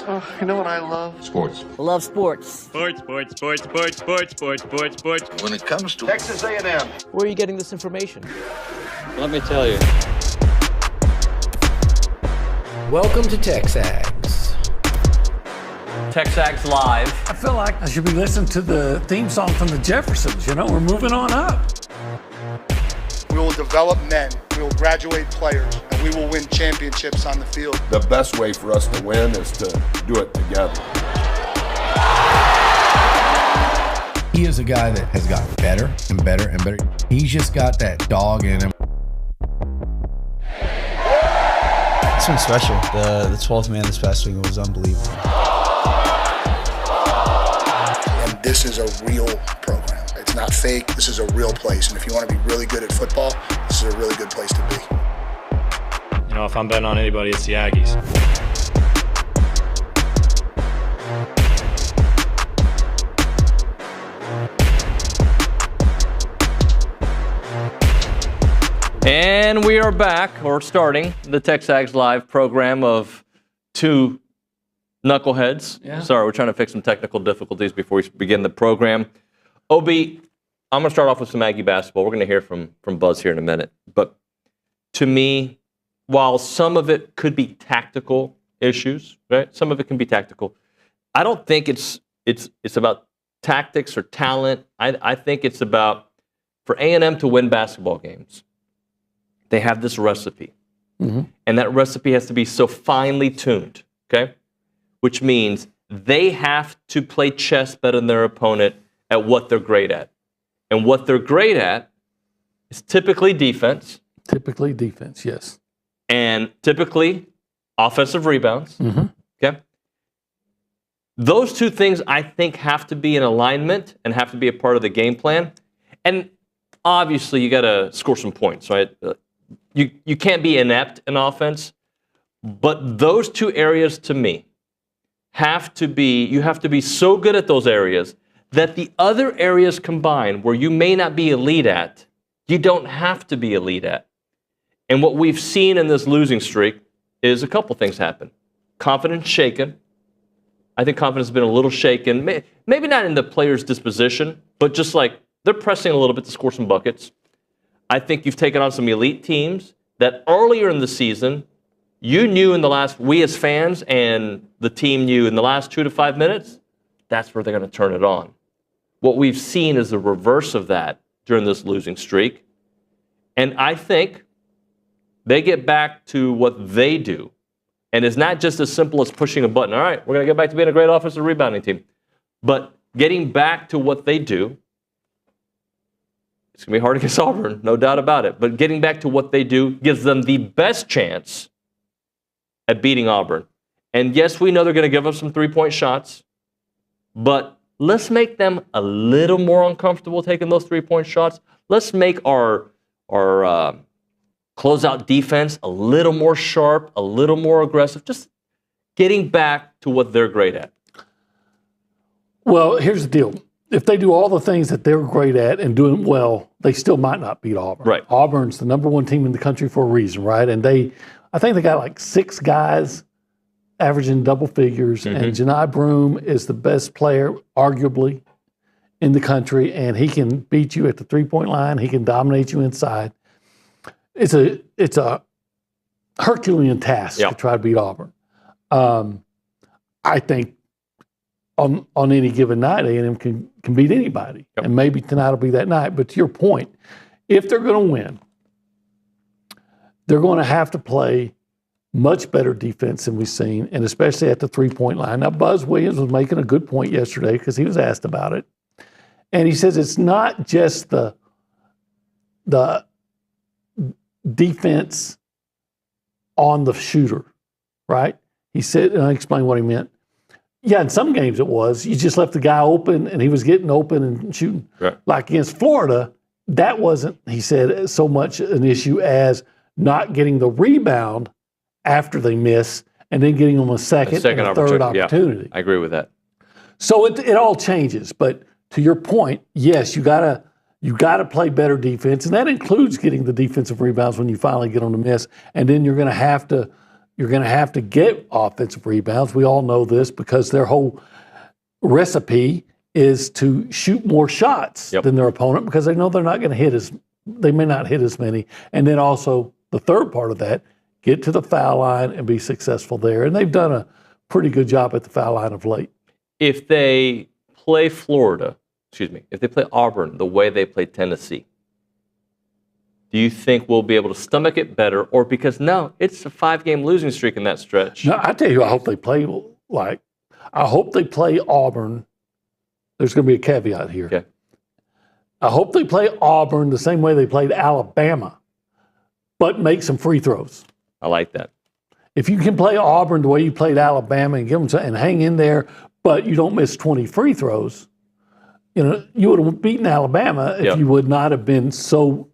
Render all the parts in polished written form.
Oh, you know what I love? Sports. Love sports. Sports. When It comes to Texas A&M. Where are you getting this information? Let me tell you. Welcome to TexAgs. TexAgs Live. I feel like I should be listening to the theme song from the Jeffersons. You know, we're moving on up. We will develop men. We will graduate players. And we will win championships on the field. The best way for us to win is to do it together. He is a guy that has gotten better and better and better. He's just got that dog in him. It's been special. The 12th man this past week was unbelievable. And this is a real program. It's not fake. This is a real place. And if you want to be really good at football, this is a really good place to be. You know, if I'm betting on anybody, it's the Aggies. And we are back, or starting, the TexAgs Live program of two knuckleheads. Yeah. Sorry, we're trying to fix some technical difficulties before we begin the program. OB, I'm going to start off with some Aggie basketball. We're going to hear from Buzz here in a minute. But to me, while some of it could be tactical issues, right? Some of it can be tactical. I don't think it's about tactics or talent. I think it's about, for A&M to win basketball games, they have this recipe. Mm-hmm. And that recipe has to be so finely tuned, okay? Which means they have to play chess better than their opponent at what they're great at. And what they're great at is typically defense. Typically defense, yes. And typically offensive rebounds, okay? Those two things, I think, have to be in alignment and have to be a part of the game plan. And obviously, you got to score some points, right? You can't be inept in offense, but those two areas to me you have to be so good at those areas that the other areas combined where you may not be elite at, you don't have to be elite at. And what we've seen in this losing streak is a couple things happen. Confidence shaken. I think confidence has been a little shaken, maybe not in the player's disposition, but just like they're pressing a little bit to score some buckets. I think you've taken on some elite teams that earlier in the season, you knew we as fans and the team knew in the last 2 to 5 minutes, that's where they're going to turn it on. What we've seen is the reverse of that during this losing streak. And I think they get back to what they do. And it's not just as simple as pushing a button. All right, we're going to get back to being a great offensive rebounding team. But getting back to what they do, it's going to be hard against Auburn, no doubt about it. But getting back to what they do gives them the best chance at beating Auburn. And yes, we know they're going to give up some three-point shots, but let's make them a little more uncomfortable taking those three-point shots. Let's make our closeout defense a little more sharp, a little more aggressive, just getting back to what they're great at. Well, here's the deal. If they do all the things that they're great at and doing well, they still might not beat Auburn. Right. Auburn's the number one team in the country for a reason, right? And I think they got like 6 guys averaging double figures, and Joni Broome is the best player, arguably, in the country, and he can beat you at the three-point line. He can dominate you inside. It's a Herculean task to try to beat Auburn. I think on any given night, A&M can beat anybody. Yep. And maybe tonight will be that night. But to your point, if they're going to win, they're going to have to play much better defense than we've seen, and especially at the three-point line. Now, Buzz Williams was making a good point yesterday because he was asked about it. And he says it's not just the defense on the shooter, right? He said, and I explained what he meant. Yeah, in some games it was. You just left the guy open, and he was getting open and shooting. Right. Like against Florida, that wasn't, he said, so much an issue as not getting the rebound after they miss and then getting them a second and a third opportunity. Yeah, I agree with that. So it all changes. But to your point, yes, you gotta play better defense, and that includes getting the defensive rebounds when you finally get on the miss. And then you're going to have to you're going to have to get offensive rebounds. We all know this because their whole recipe is to shoot more shots than their opponent because they know they're not going to they may not hit as many. And then also the third part of that, get to the foul line and be successful there. And they've done a pretty good job at the foul line of late. If they play if they play Auburn the way they play Tennessee, do you think we'll be able to stomach it better? Or because no, it's a 5-game losing streak in that stretch? No, I tell you, I hope they play Auburn. There's going to be a caveat here. Okay. I hope they play Auburn the same way they played Alabama, but make some free throws. I like that. If you can play Auburn the way you played Alabama and give them and hang in there, but you don't miss 20 free throws, you would have beaten Alabama if you would not have been so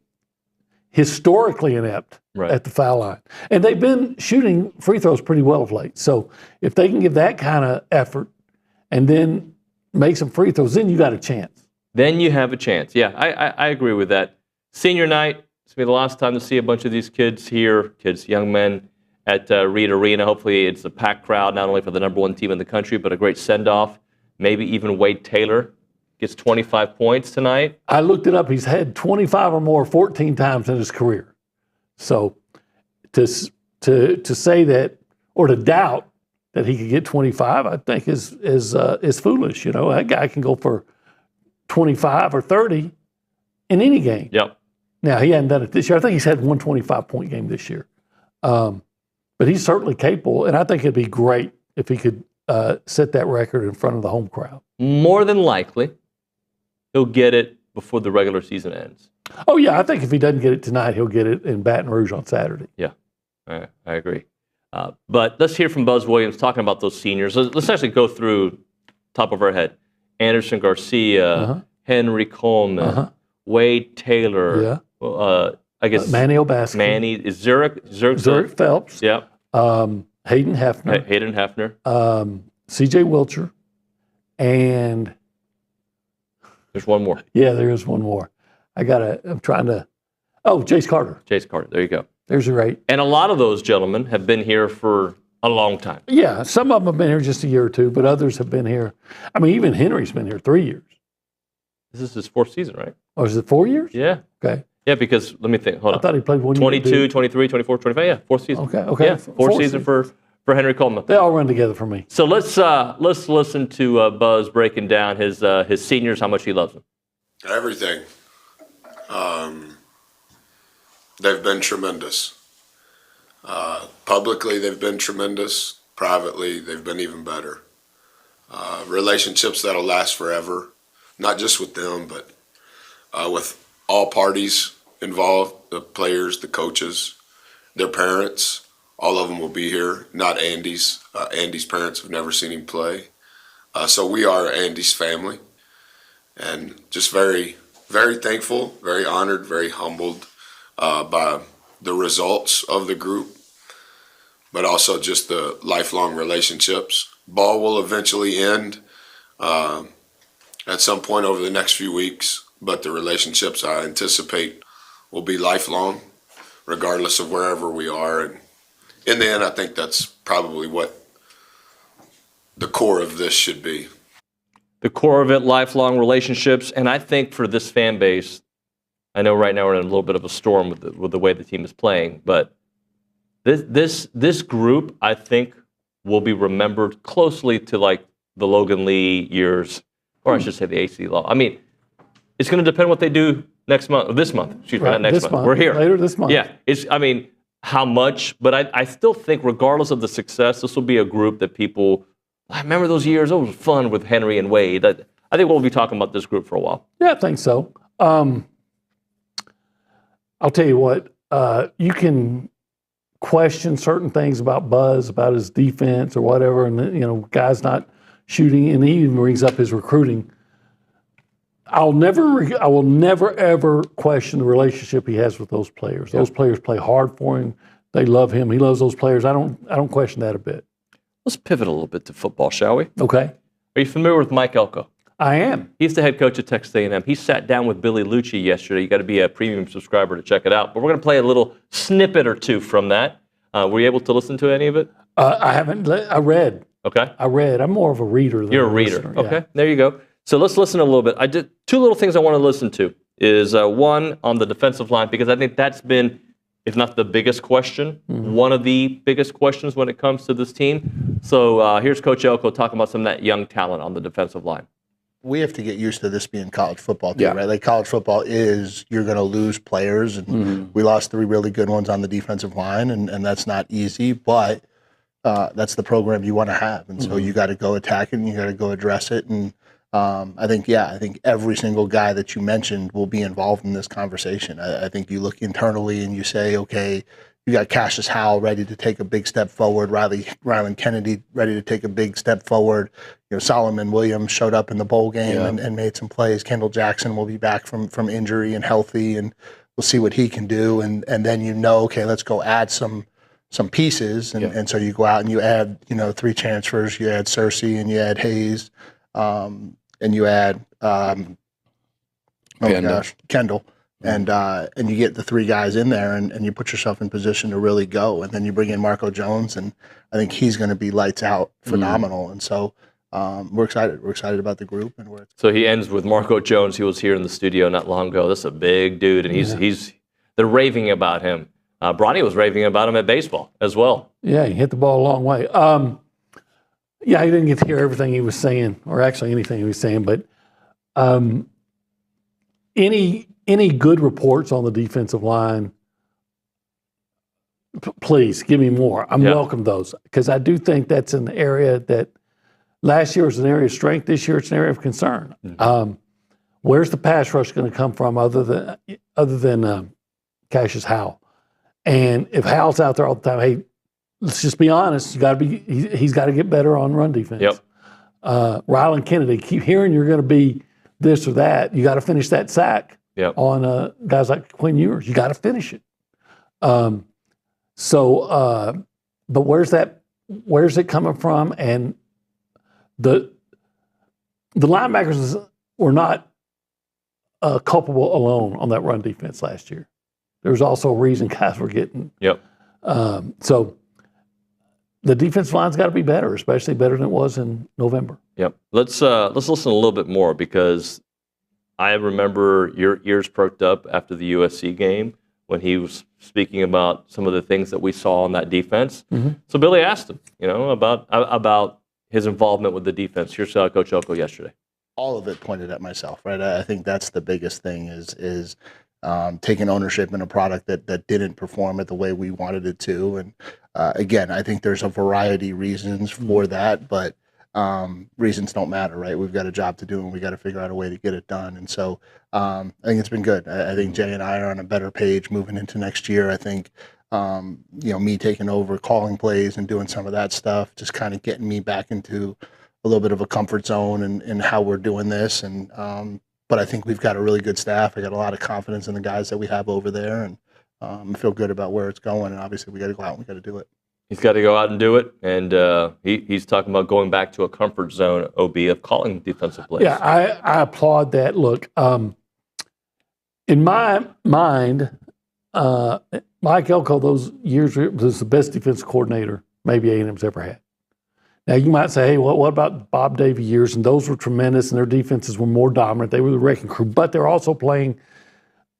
historically inept at the foul line. And they've been shooting free throws pretty well of late. So if they can give that kind of effort and then make some free throws, then you got a chance. Then you have a chance. Yeah, I agree with that. Senior night, it's going to be the last time to see a bunch of these young men at Reed Arena. Hopefully it's a packed crowd, not only for the number one team in the country, but a great send-off. Maybe even Wade Taylor gets 25 points tonight. I looked it up. He's had 25 or more 14 times in his career. So to say that or to doubt that he could get 25, I think is foolish. That guy can go for 25 or 30 in any game. Yep. Now, he hadn't done it this year. I think he's had one 25-point game this year. But he's certainly capable, and I think it'd be great if he could set that record in front of the home crowd. More than likely, he'll get it before the regular season ends. Oh, yeah. I think if he doesn't get it tonight, he'll get it in Baton Rouge on Saturday. Yeah, I agree. But let's hear from Buzz Williams talking about those seniors. Let's actually go through top of our head. Anderson Garcia, Henry Coleman, Wade Taylor. Yeah. I guess Manny O'Baskey. Manny is Zurich Phelps. Yeah. Hayden Hefner. C.J. Wilcher, and there's one more. Yeah, there is one more. I'm trying to. Oh, Jace Carter. Jace Carter. There you go. There's your 8. And a lot of those gentlemen have been here for a long time. Yeah, some of them have been here just a year or two, but others have been here. I mean, even Henry's been here 3 years. This is his 4th season, right? Or is it 4 years? Yeah. Okay. Yeah, because let me think. Hold on. I thought he played 1 year. 22, 23, 24, 25. Yeah, 4th season. Okay. Yeah, 4th season for Henry Coleman. They all run together for me. So let's listen to Buzz breaking down his seniors, how much he loves them. Everything. They've been tremendous. Publicly, they've been tremendous. Privately, they've been even better. Relationships that'll last forever, not just with them, but with all parties involved, the players, the coaches, their parents. All of them will be here, not Andy's. Andy's parents have never seen him play. So we are Andy's family. And just very, very thankful, very honored, very humbled by the results of the group, but also just the lifelong relationships. Ball will eventually end at some point over the next few weeks, but the relationships I anticipate will be lifelong, regardless of wherever we are. And in the end, I think that's probably what the core of this should be. The core of it, lifelong relationships, and I think for this fan base, I know right now we're in a little bit of a storm with the way the team is playing, but this group, I think, will be remembered closely to like the Logan Lee years, or I should say the AC Law. I mean, it's going to depend what they do this month. Excuse me, not next month. We're here. Later this month. Yeah, how much, but I still think regardless of the success, this will be a group that people, I remember those years, it was fun with Henry and Wade. I think we'll be talking about this group for a while. Yeah, I think so. I'll tell you what, you can question certain things about Buzz, about his defense or whatever, and guys not shooting, and he even brings up his recruiting. I will never ever question the relationship he has with those players. Those players play hard for him. They love him. He loves those players. I don't question that a bit. Let's pivot a little bit to football, shall we? Okay. Are you familiar with Mike Elko? I am. He's the head coach at Texas A&M. He sat down with Billy Lucci yesterday. You got to be a premium subscriber to check it out. But we're going to play a little snippet or two from that. Were you able to listen to any of it? I haven't. I read. Okay. I'm more of a reader than You're a a reader. listener, Okay, there you go. So let's listen a little bit. I did two little things I want to listen to. Is one on the defensive line, because I think that's been, if not the biggest question, one of the biggest questions when it comes to this team. So here's Coach Elko talking about some of that young talent on the defensive line. We have to get used to this being college football too, right? Like college football is, you're going to lose players, and we lost 3 really good ones on the defensive line, and that's not easy, but that's the program you want to have, and so you got to go attack it, and you got to go address it, and I think every single guy that you mentioned will be involved in this conversation. I think you look internally and you say, okay, you got Cassius Howell ready to take a big step forward, Rylan Kennedy ready to take a big step forward. You know, Solomon Williams showed up in the bowl game and made some plays. Kendall Jackson will be back from injury and healthy, and we'll see what he can do. And then okay, let's go add some pieces. And so you go out and you add 3 transfers. You add Cersei and you add Hayes, and you add Kendall. And you get the 3 guys in there, and you put yourself in position to really go. And then you bring in Marco Jones, and I think he's going to be lights out, phenomenal. And so we're excited. We're excited about the group. So he ends with Marco Jones. He was here in the studio not long ago. That's a big dude, and they're raving about him. Bronny was raving about him at baseball as well. Yeah, he hit the ball a long way. I didn't get to hear everything he was saying, or actually anything he was saying, but any good reports on the defensive line, please give me more. I'm welcome those, because I do think that's an area that last year was an area of strength. This year it's an area of concern. Where's the pass rush going to come from other than Cassius Howell? And if Howell's out there all the time, hey, let's just be honest. He's got to get better on run defense. Rylan Kennedy, keep hearing you're going to be this or that. You got to finish that sack. On guys like Quinn Ewers, you got to finish it. But where's it coming from? And the linebackers were not culpable alone on that run defense last year. There was also a reason guys were getting. So the defensive line's got to be better, especially better than it was in November. Let's listen a little bit more, because I remember your ears perked up after the USC game when he was speaking about some of the things that we saw on that defense. So Billy asked him, about his involvement with the defense. Here's Coach Elko yesterday. All of it pointed at myself, right? I think that's the biggest thing is taking ownership in a product that didn't perform it the way we wanted it to. And again, I think there's a variety of reasons for that, but reasons don't matter, right? We've got a job to do, and we got to figure out a way to get it done. And so I think it's been good. I think Jay and I are on a better page moving into next year. I think me taking over, calling plays and doing some of that stuff, just kind of getting me back into a little bit of a comfort zone and how we're doing this. And but I think we've got a really good staff. I got a lot of confidence in the guys that we have over there, and I feel good about where it's going. And obviously we got to go out and we got to do it. He's got to go out and do it, and he's talking about going back to a comfort zone, OB, of calling defensive plays. Yeah, I applaud that. Look, in my mind, Mike Elko, those years, was the best defensive coordinator maybe A&M's ever had. Now, you might say, hey, what about Bob Davie years? And those were tremendous, and their defenses were more dominant. They were the wrecking crew, but they're also playing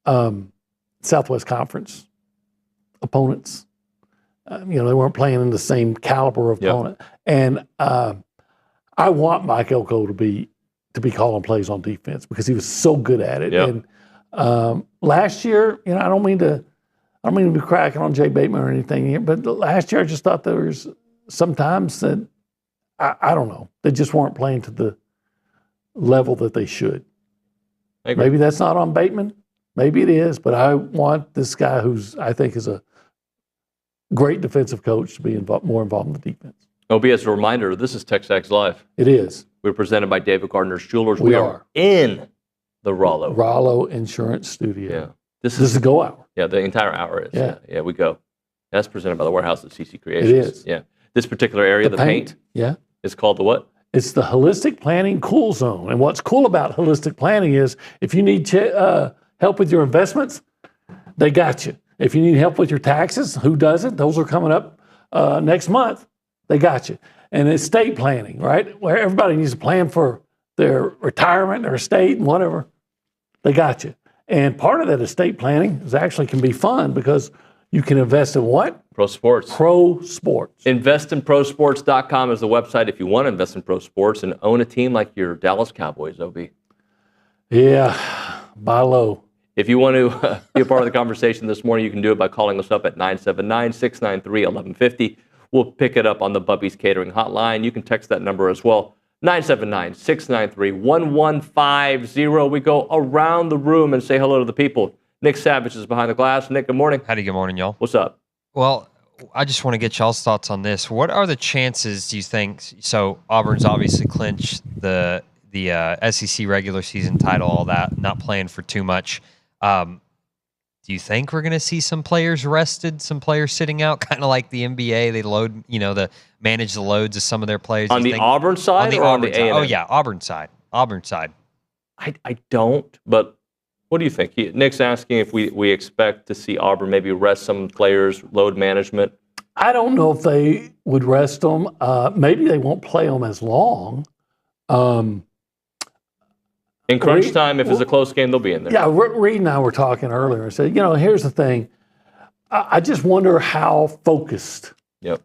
Southwest Conference opponents. They weren't playing in the same caliber of opponent. And I want Mike Elko to be calling plays on defense, because he was so good at it. And last year, I don't mean to be cracking on Jay Bateman or anything here, but last year I just thought there was sometimes that I don't know, they just weren't playing to the level that they should. Maybe that's not on Bateman. Maybe it is, but I want this guy who's, I think, is a great defensive coach to be more involved in the defense. OB, as a reminder, this is TexAgs Live. It is. We're presented by David Gardner's Jewelers. We are in the Rollo Insurance Studio. Yeah. This is the go hour. Yeah, the entire hour is. Yeah, we go. That's presented by the warehouse at CC Creations. It is. Yeah. This particular area, the paint. Yeah. It's called the what? It's the Holistic Planning Cool Zone. And what's cool about holistic planning is if you need help with your investments, they got you. If you need help with your taxes, who doesn't? Those are coming up next month. They got you. And estate planning, right? Where everybody needs a plan for their retirement, their estate, and whatever. They got you. And part of that estate planning is actually can be fun because you can invest in what? Pro sports. Pro sports. Investinprosports.com is the website if you want to invest in pro sports and own a team like your Dallas Cowboys, OB. Yeah, buy low. If you want to be a part of the conversation this morning, you can do it by calling us up at 979-693-1150. We'll pick it up on the Bubby's Catering hotline. You can text that number as well, 979-693-1150. We go around the room and say hello to the people. Nick Savage is behind the glass. Nick, good morning. Howdy, good morning, y'all. What's up? Well, I just want to get y'all's thoughts on this. What are the chances, do you think? So Auburn's obviously clinched the SEC regular season title, all that, not playing for too much. Do you think we're going to see some players rested, some players sitting out, kind of like the NBA? They load, manage the loads of some of their players. On the Auburn side or on the A&M? Oh, yeah, Auburn side. I don't, but what do you think? Nick's asking if we expect to see Auburn maybe rest some players, load management. I don't know if they would rest them. Maybe they won't play them as long. In crunch time, if it's a close game, they'll be in there. Yeah, Reed and I were talking earlier and said, here's the thing. I just wonder how focused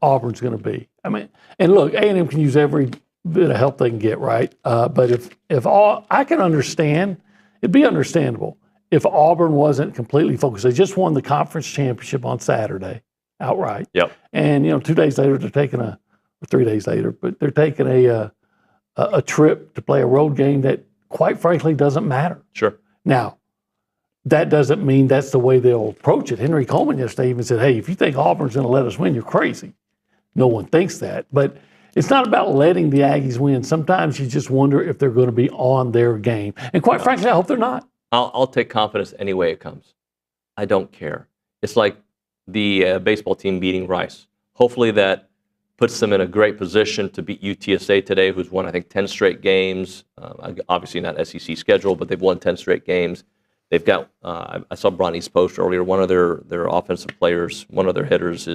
Auburn's going to be. I mean, and look, A&M can use every bit of help they can get, right? But if all I can understand, it'd be understandable if Auburn wasn't completely focused. They just won the conference championship on Saturday outright. Yep. And 2 days later, they're taking or 3 days later, but they're taking a trip to play a road game that, quite frankly, doesn't matter. Sure. Now, that doesn't mean that's the way they'll approach it. Henry Coleman yesterday even said, hey, if you think Auburn's going to let us win, you're crazy. No one thinks that. But it's not about letting the Aggies win. Sometimes you just wonder if they're going to be on their game. And quite frankly, I hope they're not. I'll take confidence any way it comes. I don't care. It's like the baseball team beating Rice. Hopefully that puts them in a great position to beat UTSA today, who's won, I think, 10 straight games. Obviously not SEC schedule, but they've won 10 straight games. They've got, I saw Bronny's post earlier, one of their offensive players, one of their hitters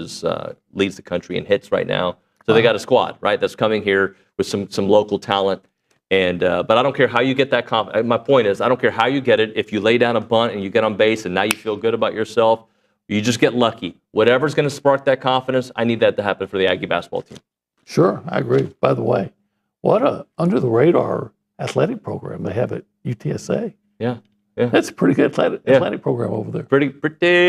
leads the country in hits right now. So they got a squad, right, that's coming here with some local talent. And but I don't care how you get that confidence. My point is, I don't care how you get it. If you lay down a bunt and you get on base and now you feel good about yourself, you just get lucky. Whatever's going to spark that confidence, I need that to happen for the Aggie basketball team. Sure, I agree. By the way, what a under-the-radar athletic program they have at UTSA. Yeah. That's a pretty good athletic program over there. Pretty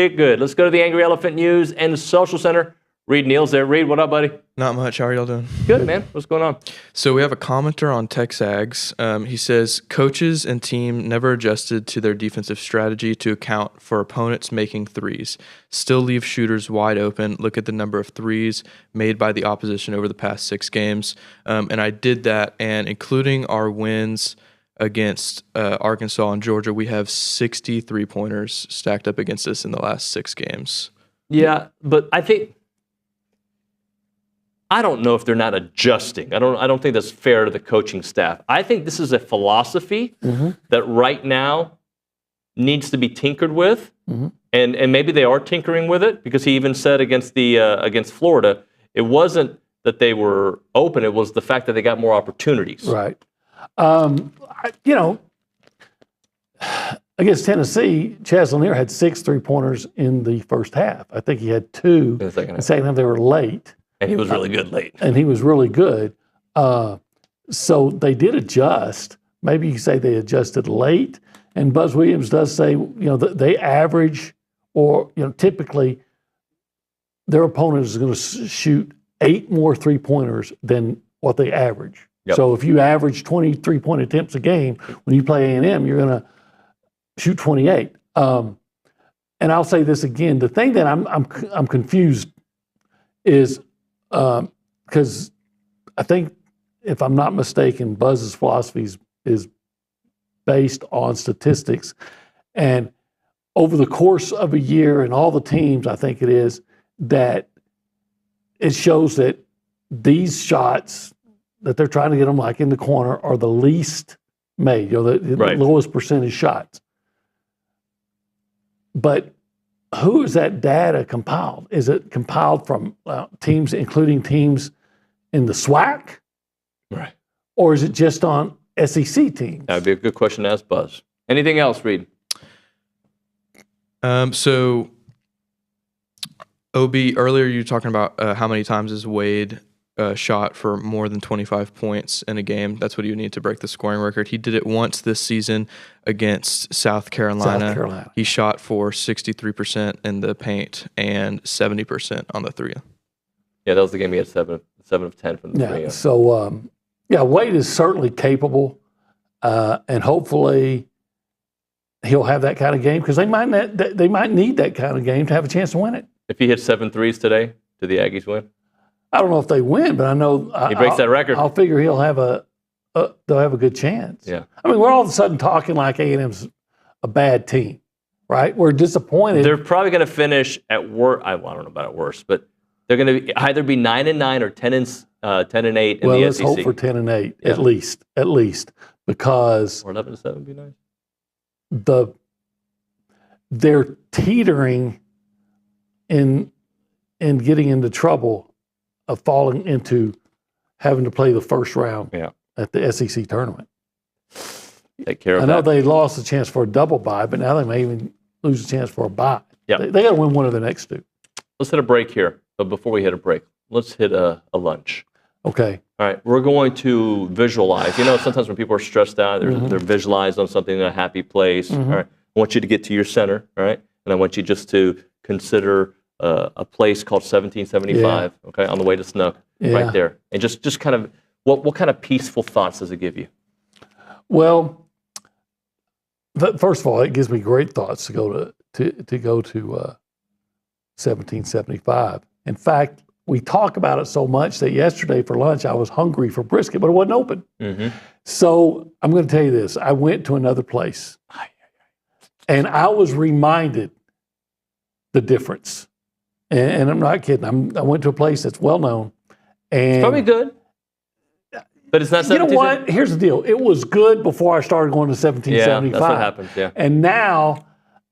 good. Let's go to the Angry Elephant News and the Social Center. Reed Neal's there. Reed, what up, buddy? Not much. How are y'all doing? Good, man. What's going on? So we have a commenter on TexAgs. He says, coaches and team never adjusted to their defensive strategy to account for opponents making threes. Still leave shooters wide open. Look at the number of threes made by the opposition over the past 6 games. And I did that, and including our wins against Arkansas and Georgia, we have 60 3-pointers stacked up against us in the last 6 games. Yeah, but I don't know if they're not adjusting. I don't think that's fair to the coaching staff. I think this is a philosophy that right now needs to be tinkered with, and maybe they are tinkering with it, because he even said against Florida, it wasn't that they were open; it was the fact that they got more opportunities. Right. Against Tennessee, Chaz Lanier had 6 3-pointers in the first half. I think he had 2 in the second half. They were late. And he was really good late. And he was really good. So they did adjust. Maybe you could say they adjusted late. And Buzz Williams does say, they average, or typically their opponent is going to shoot 8 more 3-pointers than what they average. Yep. So if you average 23-point attempts a game, when you play A&M, you're going to shoot 28. And I'll say this again: the thing that I'm confused is. Because I think, if I'm not mistaken, Buzz's philosophy is based on statistics. And over the course of a year and all the teams, I think it is, that it shows that these shots that they're trying to get them like in the corner are the least made, the lowest percentage shots. But who is that data compiled? Is it compiled from teams, including teams in the SWAC? Right. Or is it just on SEC teams? That would be a good question to ask Buzz. Anything else, Reed? So, OB, earlier you were talking about how many times is Wade shot for more than 25 points in a game. That's what you need to break the scoring record. He did it once this season against South Carolina. He shot for 63% in the paint and 70% on the three. Yeah, that was the game he had 7 of 10 from the three. So, Wade is certainly capable, and hopefully he'll have that kind of game because they might need that kind of game to have a chance to win it. If he hits 7 threes today, do the Aggies win? I don't know if they win, but I know he breaks that record. I'll figure he'll have they'll have a good chance. Yeah. I mean, we're all of a sudden talking like A&M's a bad team, right? We're disappointed. They're probably going to finish at worst. I don't know about at worst, but they're going to either be 9-9 or 10-8 in the SEC. Well, let's hope for 10-8 at least, because or 11-7 would be nice. They're teetering in getting into trouble of falling into having to play the first round at the SEC tournament. Take care of I know that. they lost a chance for a double bye, but now they may even lose a chance for a bye. Yeah. They got to win one of the next two. Let's hit a break here. But before we hit a break, let's hit a lunch. Okay. All right. We're going to visualize. You know, sometimes when people are stressed out, they're visualized on something in a happy place. All right. I want you to get to your center. All right. And I want you just to consider a place called 1775, okay, on the way to Snook, right there. And just kind of, what kind of peaceful thoughts does it give you? Well, first of all, it gives me great thoughts to go to 1775. In fact, we talk about it so much that yesterday for lunch I was hungry for brisket, but it wasn't open. So I'm going to tell you this. I went to another place, and I was reminded the difference. And I'm not kidding. I went to a place that's well known. And it's probably good, but it's not. You know what? Here's the deal. It was good before I started going to 1775. Yeah, that's what happens. Yeah. And now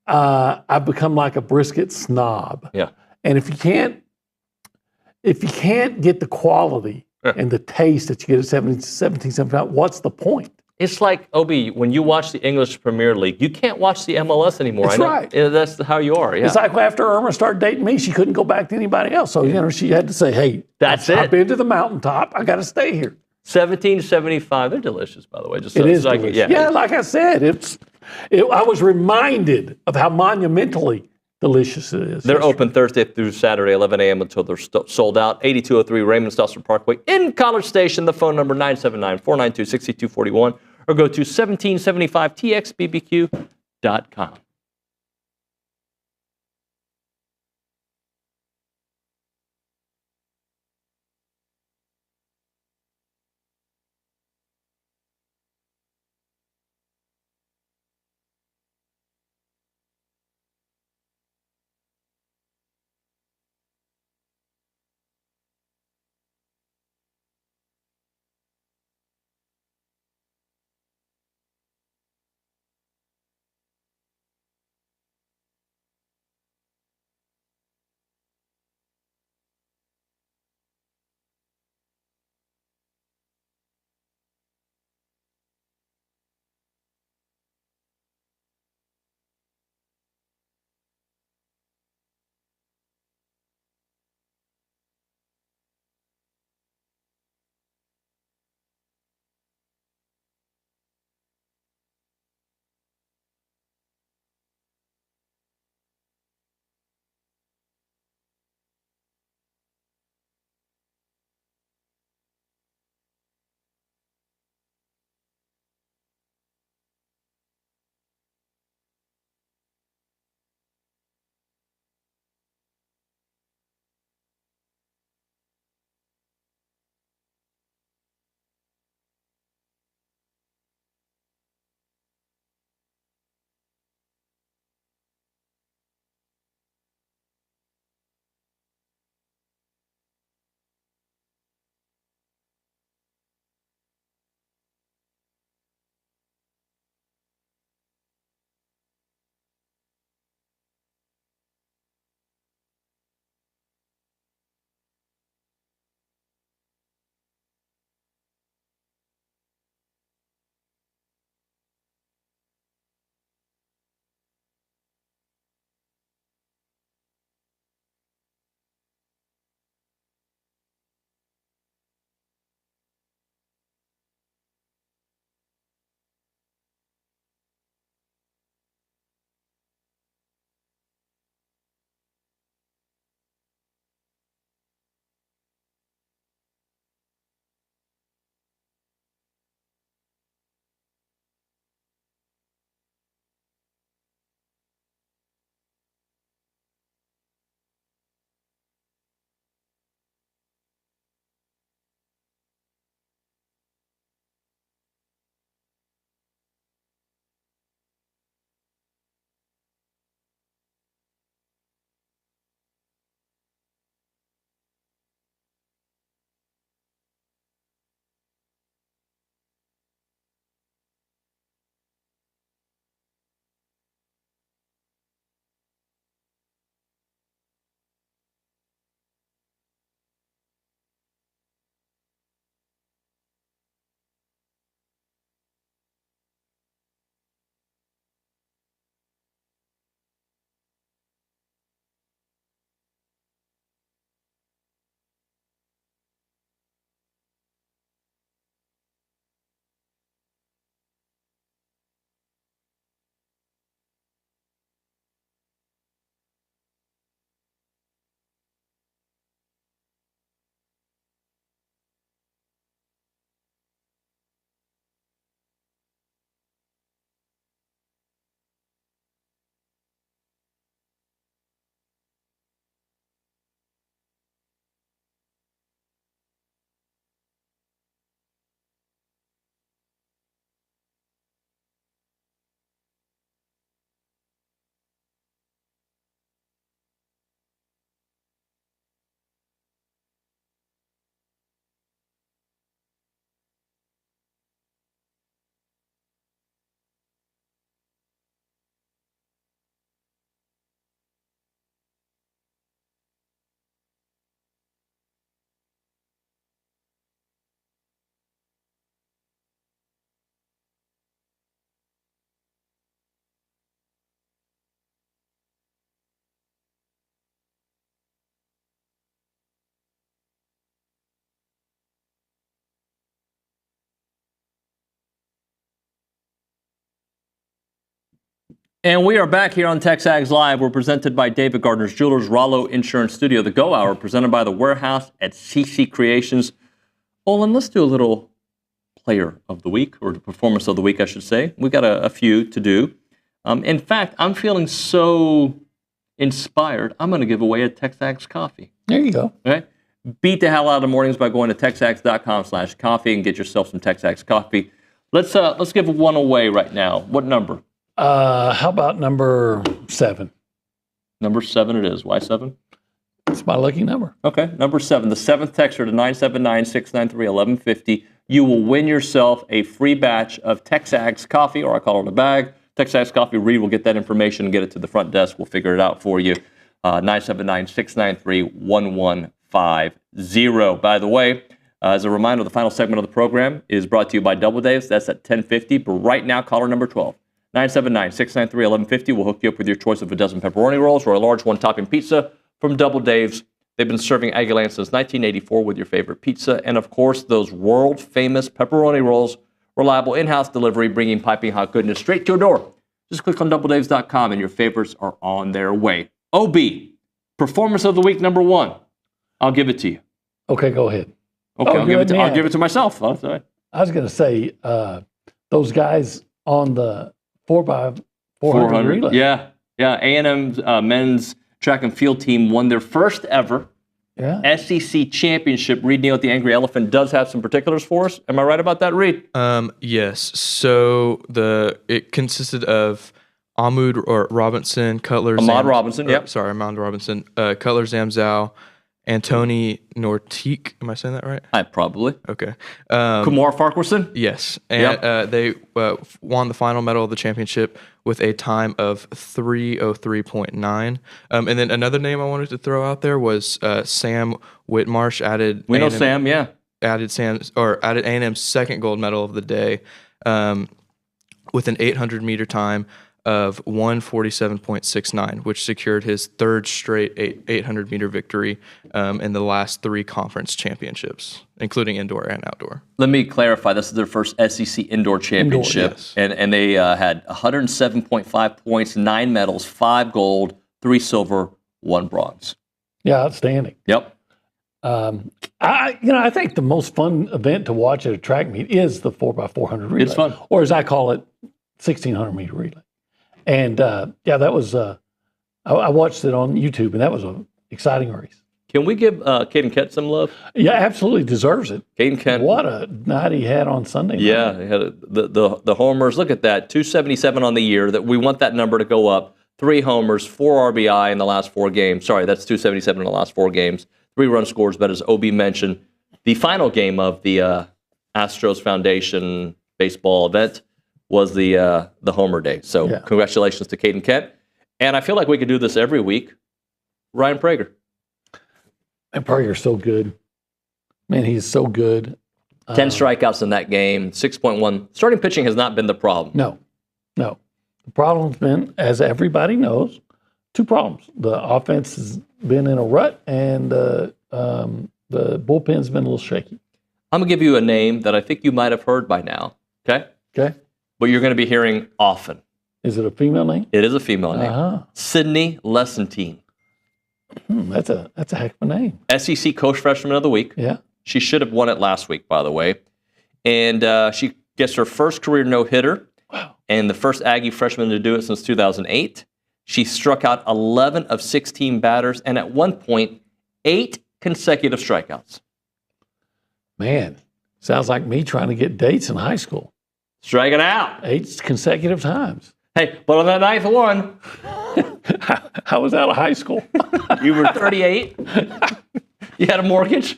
I've become like a brisket snob. Yeah. And if you can't get the quality and the taste that you get at 1775, what's the point? It's like, Obi, when you watch the English Premier League, you can't watch the MLS anymore. That's right. That's how you are. Yeah. It's like after Irma started dating me, she couldn't go back to anybody else. So, she had to say, hey, I've been to the mountaintop. I got to stay here. 1775. They're delicious, by the way. Just it is like, delicious. Yeah, like I said, I was reminded of how monumentally delicious it is. They're open Thursday through Saturday, 11 a.m. until they're sold out. 8203 Raymond Stelzer Parkway in College Station. The phone number 979-492-6241, or go to 1775txbbq.com. And we are back here on TexAgs Live. We're presented by David Gardner's Jewelers, Rollo Insurance Studio, the Go Hour, presented by The Warehouse at CC Creations. Olin, let's do a little player of the week, or the performance of the week, I should say. We got a few to do. In fact, I'm feeling so inspired, I'm going to give away a TexAgs coffee. There you go. Okay? Beat the hell out of the mornings by going to texags.com/coffee and get yourself some TexAgs coffee. Let's give one away right now. What number? How about number 7? Number 7 it is. Why 7? It's my lucky number. Okay, number 7. The 7th texter to 979-693-1150. You will win yourself a free batch of TexAgs coffee, or I call it a bag. TexAgs coffee. Reed will get that information and get it to the front desk. We'll figure it out for you. 979-693-1150. By the way, as a reminder, the final segment of the program is brought to you by Double Dave's. That's at 10:50. But right now, caller number 12. 979-693-1150 will hook you up with your choice of a dozen pepperoni rolls or a large one-topping pizza from Double Dave's. They've been serving Aggieland since 1984 with your favorite pizza. And, of course, those world-famous pepperoni rolls, reliable in-house delivery, bringing piping hot goodness straight to your door. Just click on doubledaves.com and your favorites are on their way. OB, performance of the week number 1. I'll give it to you. Okay, go ahead. Okay, I'll give it to myself. Oh, sorry. I was going to say, those guys on the 4x400 relay. Yeah. A&M's men's track and field team won their first ever SEC championship. Reed Neal at the Angry Elephant does have some particulars for us. Am I right about that, Reed? Yes. So it consisted of Ahmad Robinson, Cutler, Ahmad Robinson, Cutler, Zamzow, Antoni Nortique. Am I saying that right? Probably. Okay. Kumar Farquharson? Yes. And they won the final medal of the championship with a time of 3:03.9. And then another name I wanted to throw out there was Sam Whitmarsh. We know Sam, yeah. Added A&M's second gold medal of the day with an 800-meter time of 1:47.69, which secured his third straight 800-meter victory in the last 3 conference championships, including indoor and outdoor. Let me clarify. This is their first SEC indoor championship. Yes. And they had 107.5 points, 9 medals, 5 gold, 3 silver, 1 bronze. Yeah, outstanding. Yep. I think the most fun event to watch at a track meet is the 4x400 relay. It's fun. Or as I call it, 1,600-meter relay. And, that was, I watched it on YouTube, and that was an exciting race. Can we give Caden Kent some love? Yeah, absolutely deserves it. Caden Kent. What a night he had on Sunday night. Yeah, he had the homers. Look at that, 277 on the year. That we want that number to go up. 3 homers, 4 RBI in the last 4 games. Sorry, that's 277 in the last 4 games. 3 run scores, but as OB mentioned, the final game of the Astros Foundation baseball event was the homer day. So Congratulations to Caden Kent. And I feel like we could do this every week. Ryan Prager. And Prager's so good. Man, he's so good. 10 strikeouts in that game, 6.1. Starting pitching has not been the problem. No. The problem's been, as everybody knows, 2 problems. The offense has been in a rut, and the bullpen's been a little shaky. I'm going to give you a name that I think you might have heard by now. Okay? Okay. But you're going to be hearing often. Is it a female name? It is a female name. Sydney Lesentine. That's a heck of a name. SEC Coach Freshman of the Week. Yeah. She should have won it last week, by the way. And she gets her first career no-hitter. Wow. And the first Aggie freshman to do it since 2008. She struck out 11 of 16 batters, and at one point, 8 consecutive strikeouts. Man, sounds like me trying to get dates in high school. Striking out. 8 consecutive times. Hey, but on that 9th one. I was out of high school. You were 38. You had a mortgage.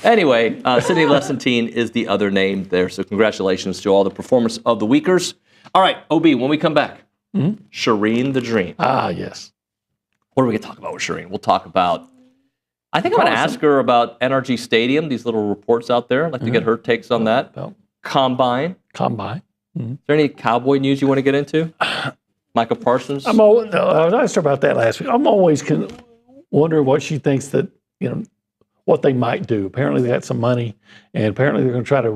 Anyway, Sydney Lesentine is the other name there. So congratulations to all the performance of the weekers. All right, OB, when we come back, Charean the Dream. Ah, yes. What are we going to talk about with Charean? We'll talk about, I think I'm going to ask her about NRG Stadium, these little reports out there. I'd like to get her takes on that. Combine. Mm-hmm. Is there any Cowboy news you want to get into? Micah Parsons? I asked her about that last week. I'm always wondering what she thinks that, what they might do. Apparently they got some money, and apparently they're going to try to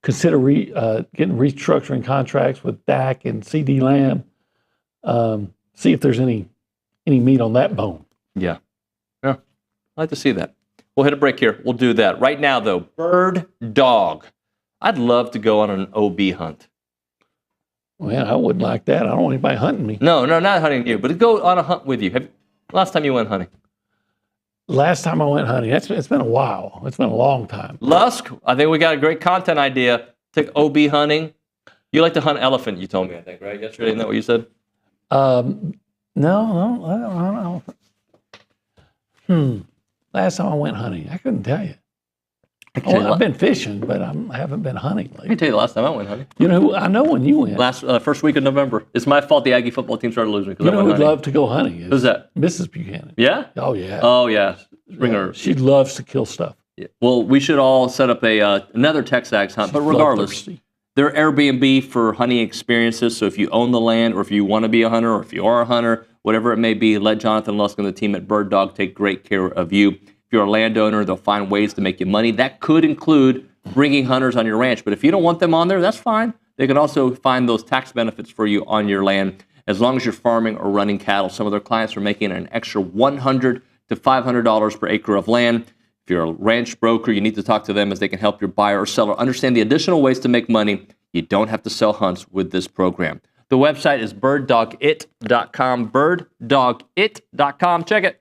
consider getting restructuring contracts with Dak and CD Lamb. See if there's any meat on that bone. Yeah. I'd like to see that. We'll hit a break here. We'll do that. Right now, though, bird dog. I'd love to go on an OB hunt. Well, I wouldn't like that. I don't want anybody hunting me. No, not hunting you, but go on a hunt with you. Last time you went hunting? Last time I went hunting, it's been a while. It's been a long time. Lusk, I think we got a great content idea. Take OB hunting. You like to hunt elephant, you told me, I think, right? Yesterday, isn't that what you said? No, I don't. Last time I went hunting, I couldn't tell you. I've been fishing, but I haven't been hunting lately. I can tell you the last time I went hunting. You know, I know when you went. First week of November. It's my fault the Aggie football team started losing. You know who'd love to go hunting? Who's that? Mrs. Buchanan. Yeah? Oh, yeah. Oh, yeah. Bring her. She loves to kill stuff. Yeah. Well, we should all set up another TexAgs hunt, but regardless, they're Airbnb for hunting experiences. So if you own the land, or if you want to be a hunter, or if you are a hunter, whatever it may be, let Jonathan Lusk and the team at Bird Dog take great care of you. If you're a landowner, they'll find ways to make you money. That could include bringing hunters on your ranch. But if you don't want them on there, that's fine. They can also find those tax benefits for you on your land as long as you're farming or running cattle. Some of their clients are making an extra $100 to $500 per acre of land. If you're a ranch broker, you need to talk to them as they can help your buyer or seller understand the additional ways to make money. You don't have to sell hunts with this program. The website is birddogit.com, birddogit.com. Check it.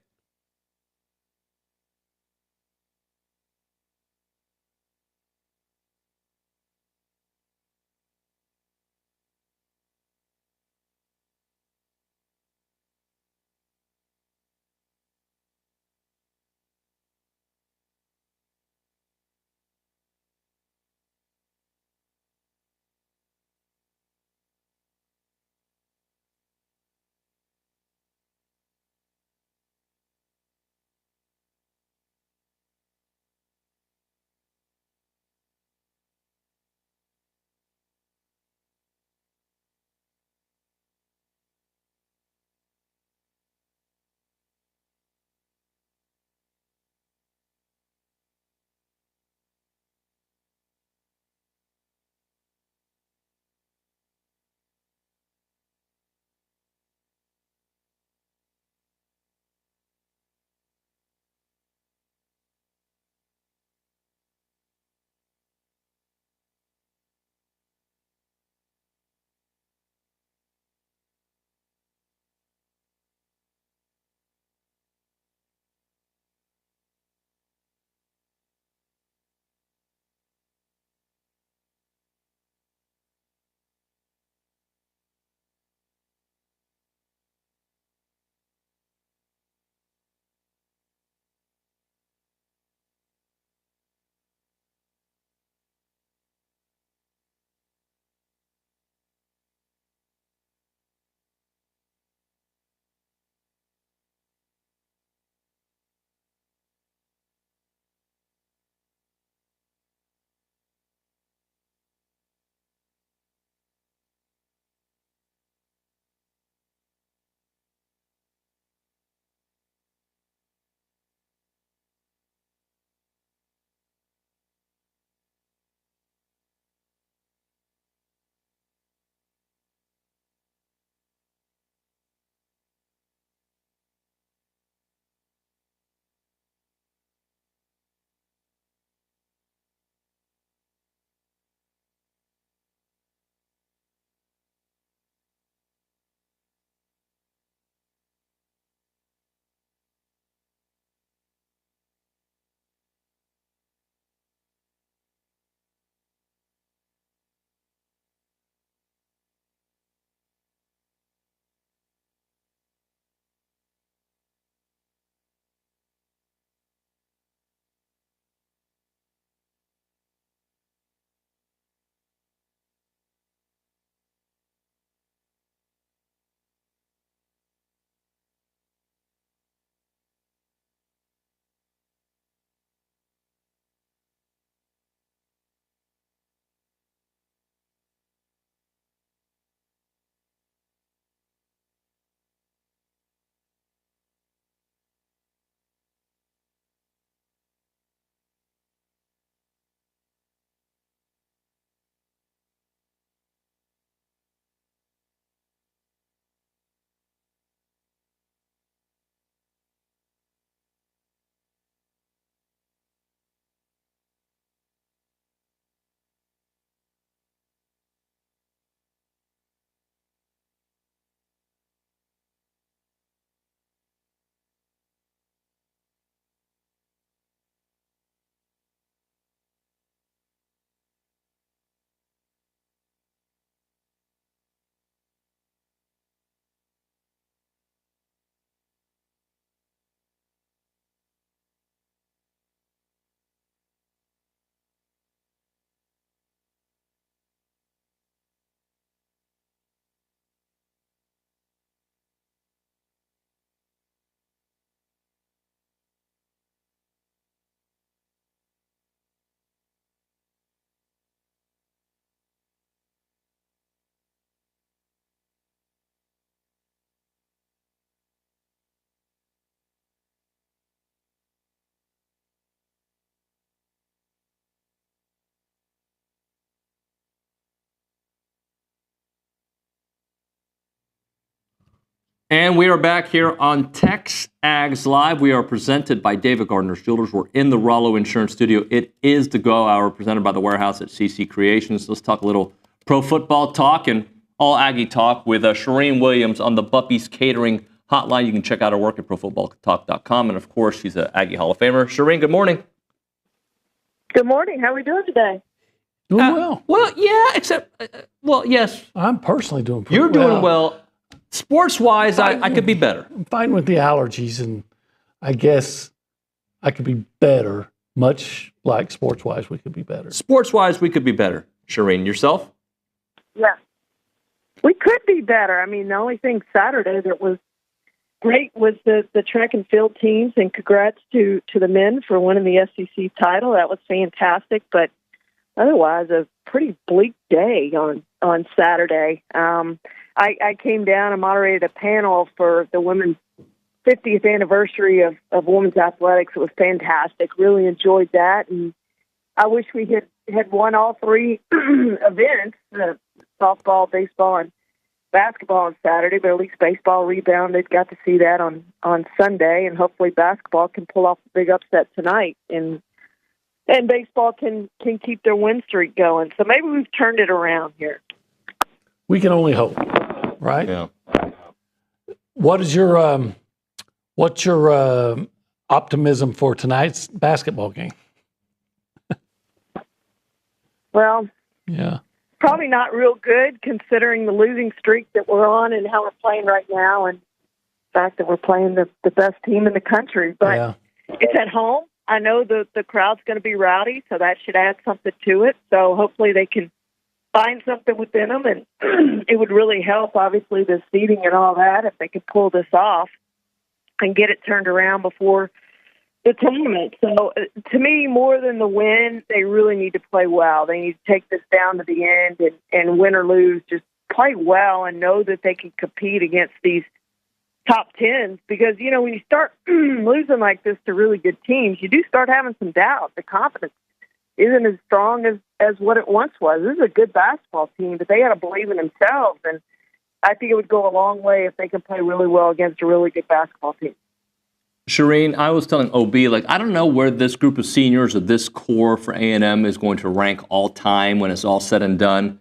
And we are back here on TexAgs Live. We are presented by David Gardner Jewelers. We're in the Rollo Insurance Studio. It is the Go Hour, presented by the Warehouse at CC Creations. Let's talk a little pro football talk and all Aggie talk with Charean Williams on the Buppy's Catering Hotline. You can check out her work at profootballtalk.com. And, of course, she's an Aggie Hall of Famer. Charean, good morning. Good morning. How are we doing today? Doing well. Well, yeah, except, yes. I'm personally doing pretty You're doing well. Sports-wise, I could be better. I'm fighting with the allergies, and I guess I could be better, much like sports-wise we could be better. Sports-wise, we could be better. Charean, yourself? Yeah. We could be better. I mean, the only thing Saturday that was great was the track and field teams, and congrats to the men for winning the SEC title. That was fantastic, but otherwise a pretty bleak day on Saturday. I came down and moderated a panel for the women's 50th anniversary of women's athletics. It was fantastic. Really enjoyed that, and I wish we had won all three events: softball, baseball, and basketball on Saturday. But at least baseball rebounded. Got to see that on Sunday, and hopefully basketball can pull off the big upset tonight, and baseball can keep their win streak going. So maybe we've turned it around here. We can only hope, right? Yeah. What's your optimism for tonight's basketball game? Well, yeah, probably not real good considering the losing streak that we're on and how we're playing right now, and the fact that we're playing the best team in the country. But It's at home. I know the crowd's going to be rowdy, so that should add something to it. So hopefully they can find something within them, and it would really help, obviously, the seeding and all that, if they could pull this off and get it turned around before the tournament. So to me, more than the win, they really need to play well. They need to take this down to the end and win or lose, just play well and know that they can compete against these top tens, because, when you start losing like this to really good teams, you do start having some doubt. The confidence isn't as strong as what it once was. This is a good basketball team, but they got to believe in themselves, and I think it would go a long way if they can play really well against a really good basketball team. Charean, I was telling OB, I don't know where this group of seniors or this core for A&M is going to rank all time when it's all said and done.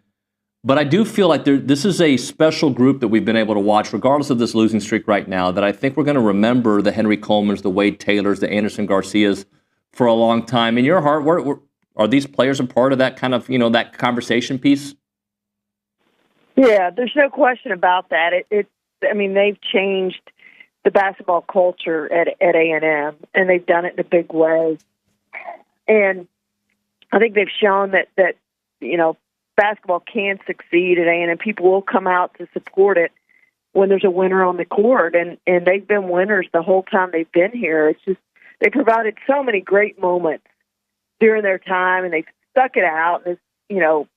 But I do feel like this is a special group that we've been able to watch, regardless of this losing streak right now, that I think we're going to remember the Henry Colemans, the Wade Taylors, the Anderson Garcias for a long time. In your heart, are these players a part of that kind of, that conversation piece? Yeah, there's no question about that. They've changed the basketball culture at A&M, and they've done it in a big way. And I think they've shown that basketball can succeed at A&M. People will come out to support it when there's a winner on the court, and they've been winners the whole time they've been here. It's just they provided so many great moments during their time, and they've stuck it out. This,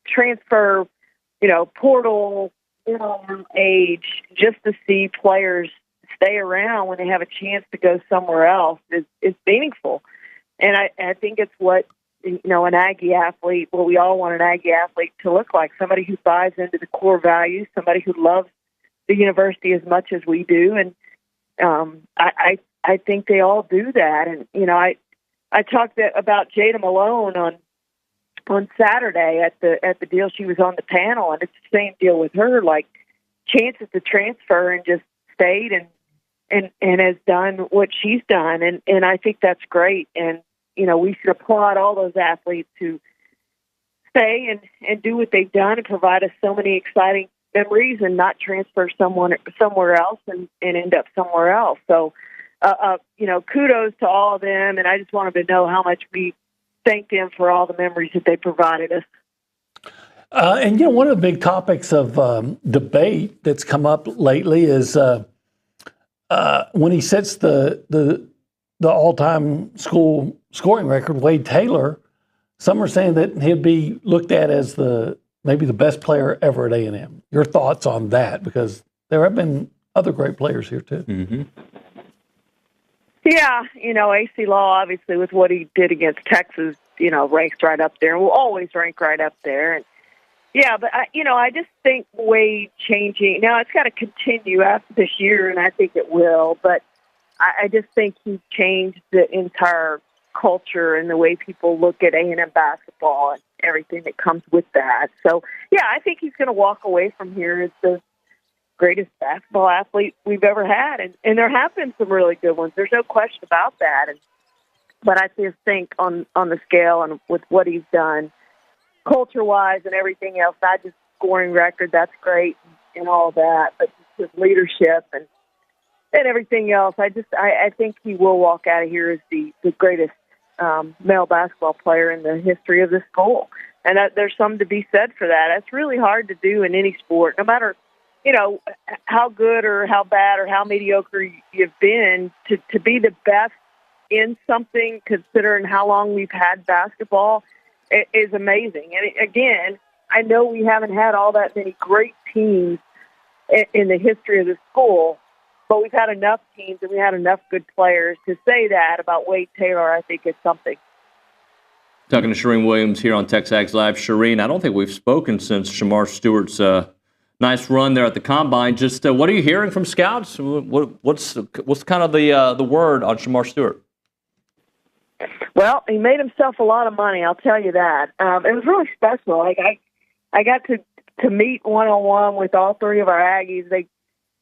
transfer, portal, age, just to see players stay around when they have a chance to go somewhere else is meaningful. And I think it's what, an Aggie athlete, well, we all want an Aggie athlete to look like, somebody who buys into the core values, somebody who loves the university as much as we do. And I think they all do that. And, I talked about Jada Malone on Saturday at the deal. She was on the panel, and it's the same deal with her, like chances to transfer and just stayed and has done what she's done. And I think that's great. And, we should applaud all those athletes who stay and do what they've done and provide us so many exciting memories and not transfer somewhere else and end up somewhere else. So, kudos to all of them. And I just wanted to know how much we thank them for all the memories that they provided us. And one of the big topics of debate that's come up lately is when he sets the all-time school scoring record, Wade Taylor. Some are saying that he'd be looked at as maybe the best player ever at A&M. Your thoughts on that? Because there have been other great players here too. Mm-hmm. Yeah, AC Law, obviously, with what he did against Texas, ranks right up there and will always rank right up there. And Yeah, but I just think Wade changing. Now it's got to continue after this year, and I think it will. But I just think he changed the entire culture and the way people look at A&M basketball and everything that comes with that. So yeah, I think he's going to walk away from here as the greatest basketball athlete we've ever had, and there have been some really good ones. There's no question about that. But I just think on the scale and with what he's done, culture-wise and everything else, not just scoring record, that's great and all that, but just his leadership and everything else, I think he will walk out of here as the greatest male basketball player in the history of the school. And there's something to be said for that. It's really hard to do in any sport, no matter, how good or how bad or how mediocre you've been, to be the best in something, considering how long we've had basketball, is amazing. And again, I know we haven't had all that many great teams in the history of the school, but we've had enough teams and we had enough good players to say that about Wade Taylor. I think is something. Talking to Charean Williams here on TexAgs Live. Charean, I don't think we've spoken since Shamar Stewart's nice run there at the Combine. Just what are you hearing from scouts? What's kind of the word on Shamar Stewart? Well, he made himself a lot of money, I'll tell you that. It was really special. Like I got to meet one-on-one with all three of our Aggies.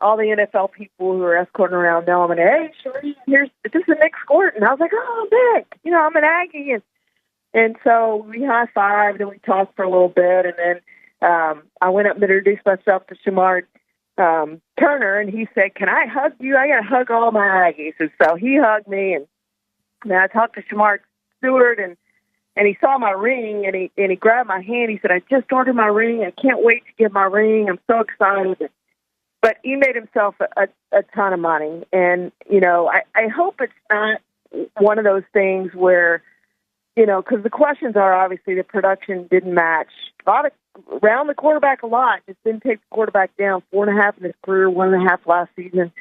All the NFL people who were escorting around know him. And, hey, Sheree, this is Nick Squirt. And I was like, oh, Nick, I'm an Aggie. And so we high-fived and we talked for a little bit. And then I went up and introduced myself to Shamar Turner. And he said, can I hug you? I got to hug all my Aggies. And so he hugged me. And then I talked to Shamar Stewart, and he saw my ring, and he grabbed my hand. He said, I just ordered my ring. I can't wait to get my ring. I'm so excited. But he made himself a ton of money. And, I hope it's not one of those things where, because the questions are obviously the production didn't match. Around the quarterback a lot, just didn't take the quarterback down. 4.5 in his career, 1.5 last season.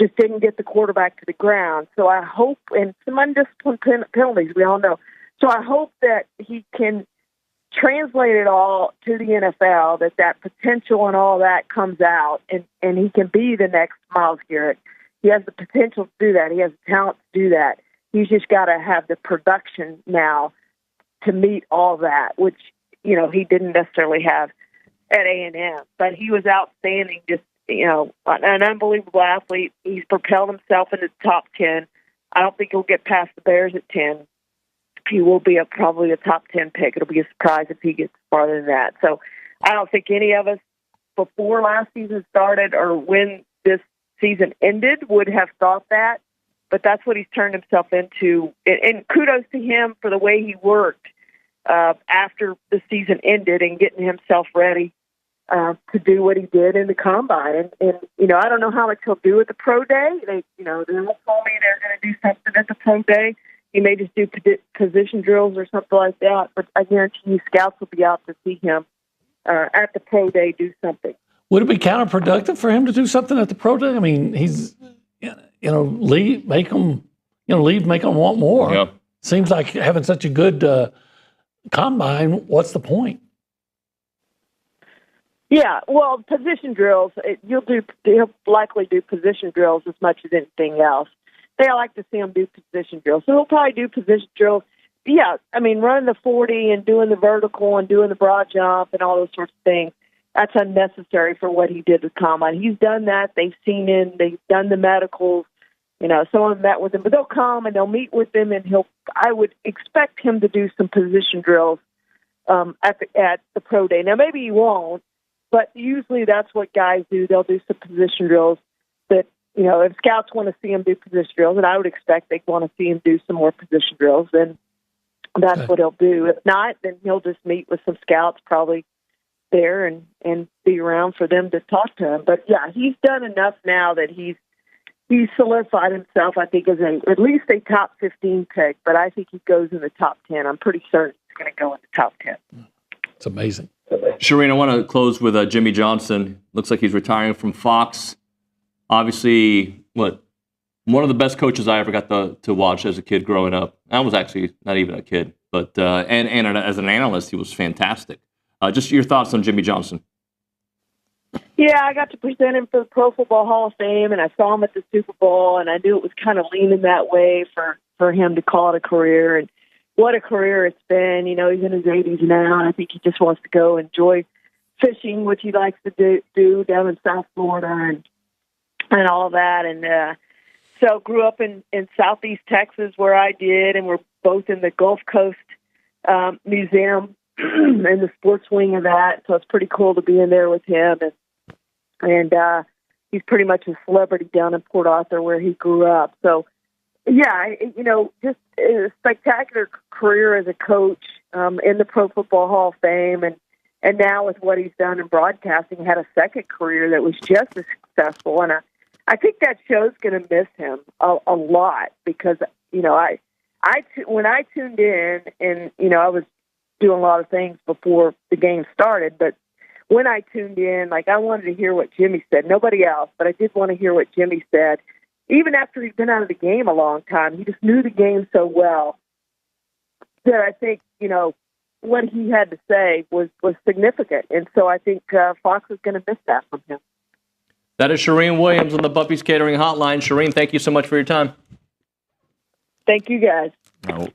Just didn't get the quarterback to the ground. So I hope, and some undisciplined penalties, we all know. So I hope that he can translate it all to the NFL, that potential and all that comes out, and he can be the next Myles Garrett. He has the potential to do that. He has the talent to do that. He's just got to have the production now to meet all that, which, he didn't necessarily have at A&M. But he was outstanding, just, an unbelievable athlete. He's propelled himself into the top 10. I don't think he'll get past the Bears at 10. He will be probably a top 10 pick. It'll be a surprise if he gets farther than that. So I don't think any of us before last season started or when this season ended would have thought that. But that's what he's turned himself into. And kudos to him for the way he worked after the season ended and getting himself ready to do what he did in the Combine. And I don't know how much he'll do at the Pro Day. They all told me they're going to do something at the Pro Day. He may just do position drills or something like that. But I guarantee you scouts will be out to see him at the Pro Day do something. Would it be counterproductive for him to do something at the Pro Day? I mean, he's, leave, make them want more. Yeah. Seems like having such a good Combine, what's the point? Yeah, well, position drills, he'll likely do position drills as much as anything else. They like to see him do position drills. So he'll probably do position drills. Yeah, I mean, running the 40 and doing the vertical and doing the broad jump and all those sorts of things, that's unnecessary for what he did with Combine. He's done that. They've seen him. They've done the medicals. Someone met with him. But they'll come and they'll meet with him, and I would expect him to do some position drills at the Pro Day. Now, maybe he won't. But usually that's what guys do. They'll do some position drills that, if scouts want to see him do position drills, and I would expect they'd want to see him do some more position drills, then that's what he'll do. If not, then he'll just meet with some scouts probably there and be around for them to talk to him. But, yeah, he's done enough now that he's solidified himself, I think, as at least a top 15 pick. But I think he goes in the top 10. I'm pretty certain he's going to go in the top 10. It's amazing. Charean, I want to close with Jimmy Johnson. Looks like he's retiring from Fox. Obviously, one of the best coaches I ever got to watch as a kid growing up. I was actually not even a kid, but and as an analyst, he was fantastic. Just your thoughts on Jimmy Johnson. Yeah, I got to present him for the Pro Football Hall of Fame, and I saw him at the Super Bowl, and I knew it was kind of leaning that way for him to call it a career. And what a career it's been. You know, he's in his 80s now, and I think he just wants to go enjoy fishing, which he likes to do down in South Florida and all that. And so grew up in Southeast Texas where I did, and we're both in the Gulf Coast Museum and the sports wing of that. So it's pretty cool to be in there with him. And he's pretty much a celebrity down in Port Arthur where he grew up. So, yeah, you know, just a spectacular career as a coach in the Pro Football Hall of Fame. And now with what he's done in broadcasting, had a second career that was just as successful. And I think that show's going to miss him a lot because, you know, when I tuned in and, you know, I was doing a lot of things before the game started, but when I tuned in, like, I wanted to hear what Jimmy said. Nobody else, but I did want to hear what Jimmy said. Even after he'd been out of the game a long time, he just knew the game so well that I think, you know, what he had to say was significant. And so I think Fox is going to miss that from him. That is Charean Williams on the Buffy's Catering Hotline. Charean, thank you so much for your time. Thank you, guys.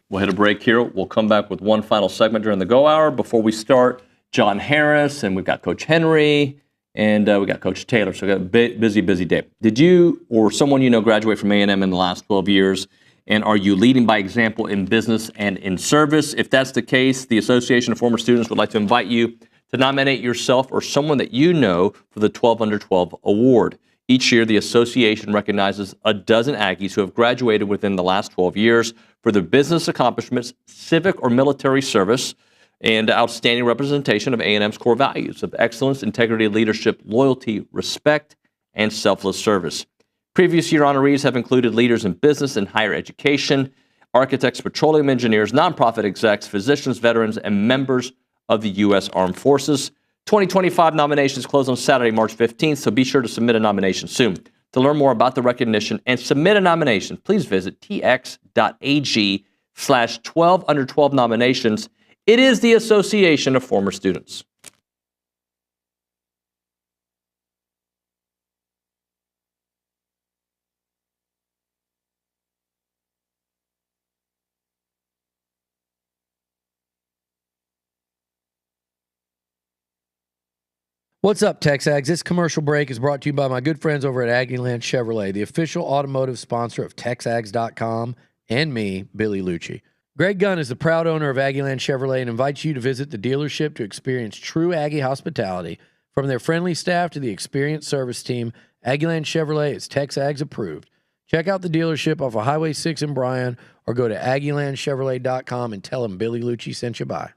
We'll hit a break here. We'll come back with one final segment during the Go Hour. Before we start, John Harris, and we've got Coach Henry, and we got Coach Taylor. So we've got a busy day. Did you or someone you know graduate from A&M in the last 12 years? And are you leading by example in business and in service? If that's the case, the Association of Former Students would like to invite you to nominate yourself or someone that you know for the 12 Under 12 Award. Each year, the association recognizes a dozen Aggies who have graduated within the last 12 years for their business accomplishments, civic or military service, and outstanding representation of A&M's core values of excellence, integrity, leadership, loyalty, respect, and selfless service. Previous year honorees have included leaders in business and higher education, architects, petroleum engineers, nonprofit execs, physicians, veterans, and members of the U.S. Armed Forces. 2025 nominations close on Saturday, March 15th, so be sure to submit a nomination soon. To learn more about the recognition and submit a nomination, please visit tx.ag/12under12 nominations. It is the Association of Former Students. What's up, TexAgs? This commercial break is brought to you by my good friends over at Aggieland Chevrolet, the official automotive sponsor of TexAgs.com and me, Billy Lucci. Greg Gunn is the proud owner of Aggieland Chevrolet and invites you to visit the dealership to experience true Aggie hospitality. From their friendly staff to the experienced service team, Aggieland Chevrolet is TexAgs approved. Check out the dealership off of Highway 6 in Bryan or go to AggielandChevrolet.com and tell them Billy Lucci sent you by.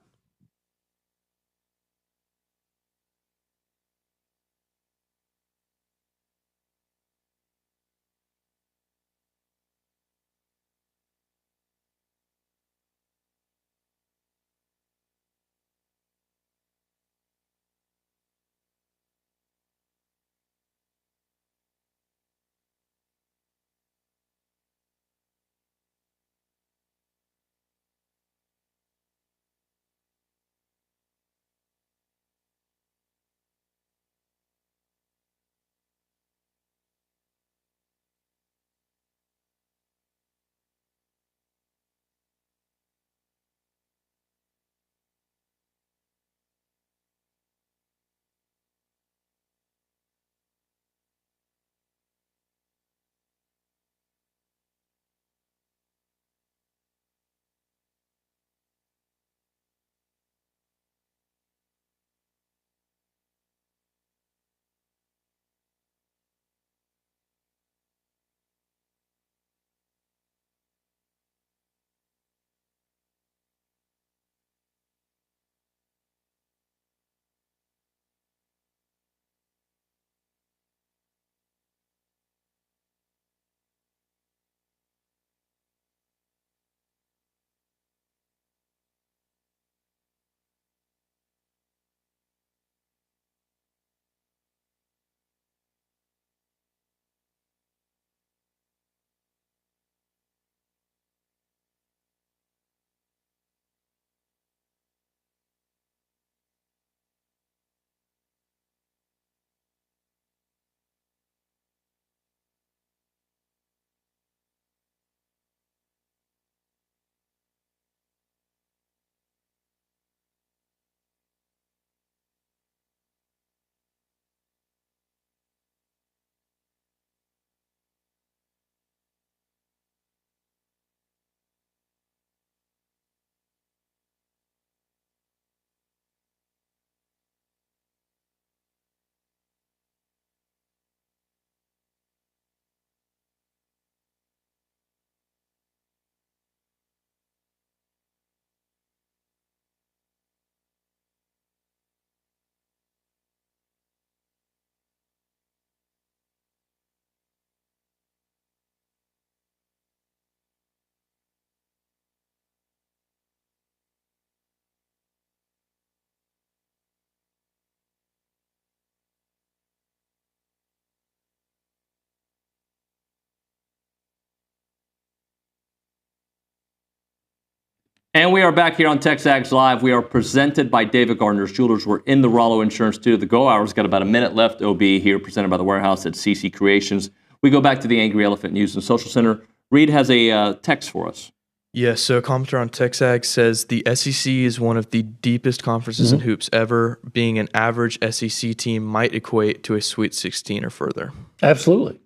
And we are back here on TexAgs Live. We are presented by David Gardner's Jewelers. We're in the Rollo Insurance Studio. The Go Hour's got about a minute left. OB here, presented by the Warehouse at CC Creations. We go back to the Angry Elephant News and Social Center. Reed has a text for us. Yes, so a commenter on TexAgs says the SEC is one of the deepest conferences in hoops ever. Being an average SEC team might equate to a Sweet 16 or further. Absolutely.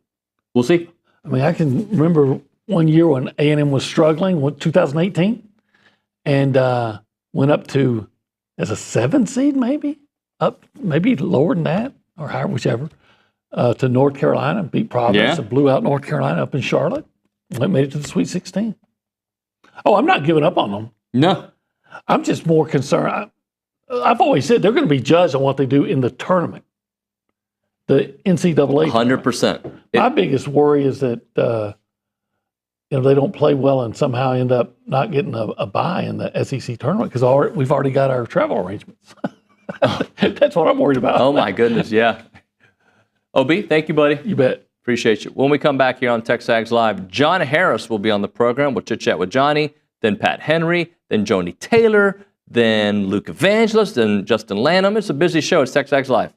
We'll see. I mean, I can remember one year when A&M was struggling, 2018, and went up to as a 7 seed, maybe lower than that, or higher, whichever, to North Carolina, beat Providence, and blew out North Carolina up in Charlotte, made it to the Sweet 16. Oh, I'm not giving up on them. No. I'm just more concerned. I've always said they're going to be judged on what they do in the tournament, the NCAA. 100%. My biggest worry is that they don't play well and somehow end up not getting a bye in the SEC tournament because we've already got our travel arrangements. That's what I'm worried about. Oh, my goodness, yeah. OB, thank you, buddy. You bet. Appreciate you. When we come back here on TexAgs Live, John Harris will be on the program. We'll chit-chat with Johnny, then Pat Henry, then Joni Taylor, then Luke Evangelist, then Justin Lanham. It's a busy show. It's TexAgs Live.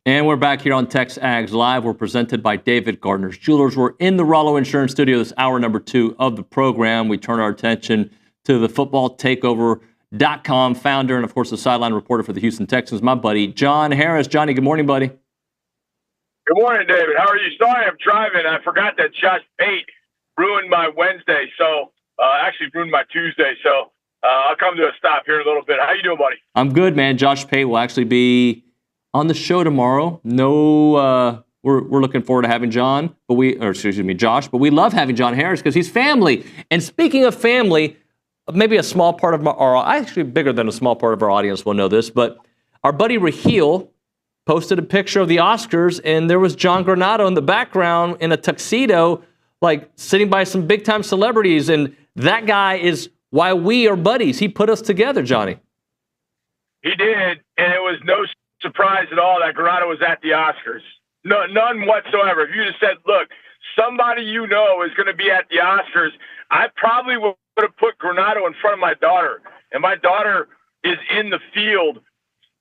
And we're back here on TexAgs Live. We're presented by David Gardner's Jewelers. We're in the Rollo Insurance Studio. This hour number 2 of the program. We turn our attention to the footballtakeover.com founder and, of course, the sideline reporter for the Houston Texans, my buddy, John Harris. Johnny, good morning, buddy. Good morning, David. How are you? Sorry, I'm driving. I forgot that Josh Pate ruined my Wednesday, actually ruined my Tuesday. So I'll come to a stop here in a little bit. How you doing, buddy? I'm good, man. Josh Pate will actually be on the show tomorrow. We're looking forward to having Josh, but we love having John Harris because he's family. And speaking of family, maybe a small part of actually bigger than a small part of our audience will know this, but our buddy Raheel posted a picture of the Oscars, and there was John Granado in the background in a tuxedo, like sitting by some big-time celebrities, and that guy is why we are buddies. He put us together, Johnny. He did, and it was no surprise at all that Granado was at the Oscars. No, none whatsoever. If you just said, look, somebody you know is going to be at the Oscars, I probably would have put Granado in front of my daughter, and my daughter is in the field.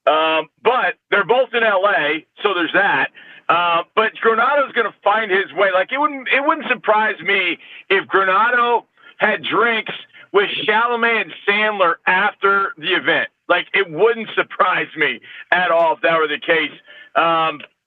But they're both in LA, so there's that. But Granado's going to find his way. Like it wouldn't surprise me if Granado had drinks with Chalamet and Sandler after the event. Like it wouldn't surprise me at all if that were the case.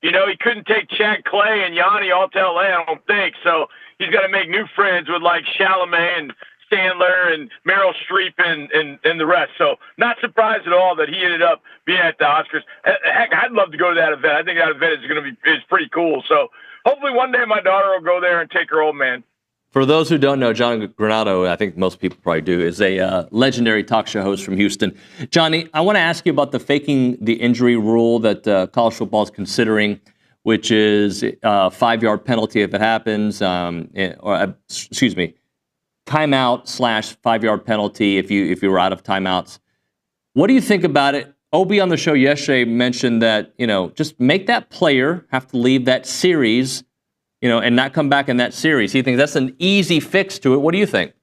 He couldn't take Chad Clay and Yanni all to LA, I don't think. So he's got to make new friends with like Chalamet and Sandler and Meryl Streep and the rest. So not surprised at all that he ended up being at the Oscars. Heck, I'd love to go to that event. I think that event is pretty cool. So hopefully one day my daughter will go there and take her old man. For those who don't know, John Granado, I think most people probably do, is a legendary talk show host from Houston. Johnny, I want to ask you about the faking the injury rule that college football is considering, which is a 5-yard penalty if it happens, timeout / 5-yard penalty if you were out of timeouts. What do you think about it? OB on the show yesterday mentioned that, just make that player have to leave that series, and not come back in that series. He thinks that's an easy fix to it. What do you think?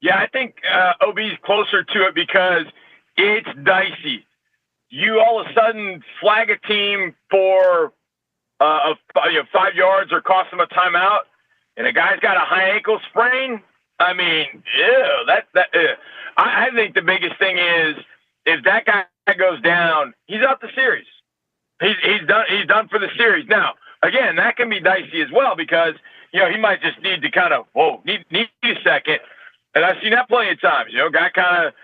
Yeah, I think OB's closer to it because it's dicey. You all of a sudden flag a team for 5 yards or cost them a timeout, and a guy's got a high ankle sprain. I mean, I think the biggest thing is if that guy goes down, he's out the series. He's done for the series. Now, again, that can be dicey as well because he might just need to kind of need a second. And I've seen that plenty of times. Guy kind of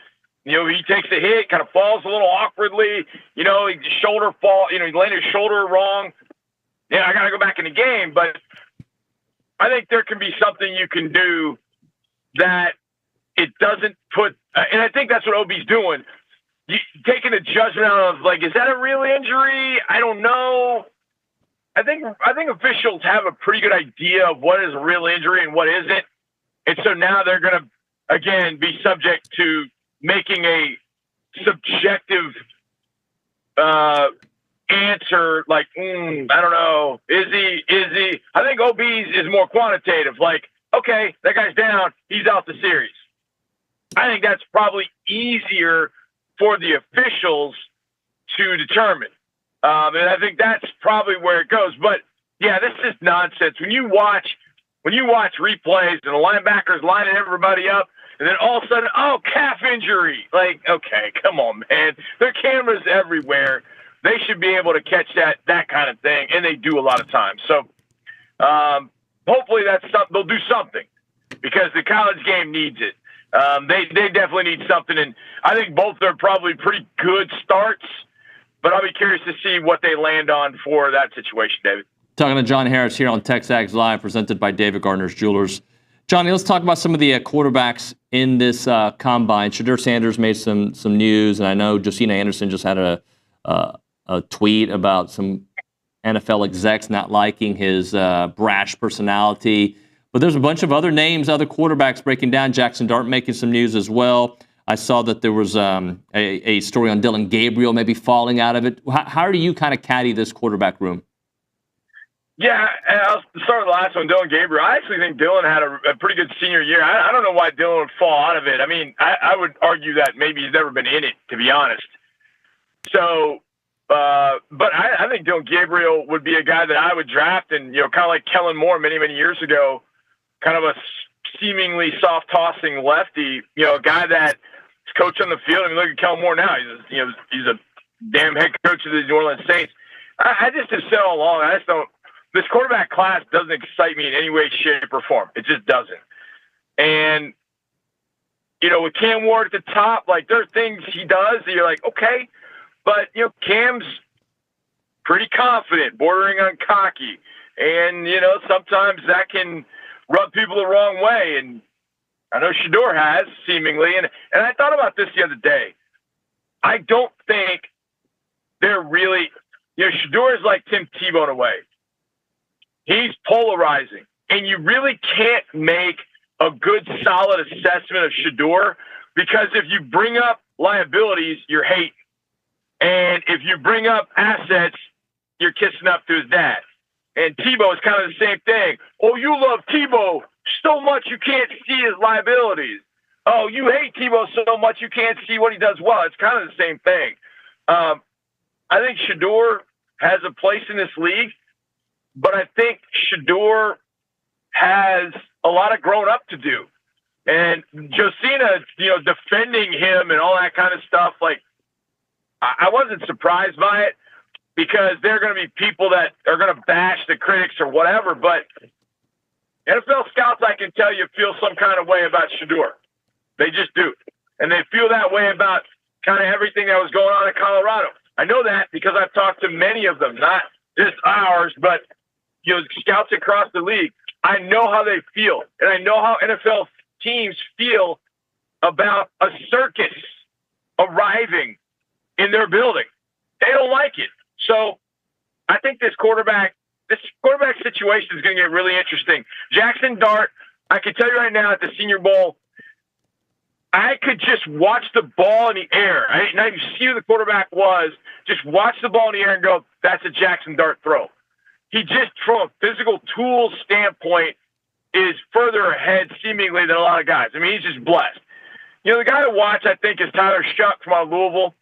he takes a hit, kind of falls a little awkwardly. His shoulder fall. He landed his shoulder wrong. I got to go back in the game, but I think there can be something you can do that it doesn't put, and I think that's what OB's doing. Taking a judgment out of is that a real injury? I don't know. I think officials have a pretty good idea of what is a real injury and what isn't, and so now they're going to again be subject to making a subjective answer. I don't know. Is he? I think OB's is more quantitative. Okay, that guy's down. He's out the series. I think that's probably easier for the officials to determine. And I think that's probably where it goes. But yeah, this is nonsense. When you watch replays and the linebackers lining everybody up, and then all of a sudden, calf injury. Okay, come on, man. There are cameras everywhere. They should be able to catch that kind of thing, and they do a lot of times. So hopefully that's something. They'll do something because the college game needs it. They definitely need something, and I think both are probably pretty good starts. But I'll be curious to see what they land on for that situation, David. Talking to John Harris here on TexAgs Live, presented by David Gardner's Jewelers. Johnny, let's talk about some of the quarterbacks in this combine. Shadur Sanders made some news, and I know Josina Anderson just had a tweet about some NFL execs not liking his brash personality. But there's a bunch of other names, other quarterbacks breaking down. Jackson Dart making some news as well. I saw that there was a story on Dylan Gabriel maybe falling out of it. How do you kind of caddy this quarterback room? Yeah, and I'll start with the last one, Dylan Gabriel. I actually think Dylan had a pretty good senior year. I don't know why Dylan would fall out of it. I mean, I would argue that maybe he's never been in it, to be honest. So, but I think Dylan Gabriel would be a guy that I would draft and, kind of like Kellen Moore many, many years ago, kind of a seemingly soft tossing lefty, a guy that's coach on the field. I mean, look at Kellen Moore now. He's a damn head coach of the New Orleans Saints. I just have said all along, this quarterback class doesn't excite me in any way, shape, or form. It just doesn't. And, with Cam Ward at the top, like, there are things he does that you're like, okay, but, Cam's pretty confident, bordering on cocky. And, sometimes that can rub people the wrong way. And I know Shedeur has, seemingly. And I thought about this the other day. I don't think they're really, Shedeur is like Tim Tebow in a way. He's polarizing. And you really can't make a good, solid assessment of Shedeur, because if you bring up liabilities, you're hating. And if you bring up assets, you're kissing up to his dad. And Tebow is kind of the same thing. Oh, you love Tebow so much you can't see his liabilities. Oh, you hate Tebow so much you can't see what he does well. It's kind of the same thing. I think Shedeur has a place in this league, but I think Shedeur has a lot of growing up to do. And Josina, defending him and all that kind of stuff, like, I wasn't surprised by it, because there are going to be people that are going to bash the critics or whatever. But NFL scouts, I can tell you, feel some kind of way about Shedeur. They just do. And they feel that way about kind of everything that was going on in Colorado. I know that because I've talked to many of them, not just ours, but scouts across the league. I know how they feel, and I know how NFL teams feel about a circus arriving in their building. They don't like it. So I think this quarterback situation is going to get really interesting. Jackson Dart, I can tell you right now, at the Senior Bowl, I could just watch the ball in the air. Now you see who the quarterback was, just watch the ball in the air and go, that's a Jackson Dart throw. He just, from a physical tool standpoint, is further ahead seemingly than a lot of guys. I mean, he's just blessed. The guy to watch, I think, is Tyler Shuck from out of Louisville.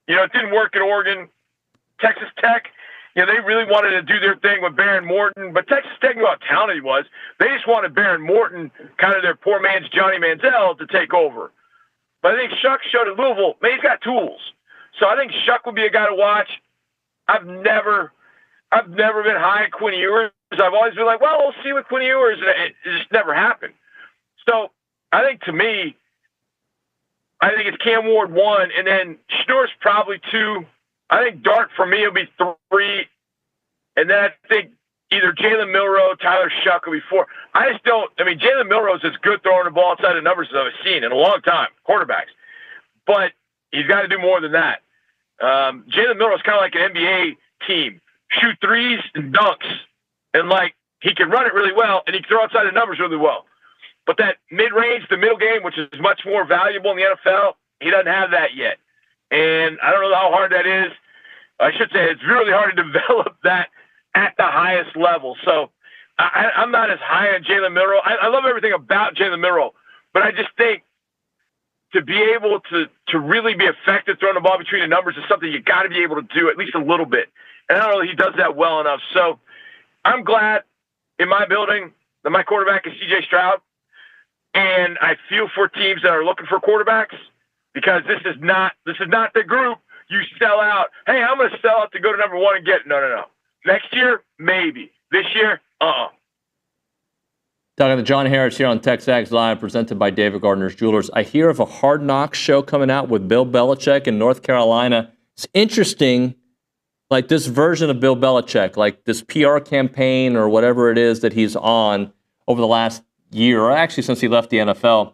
It didn't work at Oregon. Texas Tech, they really wanted to do their thing with Baron Morton, but Texas Tech knew how talented he was. They just wanted Baron Morton, kind of their poor man's Johnny Manziel, to take over. But I think Shuck showed at Louisville, man, he's got tools. So I think Shuck would be a guy to watch. I've never been high on Quinn Ewers. I've always been like, well, we'll see with Quinn Ewers. It just never happened. So I think, to me, it's Cam Ward 1, and then Shedeur's probably 2. I think Dart, for me, will be 3. And then I think either Jalen Milroe, Tyler Shuck will be 4. Jalen Milroe's as good throwing the ball outside the numbers as I've seen in a long time, quarterbacks. But he's got to do more than that. Jalen Milroe's kind of like an NBA team. Shoot threes and dunks. And, he can run it really well, and he can throw outside the numbers really well. But that mid-range, the middle game, which is much more valuable in the NFL, he doesn't have that yet. And I don't know how hard that is. I should say it's really hard to develop that at the highest level. So I'm not as high on Jalen Milroe. I love everything about Jalen Milroe, but I just think to be able to really be effective throwing the ball between the numbers is something you got to be able to do at least a little bit. And I don't know if he does that well enough. So I'm glad in my building that my quarterback is C.J. Stroud. And I feel for teams that are looking for quarterbacks, because this is not the group you sell out. Hey, I'm going to sell out to go to number 1 and get it. No. Next year, maybe. This year, Talking to John Harris here on TexAgs Live, presented by David Gardner's Jewelers. I hear of a Hard Knocks show coming out with Bill Belichick in North Carolina. It's interesting, like this version of Bill Belichick, like this PR campaign or whatever it is that he's on over the last year, or actually since he left the NFL.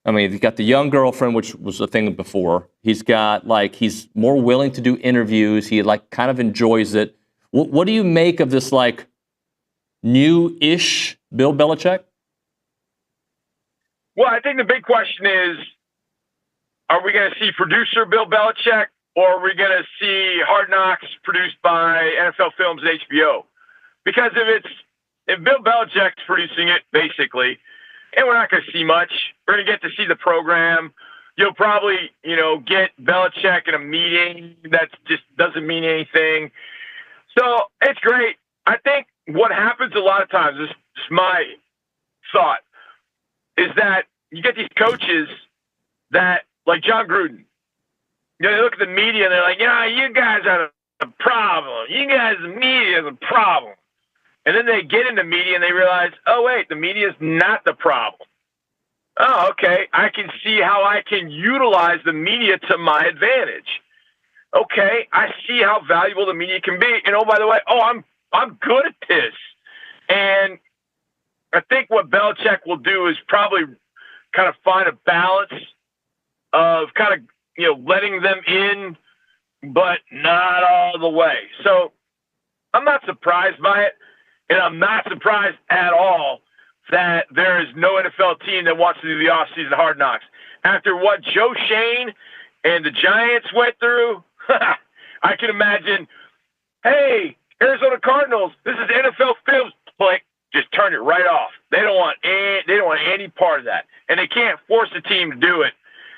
I mean, he's got the young girlfriend, which was a thing before. He's got, he's more willing to do interviews. He, kind of enjoys it. What do you make of this, new-ish Bill Belichick? Well, I think the big question is, are we going to see producer Bill Belichick, or are we going to see Hard Knocks produced by NFL Films and HBO? Because if Bill Belichick's producing it, basically, and we're not going to see much, we're going to get to see the program. You'll probably, get Belichick in a meeting that just doesn't mean anything. So it's great. I think what happens a lot of times, this is my thought, is that you get these coaches that, like John Gruden, you know, they look at the media and they're like, yeah, you guys are a problem. You guys, the media is a problem. And then they get into media and they realize, oh, wait, the media is not the problem. Oh, okay, I can see how I can utilize the media to my advantage. Okay, I see how valuable the media can be. And, oh, by the way, I'm good at this. And I think what Belichick will do is probably kind of find a balance of kind of, you know, letting them in, but not all the way. So I'm not surprised by it, and I'm not surprised at all that there is no NFL team that wants to do the offseason hard knocks. After what Joe Shane and the Giants went through, I can imagine, hey, Arizona Cardinals, this is NFL films. Like, just turn it right off. They don't want any part of that, and they can't force a team to do it.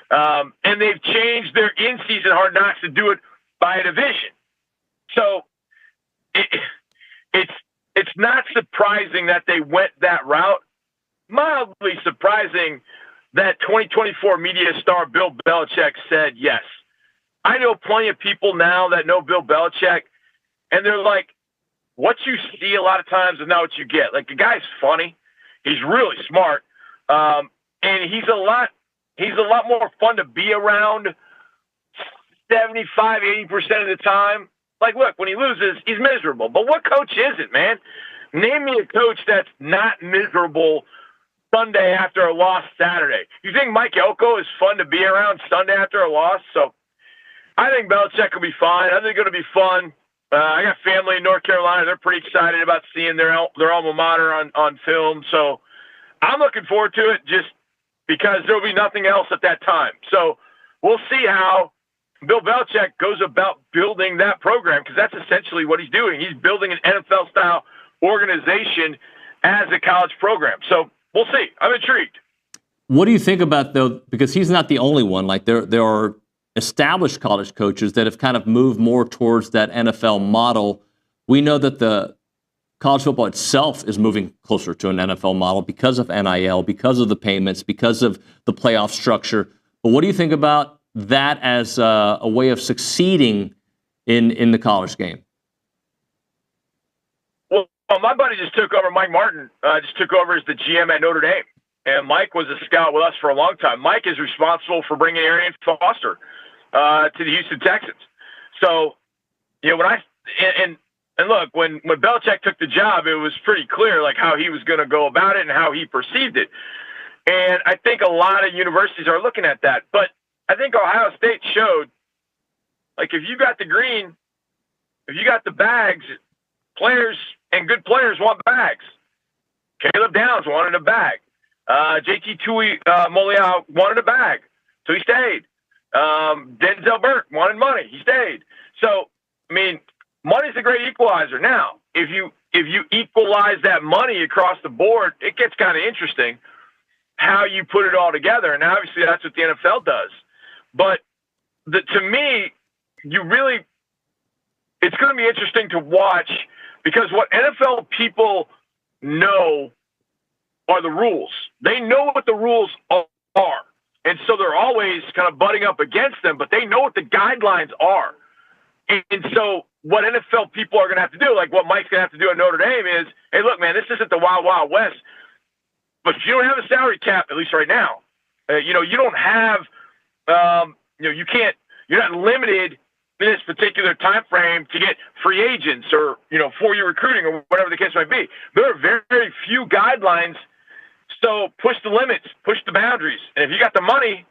And they've changed their in-season hard knocks to do it by a division. So it's not surprising that they went that route. Mildly surprising that 2024 media star Bill Belichick said yes. I know plenty of people now that know Bill Belichick, and they're like, what you see a lot of times is not what you get. Like, the guy's funny. He's really smart. And he's a lot more fun to be around 75, 80% of the time. Like, look, when he loses, he's miserable. But what coach isn't, man? Name me a coach that's not miserable Sunday after a loss Saturday. You think Mike Elko is fun to be around Sunday after a loss? So I think Belichick will be fine. I think it'll be fun. I got family in North Carolina. They're pretty excited about seeing their alma mater on film. So I'm looking forward to it just because there will be nothing else at that time. So we'll see how Bill Belichick goes about building that program, because that's essentially what he's doing. He's building an NFL-style organization as a college program. So we'll see. I'm intrigued. What do you think about, though, because he's not the only one. Like, there are established college coaches that have kind of moved more towards that NFL model. We know that the college football itself is moving closer to an NFL model because of NIL, because of the payments, because of the playoff structure. But what do you think about that as a way of succeeding in the college game? Well, my buddy just took over. Mike Martin just took over as the GM at Notre Dame. And Mike was a scout with us for a long time. Mike is responsible for bringing Arian Foster to the Houston Texans. So, you know, and look, when Belichick took the job, it was pretty clear like how he was going to go about it and how he perceived it. And I think a lot of universities are looking at that. But I think Ohio State showed, like, if you got the green, if you got the bags, players and good players want bags. Caleb Downs wanted a bag. JT Tui Molia wanted a bag, so he stayed. Denzel Burke wanted money, he stayed. So, I mean, money's a great equalizer. Now, if you equalize that money across the board, it gets kind of interesting how you put it all together. And obviously, that's what the NFL does. But to me, it's going to be interesting to watch, because what NFL people know are the rules. They know what the rules are. And so they're always kind of butting up against them, but they know what the guidelines are. And so what NFL people are going to have to do, like what Mike's going to have to do at Notre Dame, is, hey, look, man, this isn't the Wild Wild West, but you don't have a salary cap, at least right now. You don't have, you're not limited in this particular time frame to get free agents or, for your recruiting or whatever the case might be. There are very, very few guidelines. So push the limits, push the boundaries. And if you got the money,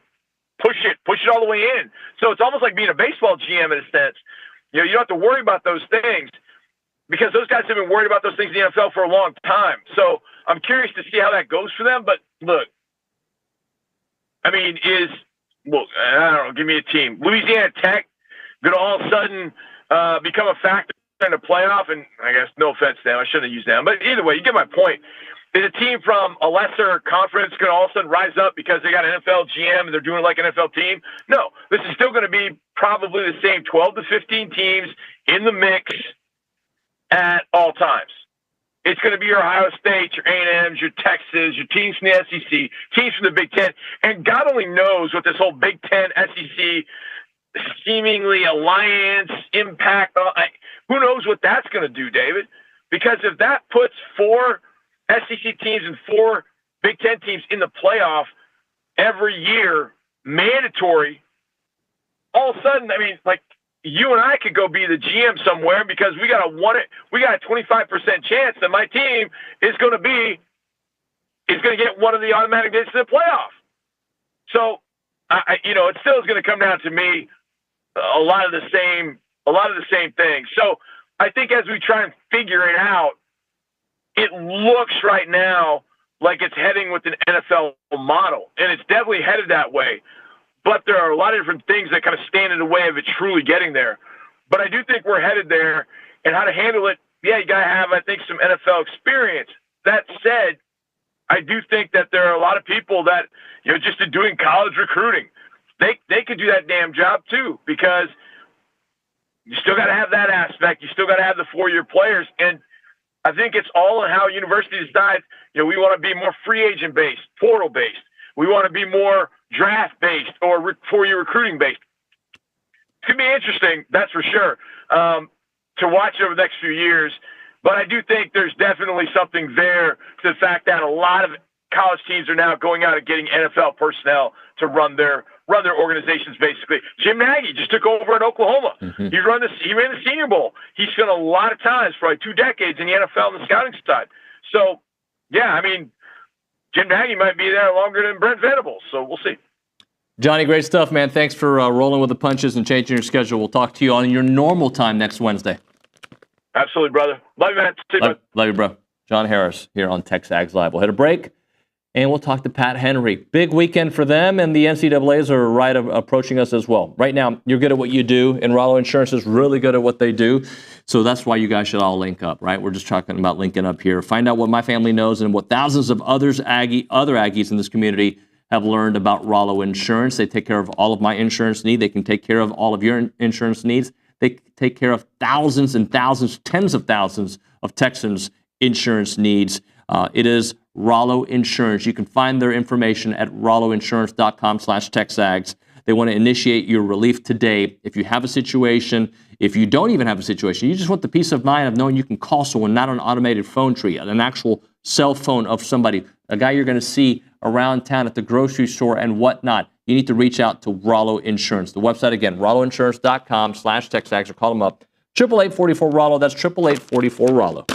push it all the way in. So it's almost like being a baseball GM in a sense. You don't have to worry about those things, because those guys have been worried about those things in the NFL for a long time. So I'm curious to see how that goes for them. But look, I mean, I don't know, give me a team. Louisiana Tech going to all of a sudden become a factor in the playoff? And I guess, no offense to them, I shouldn't have used them. But either way, you get my point. Is a team from a lesser conference going to all of a sudden rise up because they got an NFL GM and they're doing it like an NFL team? No, this is still going to be probably the same 12 to 15 teams in the mix at all times. It's going to be your Ohio State, your A&Ms, your Texas, your teams from the SEC, teams from the Big Ten. And God only knows what this whole Big Ten, SEC, seemingly alliance, impact, who knows what that's going to do, David? Because if that puts 4 SEC teams and 4 Big Ten teams in the playoff every year, mandatory, all of a sudden, I mean, like, you and I could go be the GM somewhere because we got a 25% chance that my team is going to get one of the automatic dates to the playoff. So, it still is going to come down to me a lot of the same things. So I think as we try and figure it out, it looks right now like it's heading with an NFL model, and it's definitely headed that way. But there are a lot of different things that kind of stand in the way of it truly getting there. But I do think we're headed there, and how to handle it, yeah, you got to have, I think, some NFL experience. That said, I do think that there are a lot of people that, just in doing college recruiting, they could do that damn job too, because you still got to have that aspect. You still got to have the 4-year players. And I think it's all on how universities decide, we want to be more free agent based, portal based. We want to be more draft based or 4-year recruiting based. It's going to be interesting, that's for sure, to watch over the next few years. But I do think there's definitely something there to the fact that a lot of college teams are now going out and getting NFL personnel to run their organizations, basically. Jim Nagy just took over in Oklahoma. Mm-hmm. He ran the Senior Bowl. He spent a lot of times, probably 2 decades, in the NFL on the scouting side. So, yeah, I mean, Jim Nagy might be there longer than Brent Venables, so we'll see. Johnny, great stuff, man. Thanks for rolling with the punches and changing your schedule. We'll talk to you on your normal time next Wednesday. Absolutely, brother. Love you, man. See you, love you, bro. John Harris here on TexAgs Live. We'll hit a break, and we'll talk to Pat Henry. Big weekend for them, and the NCAAs are right approaching us as well. Right now, you're good at what you do, and Rollo Insurance is really good at what they do. So that's why you guys should all link up, right? We're just talking about linking up here. Find out what my family knows and what thousands of other Aggies in this community have learned about Rollo Insurance. They take care of all of my insurance needs. They can take care of all of your insurance needs. They take care of thousands and thousands, tens of thousands of Texans' insurance needs. It is Rollo Insurance. You can find their information at rolloinsurance.com/TexAgs. They want to initiate your relief today. If you have a situation, if you don't even have a situation, you just want the peace of mind of knowing you can call someone, not an automated phone tree, an actual cell phone of somebody, a guy you're going to see around town at the grocery store and whatnot. You need to reach out to Rollo Insurance. The website, again, rolloinsurance.com/TexAgs, or call them up. 888-44-ROLLO. That's 888-44-ROLLO.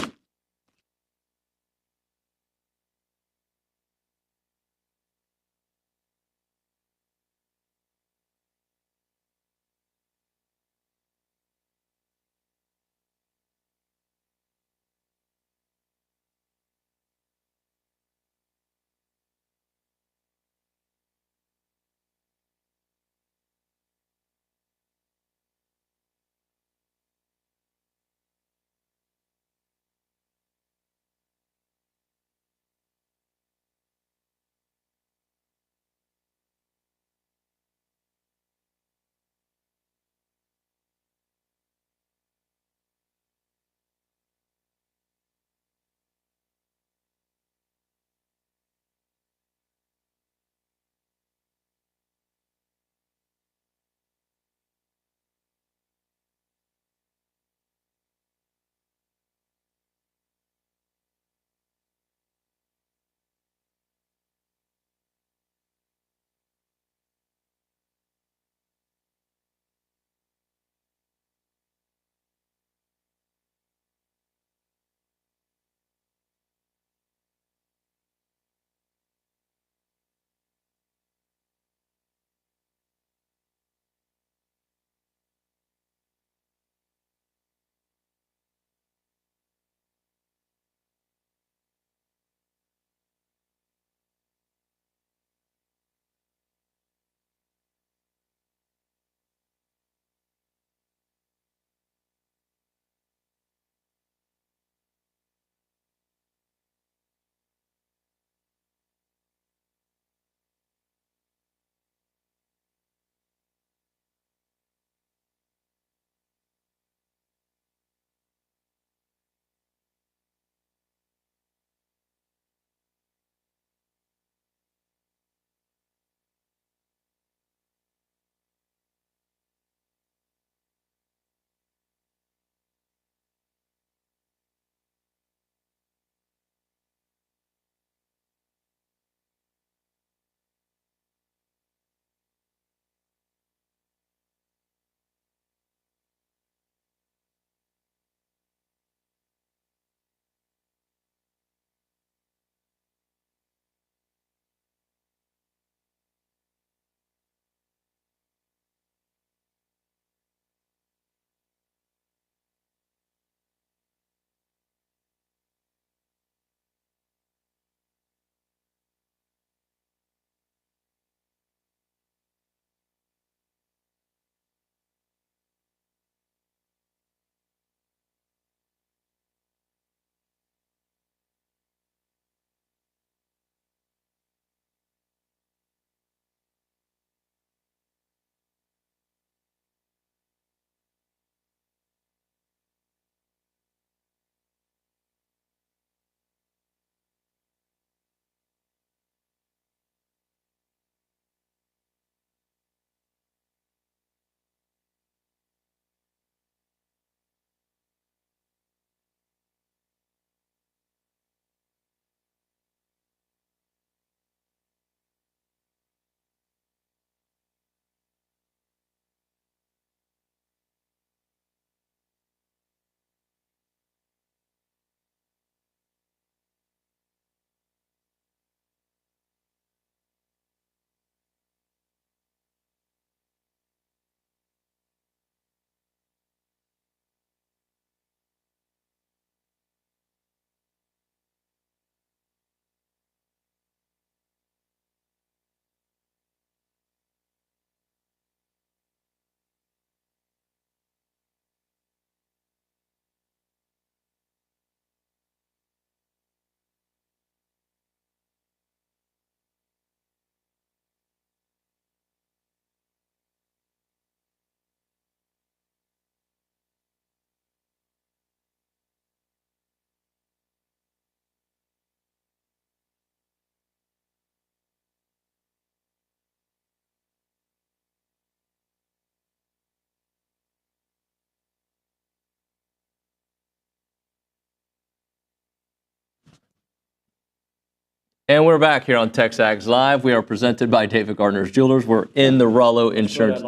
And we're back here on TexAgs Live. We are presented by David Gardner's Jewelers. We're in the Rollo Insurance.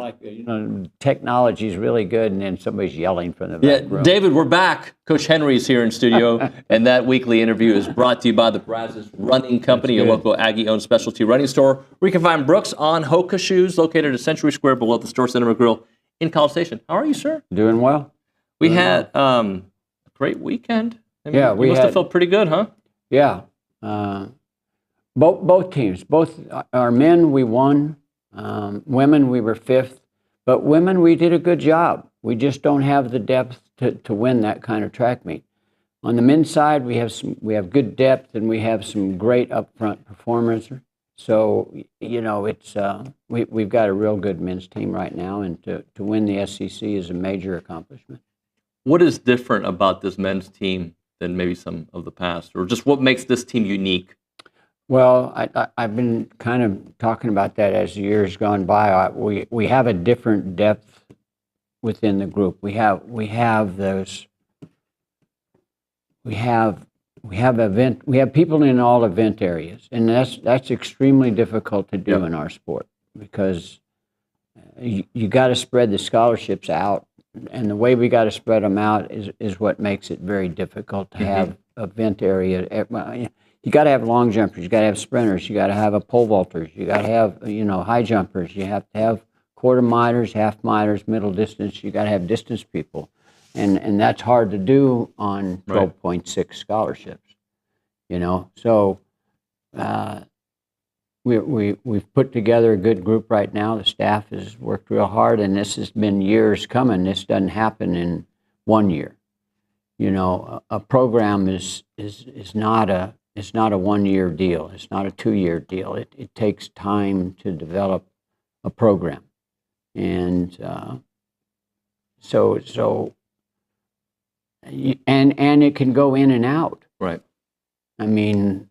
Technology is really good, and then somebody's yelling from the back room. David, we're back. Coach Henry is here in studio, and that weekly interview is brought to you by the Brazos Running Company, a local Aggie-owned specialty running store, where you can find Brooks on Hoka shoes, located at Century Square below the Store Cinema Grill in College Station. How are you, sir? Doing well. We had a great weekend. We must have felt pretty good, huh? Yeah. Both teams, both our men, we won. Women, we were 5th. But women, we did a good job. We just don't have the depth to win that kind of track meet. On the men's side, we have good depth, and we have some great upfront performers. So it's we've got a real good men's team right now, and to win the SEC is a major accomplishment. What is different about this men's team than maybe some of the past, or just what makes this team unique? Well, I've been kind of talking about that as the years gone by. We have a different depth within the group. We have people in all event areas, and that's extremely difficult to do in our sport, because you got to spread the scholarships out, and the way we got to spread them out is what makes it very difficult to have event area. You got to have long jumpers, you got to have sprinters, you got to have pole vaulters, you got to have high jumpers, you have to have quarter milers, half milers, middle distance. You got to have distance people, and that's hard to do on 12.6 scholarships. So we've put together a good group right now. The staff has worked real hard, and this has been years coming. This doesn't happen in 1 year. A program is not a 1 year deal. It's not a 2 year deal. It takes time to develop a program, and and it can go in and out. Right. I mean,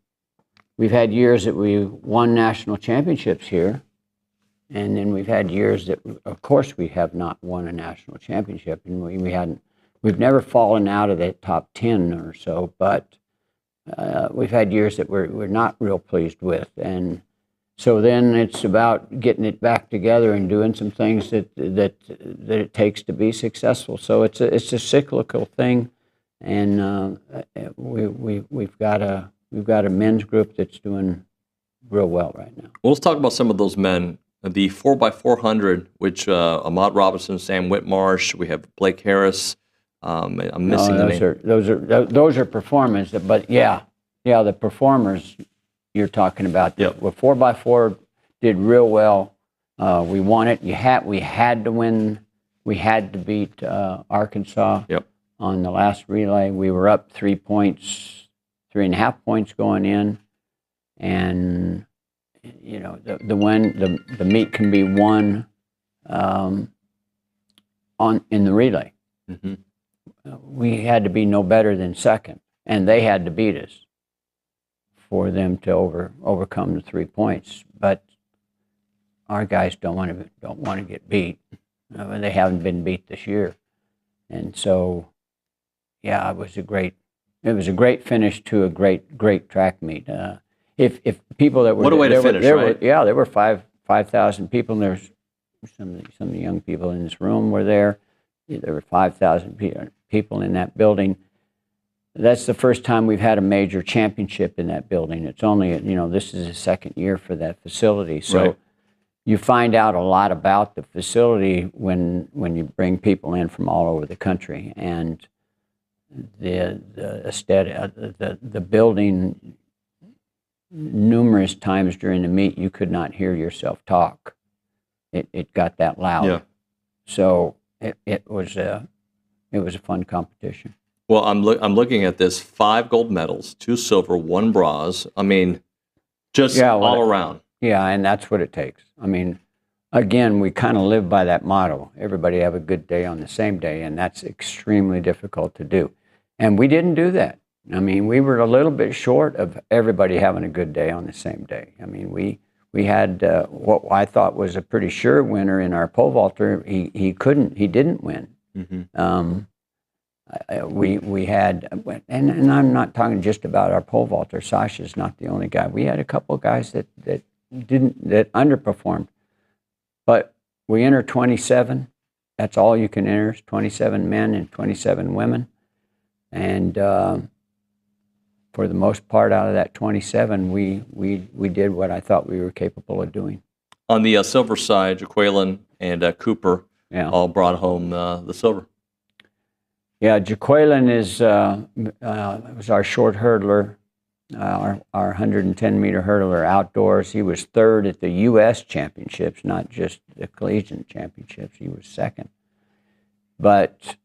we've had years that we won national championships here, and then we've had years that, of course, we have not won a national championship, and we've never fallen out of the top 10 or so, but we've had years that we're not real pleased with, and so then it's about getting it back together and doing some things that it takes to be successful. So it's a cyclical thing, and we've got a men's group that's doing real well right now. Well, let's talk about some of those men. The 4x400, which Ahmad Robinson, Sam Whitmarsh, we have Blake Harris. I'm missing the name. Those are performers, but the performers you're talking about. Yep. Well, 4x4 did real well. We won it. We had to win. We had to beat Arkansas. Yep. On the last relay. We were up 3 points, 3.5 points going in, and the meet can be won in the relay. Mm-hmm. We had to be no better than second, and they had to beat us for them to overcome the 3 points. But our guys don't want to get beat. They haven't been beat this year, and so it was a great finish to a great track meet. If people that were what a way to finish, right? There were 5,000 people, and there's some of the young people in this room were there. There were 5,000 people in that building. That's the first time we've had a major championship in that building. It's only, this is the second year for that facility. So you find out a lot about the facility when you bring people in from all over the country. And the building, numerous times during the meet, you could not hear yourself talk. It got that loud. Yeah. So it was a fun competition. Well, I'm looking at this: 5 gold medals, 2 silver, 1 bronze. I mean, just all around. Yeah, and that's what it takes. I mean, again, we kind of live by that motto: everybody have a good day on the same day, and that's extremely difficult to do. And we didn't do that. I mean, we were a little bit short of everybody having a good day on the same day. I mean, we had what I thought was a pretty sure winner in our pole vaulter. He didn't win. Mm-hmm. we had, and I'm not talking just about our pole vaulter. Sasha's not the only guy. We had a couple of guys that underperformed, but we entered 27. That's all you can enter, 27 men and 27 women, and for the most part, out of that 27, we did what I thought we were capable of doing. On the silver side, Jaqueline and Cooper all brought home the silver. Yeah, Jaqueline was our short hurdler, our 110-meter hurdler outdoors. He was third at the U.S. championships, not just the collegiate championships. He was second. But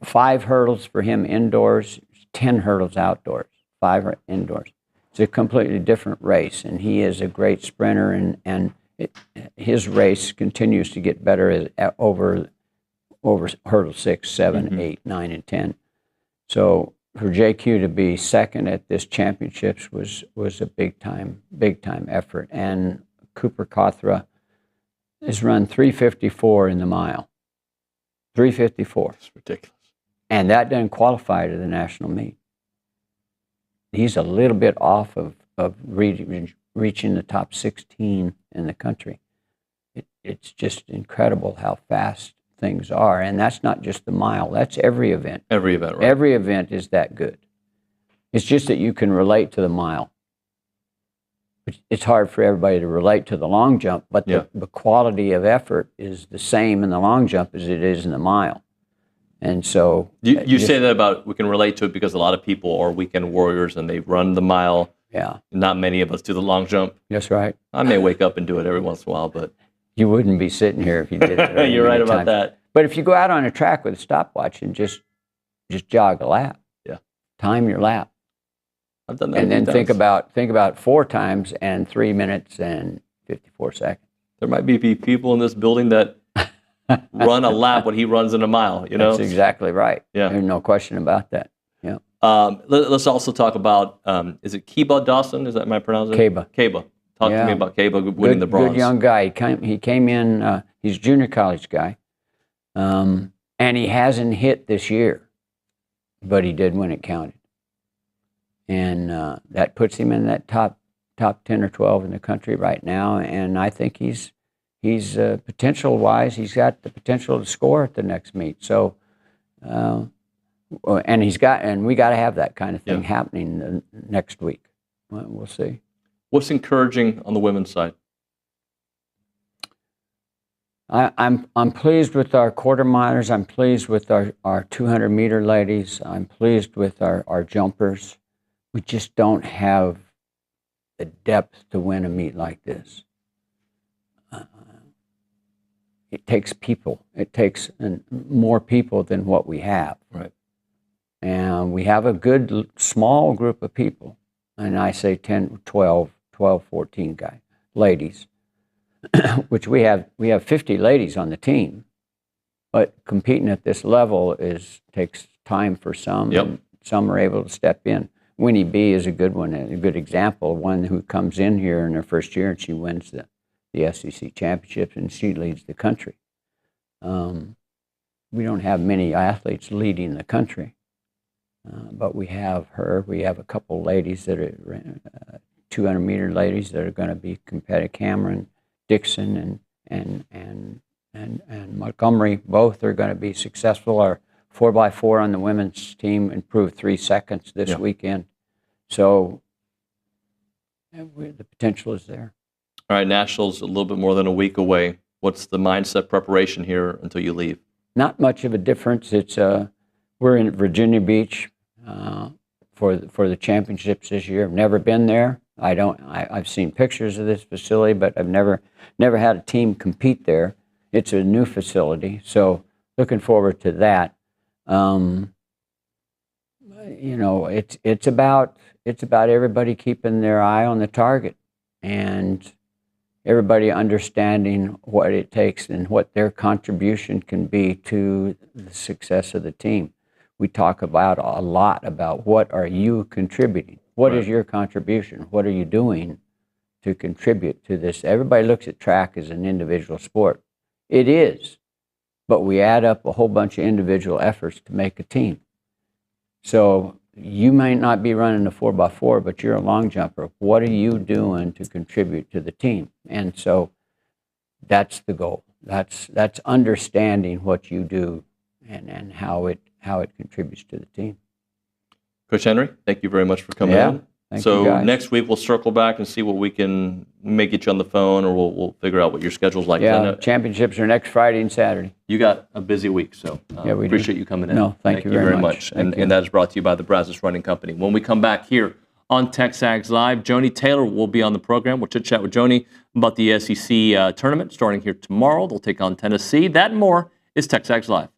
5 hurdles for him indoors, 10 hurdles outdoors, 5 indoors. It's a completely different race, and he is a great sprinter, and his race continues to get better over hurdle 6, 7, 8, 9, and 10. So for JQ to be second at this championships was a big time effort. And Cooper Cothra has run 3:54 in the mile. 3:54. That's ridiculous. And that doesn't qualify to the national meet. He's a little bit off of reaching the top 16 in the country. It's just incredible how fast things are. And that's not just the mile. That's every event. Every event, right? Every event is that good. It's just that you can relate to the mile. It's hard for everybody to relate to the long jump, but the quality of effort is the same in the long jump as it is in the mile. And so you say that about we can relate to it because a lot of people are weekend warriors and they run the mile. Yeah. Not many of us do the long jump. That's right. I may wake up and do it every once in a while, but you wouldn't be sitting here if you did it. You're right about that. But if you go out on a track with a stopwatch and just jog a lap, time your lap. I've done that. And then think about 4 times and 3 minutes and 54 seconds. There might be people in this building that run a lap when he runs in a mile. You know, that's exactly right. Yeah, there's no question about that. Yeah. Let's also talk about is it Keba Dawson? Is that my pronunciation? Keba. Talk to me about Keba winning the bronze. Good young guy. He came in. He's a junior college guy, and he hasn't hit this year, but he did when it counted, and that puts him in that top 10 or 12 in the country right now. And I think he's potential-wise, he's got the potential to score at the next meet. So, and we got to have that kind of thing happening next week. We'll see. What's encouraging on the women's side? I'm pleased with our quarter milers. I'm pleased with our 200-meter ladies. I'm pleased with our jumpers. We just don't have the depth to win a meet like this. It takes people. It takes more people than what we have. Right. And we have a good small group of people. And I say 10, 12, 14 guys, ladies, which we have 50 ladies on the team. But competing at this level takes time for some. Yep. And some are able to step in. Winnie B is a good one, a good example, one who comes in here in her first year and she wins the SEC championships, and she leads the country. We don't have many athletes leading the country, but we have her. We have a couple ladies that are 200-meter ladies that are going to be competitive. Cameron Dixon and Montgomery both are going to be successful. Our 4x4 on the women's team improved 3 seconds this weekend, so the potential is there. All right, Nationals a little bit more than a week away. What's the mindset preparation here until you leave? Not much of a difference. It's we're in Virginia Beach for the championships this year. I've never been there. I've seen pictures of this facility, but I've never had a team compete there. It's a new facility, so looking forward to that. It's about everybody keeping their eye on the target and everybody understanding what it takes and what their contribution can be to the success of the team. We talk about a lot about what are you contributing? What is your contribution? What are you doing to contribute to this? Everybody looks at track as an individual sport. It is, but we add up a whole bunch of individual efforts to make a team. So you might not be running a 4x4, but you're a long jumper. What are you doing to contribute to the team? And so that's the goal. That's understanding what you do and how it contributes to the team. Coach Henry, thank you very much for coming in. Thank you, guys. Next week we'll circle back and see what we may get you on the phone, or we'll figure out what your schedule's like. Yeah, championships are next Friday and Saturday. You got a busy week, so yeah, we appreciate do. you coming in. No, thank you very much. And that is brought to you by the Brazos Running Company. When we come back here on TexAgs Live, Joni Taylor will be on the program. We'll chit-chat with Joni about the SEC tournament starting here tomorrow. They'll take on Tennessee. That and more is TexAgs Live.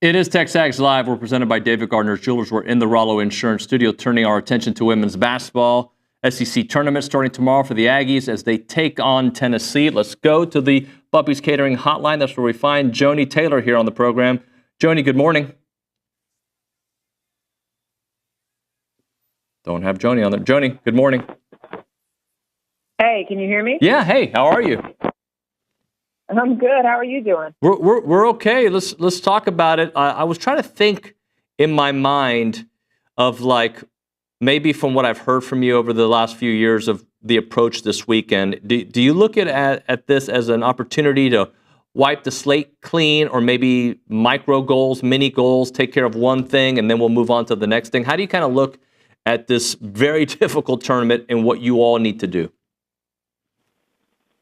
It is TexAgs Live. We're presented by David Gardner's Jewelers. We're in the Rollo Insurance Studio, turning our attention to women's basketball. SEC tournament starting tomorrow for the Aggies as they take on Tennessee. Let's go to the Buppy's Catering Hotline. That's where we find Joni Taylor here on the program. Joni, good morning. Don't have Joni on there. Joni, good morning. Hey, can you hear me? Yeah. Hey, how are you? I'm good. How are you doing? We're okay. Let's talk about it. I was trying to think in my mind of like maybe from what I've heard from you over the last few years of the approach this weekend. Do you look at this as an opportunity to wipe the slate clean, or maybe micro goals, mini goals, take care of one thing, and then we'll move on to the next thing? How do you kind of look at this very difficult tournament and what you all need to do?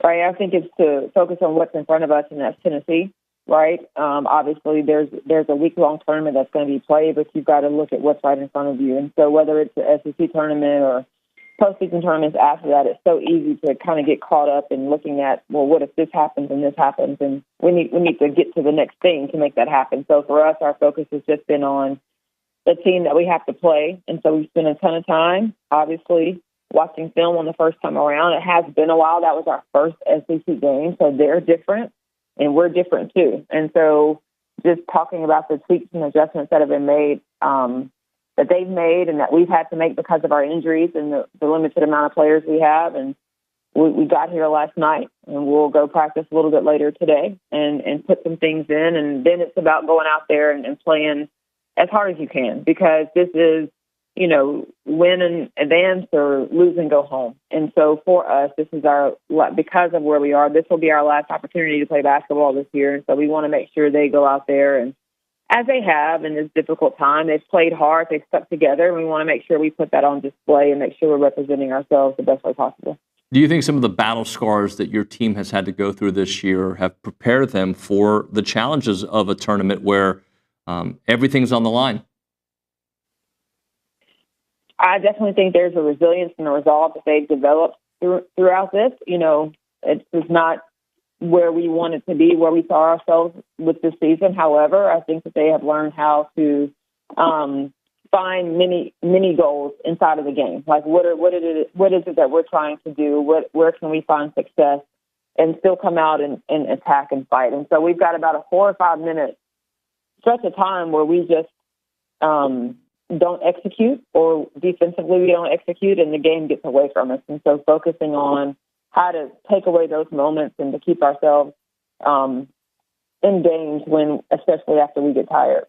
Right. I think it's to focus on what's in front of us, and that's Tennessee. Right. Obviously, there's a week-long tournament that's going to be played, but you've got to look at what's right in front of you. And so whether it's the SEC tournament or postseason tournaments after that, it's so easy to kind of get caught up in looking at, well, what if this happens and this happens? And we need to get to the next thing to make that happen. So for us, our focus has just been on the team that we have to play. And so we spent a ton of time, obviously, watching film on the first time around. It has been a while. That was our first SEC game, so they're different, and we're different too. And so just talking about the tweaks and adjustments that have been made, that they've made and that we've had to make because of our injuries and the limited amount of players we have. And we got here last night, and we'll go practice a little bit later today and put some things in. And then it's about going out there and playing as hard as you can, because this is, win and advance or lose and go home. And so for us, this is because of where we are, this will be our last opportunity to play basketball this year. And so we want to make sure they go out there, and as they have in this difficult time, they've played hard, they've stuck together, and we want to make sure we put that on display and make sure we're representing ourselves the best way possible. Do you think some of the battle scars that your team has had to go through this year have prepared them for the challenges of a tournament where everything's on the line? I definitely think there's a resilience and a resolve that they've developed throughout this. It's not where we wanted to be, where we saw ourselves with this season. However, I think that they have learned how to find many goals inside of the game. Like what is it that we're trying to do? Where can we find success and still come out and attack and fight? And so we've got about a 4 or 5 minute stretch of time where we just don't execute, or defensively we don't execute, and the game gets away from us. And so focusing on how to take away those moments and to keep ourselves in games especially after we get tired.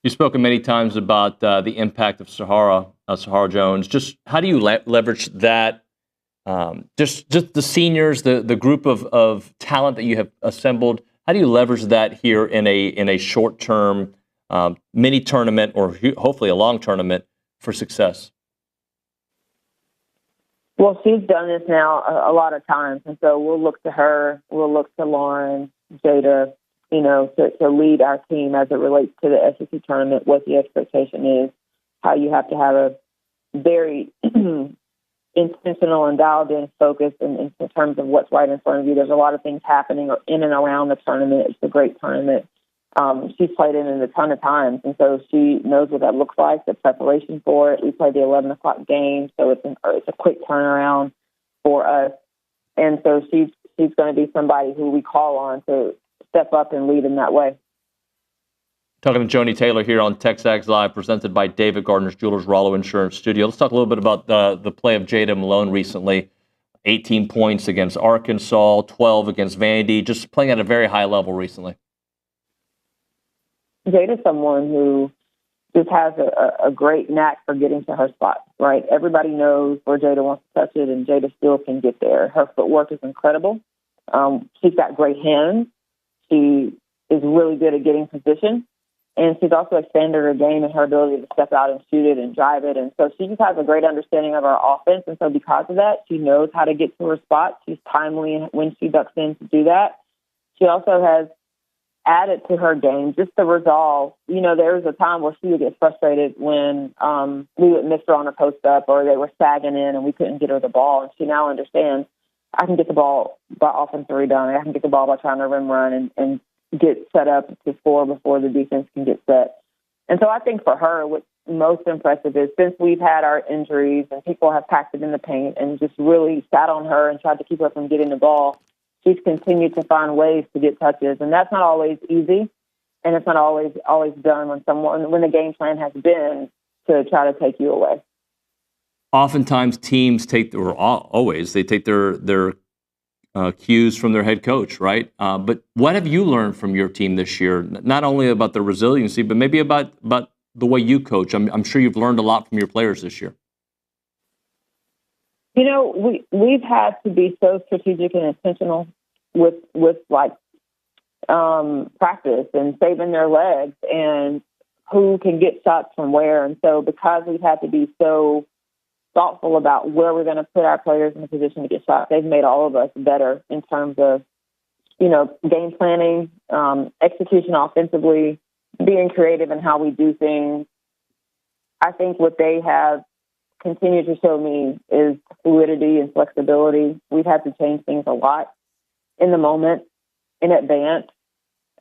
You've spoken many times about the impact of Sahara Jones. Just how do you leverage that? Just the seniors, the group of talent that you have assembled. How do you leverage that here in a short term mini tournament, or hopefully a long tournament, for success? Well, she's done this now a lot of times, and so we'll look to her. We'll look to Lauren, Jada, to lead our team as it relates to the SEC tournament, what the expectation is, how you have to have a very intentional and dialed-in focus in terms of what's right in front of you. There's a lot of things happening in and around the tournament. It's a great tournament. She's played in it a ton of times, and so she knows what that looks like, the preparation for it. We play the 11 o'clock game, so it's a quick turnaround for us. And so she's going to be somebody who we call on to step up and lead in that way. Talking to Joni Taylor here on TexAgs Live, presented by David Gardner's Jewelers Rollo Insurance Studio. Let's talk a little bit about the play of Jada Malone recently. 18 points against Arkansas, 12 against Vandy, just playing at a very high level recently. Jada's someone who just has a great knack for getting to her spot, right? Everybody knows where Jada wants to touch it, and Jada still can get there. Her footwork is incredible. She's got great hands. She is really good at getting position, and she's also expanded her game and her ability to step out and shoot it and drive it. And so she just has a great understanding of our offense, and so because of that, she knows how to get to her spot. She's timely when she ducks in to do that. She also has added to her game just the resolve. There was a time where she would get frustrated when we would miss her on a post up, or they were sagging in and we couldn't get her the ball. And she now understands I can get the ball by offensive rebounding. I can get the ball by trying to rim run and get set up to score before the defense can get set. And so I think for her, what's most impressive is since we've had our injuries and people have packed it in the paint and just really sat on her and tried to keep her from getting the ball, she's continued to find ways to get touches. And that's not always easy, and it's not always done when the game plan has been to try to take you away. Oftentimes teams take their cues from their head coach, right? But what have you learned from your team this year? Not only about the resiliency, but maybe about the way you coach. I'm sure you've learned a lot from your players this year. You know, we've had to be so strategic and intentional with practice and saving their legs and who can get shots from where. And so because we've had to be so thoughtful about where we're going to put our players in a position to get shots, they've made all of us better in terms of, game planning, execution offensively, being creative in how we do things. I think what they have continued to show me is fluidity and flexibility. We've had to change things a lot in the moment, in advance,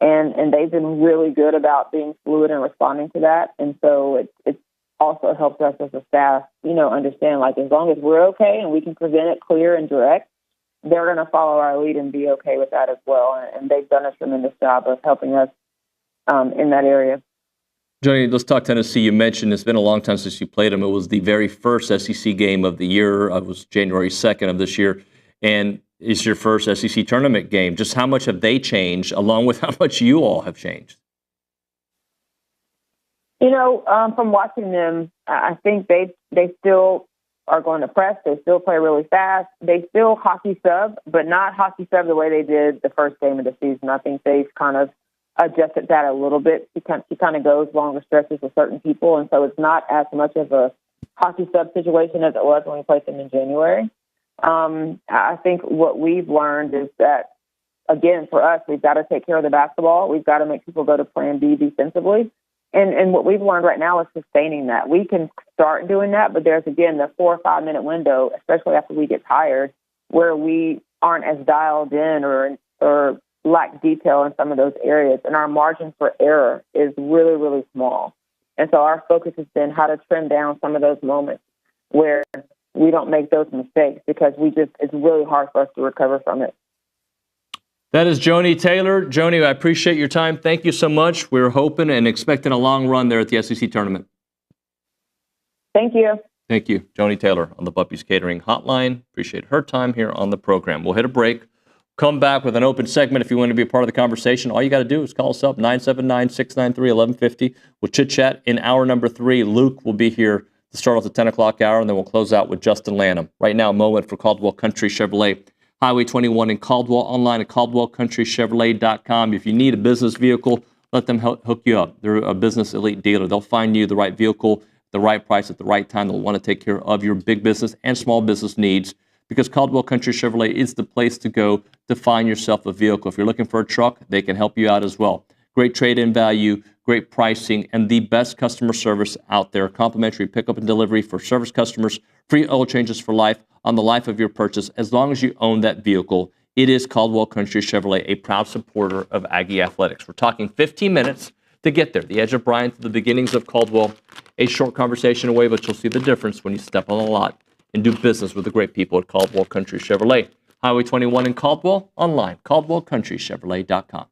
and they've been really good about being fluid and responding to that. And so it's also helps us as a staff, understand, as long as we're okay and we can present it clear and direct, they're going to follow our lead and be okay with that as well. And they've done a tremendous job of helping us in that area. Joni, let's talk Tennessee. You mentioned it's been a long time since you played them. It was the very first SEC game of the year. It was January 2nd of this year. And it's your first SEC tournament game. Just how much have they changed, along with how much you all have changed? From watching them, I think they still are going to press. They still play really fast. They still hockey sub, but not hockey sub the way they did the first game of the season. I think they've kind of adjusted that a little bit. She kind of goes longer stretches with certain people, and so it's not as much of a hockey sub situation as it was when we played them in January. I think what we've learned is that, again, for us, we've got to take care of the basketball. We've got to make people go to plan B defensively. And what we've learned right now is sustaining that. We can start doing that, but there's, again, the 4 or 5 minute window, especially after we get tired, where we aren't as dialed in or lack detail in some of those areas. And our margin for error is really, really small. And so our focus has been how to trim down some of those moments where we don't make those mistakes, because it's really hard for us to recover from it. That is Joni Taylor. Joni, I appreciate your time. Thank you so much. We're hoping and expecting a long run there at the SEC tournament. Thank you. Thank you. Joni Taylor on the Buppy's Catering Hotline. Appreciate her time here on the program. We'll hit a break. Come back with an open segment if you want to be a part of the conversation. All you got to do is call us up, 979-693-1150. We'll chit-chat in hour number 3. Luke will be here to start off the 10 o'clock hour, and then we'll close out with Justin Lanham. Right now, a moment for Caldwell Country Chevrolet. Highway 21 in Caldwell, online at caldwellcountrychevrolet.com. If you need a business vehicle, let them hook you up. They're a business elite dealer. They'll find you the right vehicle, the right price at the right time. They'll want to take care of your big business and small business needs, because Caldwell Country Chevrolet is the place to go to find yourself a vehicle. If you're looking for a truck, they can help you out as well. Great trade-in value, great pricing, and the best customer service out there. Complimentary pickup and delivery for service customers, free oil changes for life on the life of your purchase, as long as you own that vehicle. It is Caldwell Country Chevrolet, a proud supporter of Aggie Athletics. We're talking 15 minutes to get there. The edge of Bryant to the beginnings of Caldwell. A short conversation away, but you'll see the difference when you step on the lot and do business with the great people at Caldwell Country Chevrolet. Highway 21 in Caldwell, online, caldwellcountrychevrolet.com.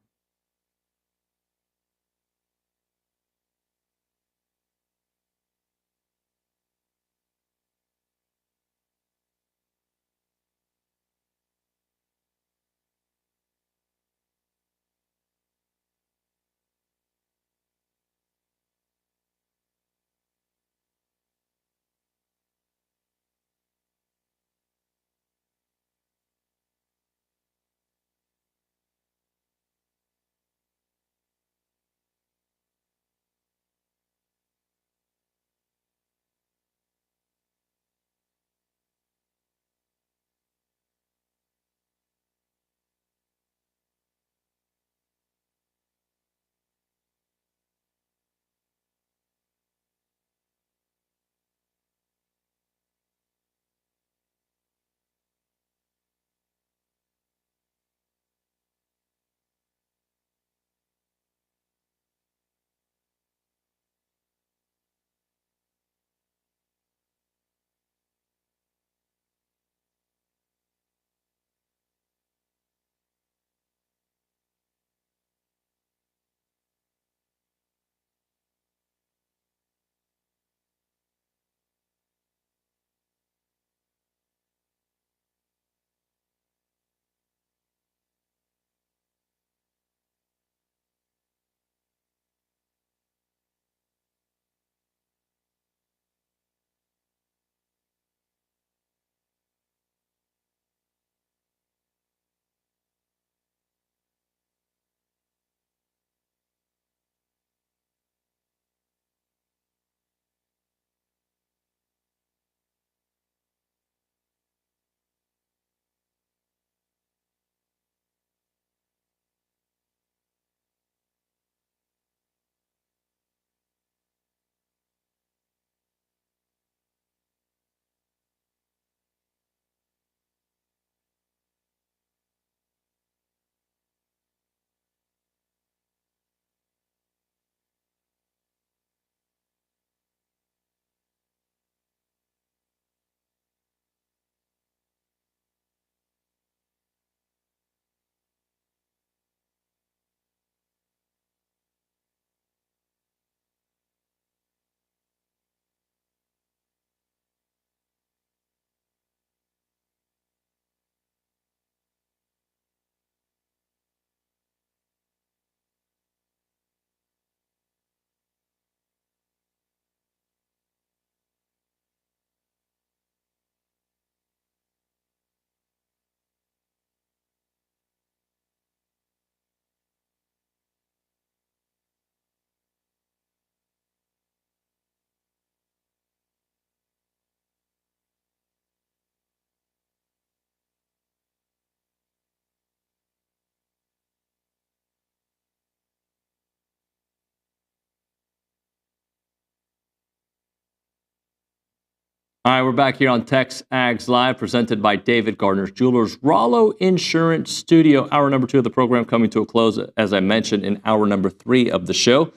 All right, we're back here on TexAgs Live, presented by David Gardner's Jewelers, Rollo Insurance Studio. Hour number 2 of the program coming to a close, as I mentioned, in hour number 3 of the show.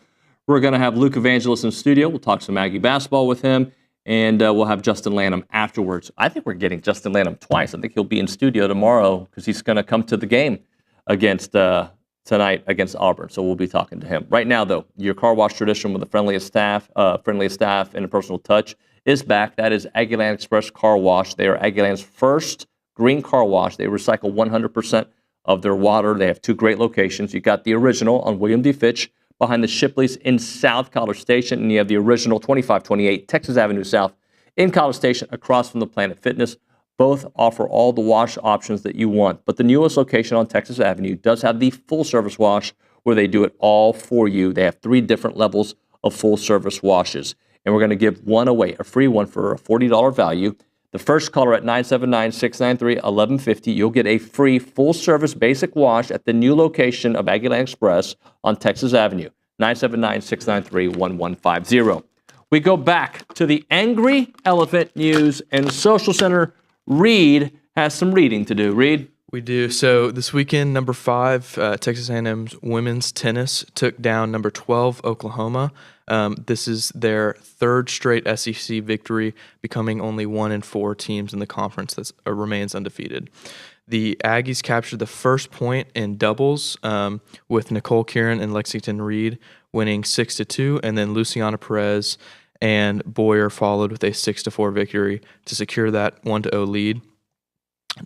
We're going to have Luke Evangelist in studio. We'll talk some Aggie basketball with him, and we'll have Justin Lanham afterwards. I think we're getting Justin Lanham twice. I think he'll be in studio tomorrow because he's going to come to the game against tonight against Auburn. So we'll be talking to him. Right now, though, your car wash tradition with the friendliest staff and a personal touch is back. That is Aggieland Express Car Wash. They are Aggieland's first green car wash. They recycle 100% of their water. They have 2 great locations. You got the original on William D. Fitch behind the Shipleys in South College Station, and you have the original 2528 Texas Avenue South in College Station across from the Planet Fitness. Both offer all the wash options that you want, but the newest location on Texas Avenue does have the full-service wash where they do it all for you. They have 3 different levels of full-service washes, and we're going to give one away, a free one for a $40 value. The first caller at 979-693-1150, you'll get a free full-service basic wash at the new location of Aggieland Express on Texas Avenue, 979-693-1150. We go back to the Angry Elephant News and Social Center. Reed has some reading to do. Reed? We do. So this weekend, number 5, Texas A&M's women's tennis took down number 12, Oklahoma. This is their 3rd straight SEC victory, becoming only 1 in 4 teams in the conference that remains undefeated. The Aggies captured the first point in doubles with Nicole Kieran and Lexington Reed winning 6-2, and then Luciana Perez and Boyer followed with a 6-4 victory to secure that 1-0 lead.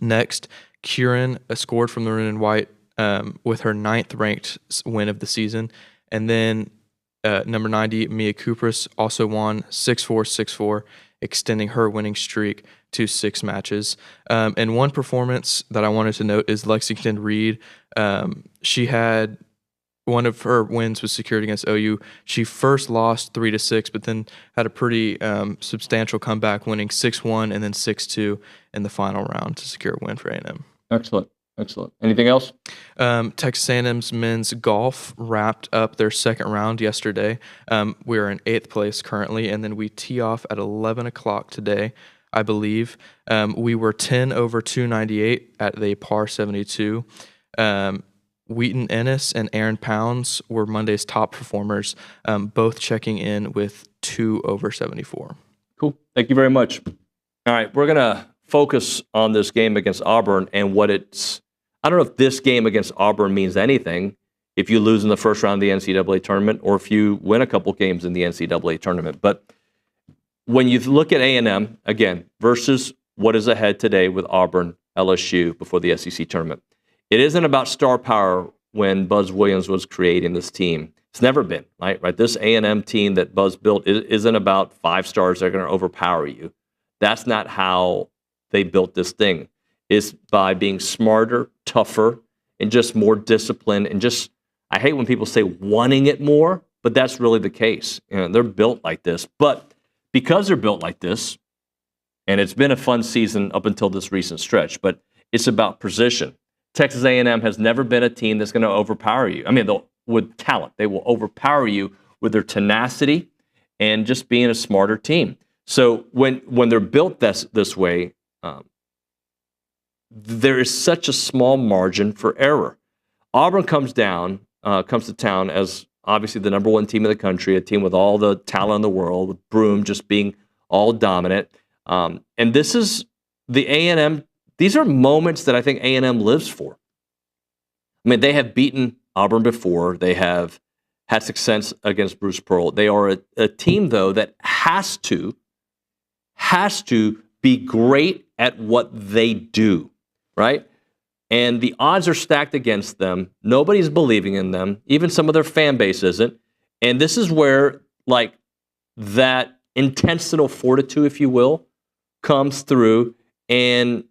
Next, Kieran scored from the Maroon and White with her 9th ranked win of the season. And then number 90, Mia Kupris, also won 6-4, 6-4, extending her winning streak to 6 matches. And one performance that I wanted to note is Lexington Reed. She had one of her wins was secured against OU. She first lost 3-6, but then had a pretty substantial comeback, winning 6-1 and then 6-2 in the final round to secure a win for A&M. Excellent. Excellent. Anything else? Texas A&M's men's golf wrapped up their second round yesterday. We are in 8th place currently, and then we tee off at 11 o'clock today, I believe. We were 10 over 298 at the par 72. Wheaton Ennis and Aaron Pounds were Monday's top performers, both checking in with 2 over 74. Cool. Thank you very much. All right, we're going to focus on this game against Auburn and what it's... I don't know if this game against Auburn means anything if you lose in the first round of the NCAA tournament or if you win a couple games in the NCAA tournament. But when you look at A&M, again, versus what is ahead today with Auburn, LSU before the SEC tournament, it isn't about star power when Buzz Williams was creating this team. It's never been, right? This A&M team that Buzz built isn't about 5 stars that are going to overpower you. That's not how they built this thing. Is by being smarter, tougher, and just more disciplined, and just, I hate when people say wanting it more, but that's really the case. You know, they're built like this. But because they're built like this, and it's been a fun season up until this recent stretch, but it's about precision. Texas A&M has never been a team that's going to overpower you. I mean, with talent, they will overpower you with their tenacity and just being a smarter team. So when they're built this way, there is such a small margin for error. Auburn comes to town as obviously the number 1 team in the country, a team with all the talent in the world, with Broome just being all dominant. And this is the A&M. These are moments that I think A&M lives for. I mean, they have beaten Auburn before. They have had success against Bruce Pearl. They are a team, though, that has to be great at what they do. Right? And the odds are stacked against them. Nobody's believing in them. Even some of their fan base isn't. And this is where, like, that intentional fortitude, if you will, comes through, and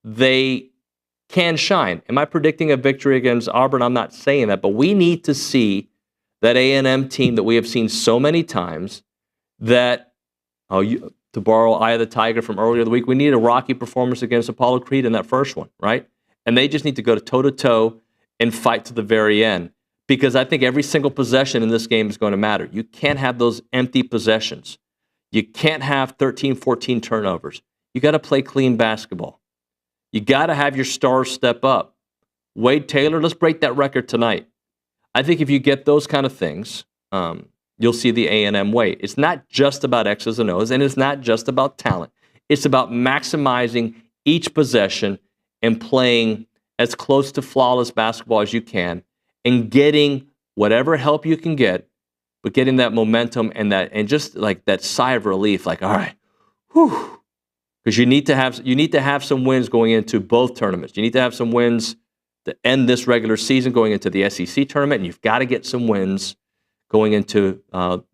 they can shine. Am I predicting a victory against Auburn? I'm not saying that, but we need to see that A&M team that we have seen so many times that, to borrow Eye of the Tiger from earlier in the week, we need a rocky performance against Apollo Creed in that first one, right? And they just need to go toe-to-toe and fight to the very end, because I think every single possession in this game is going to matter. You can't have those empty possessions. You can't have 13, 14 turnovers. You got to play clean basketball. You got to have your stars step up. Wade Taylor, let's break that record tonight. I think if you get those kind of things, you'll see the A&M way. It's not just about X's and O's, and it's not just about talent. It's about maximizing each possession and playing as close to flawless basketball as you can and getting whatever help you can get, but getting that momentum and just like that sigh of relief, like, all right, whew. Because you need to have some wins going into both tournaments. You need to have some wins to end this regular season going into the SEC tournament, and you've got to get some wins going into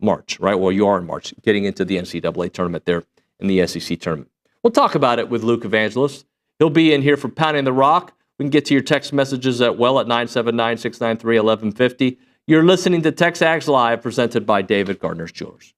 March, right? Well, you are in March, getting into the NCAA tournament there in the SEC tournament. We'll talk about it with Luke Evangelist. He'll be in here for Pounding the Rock. We can get to your text messages at 979-693-1150. You're listening to TexAgs Live, presented by David Gardner's Jewelers.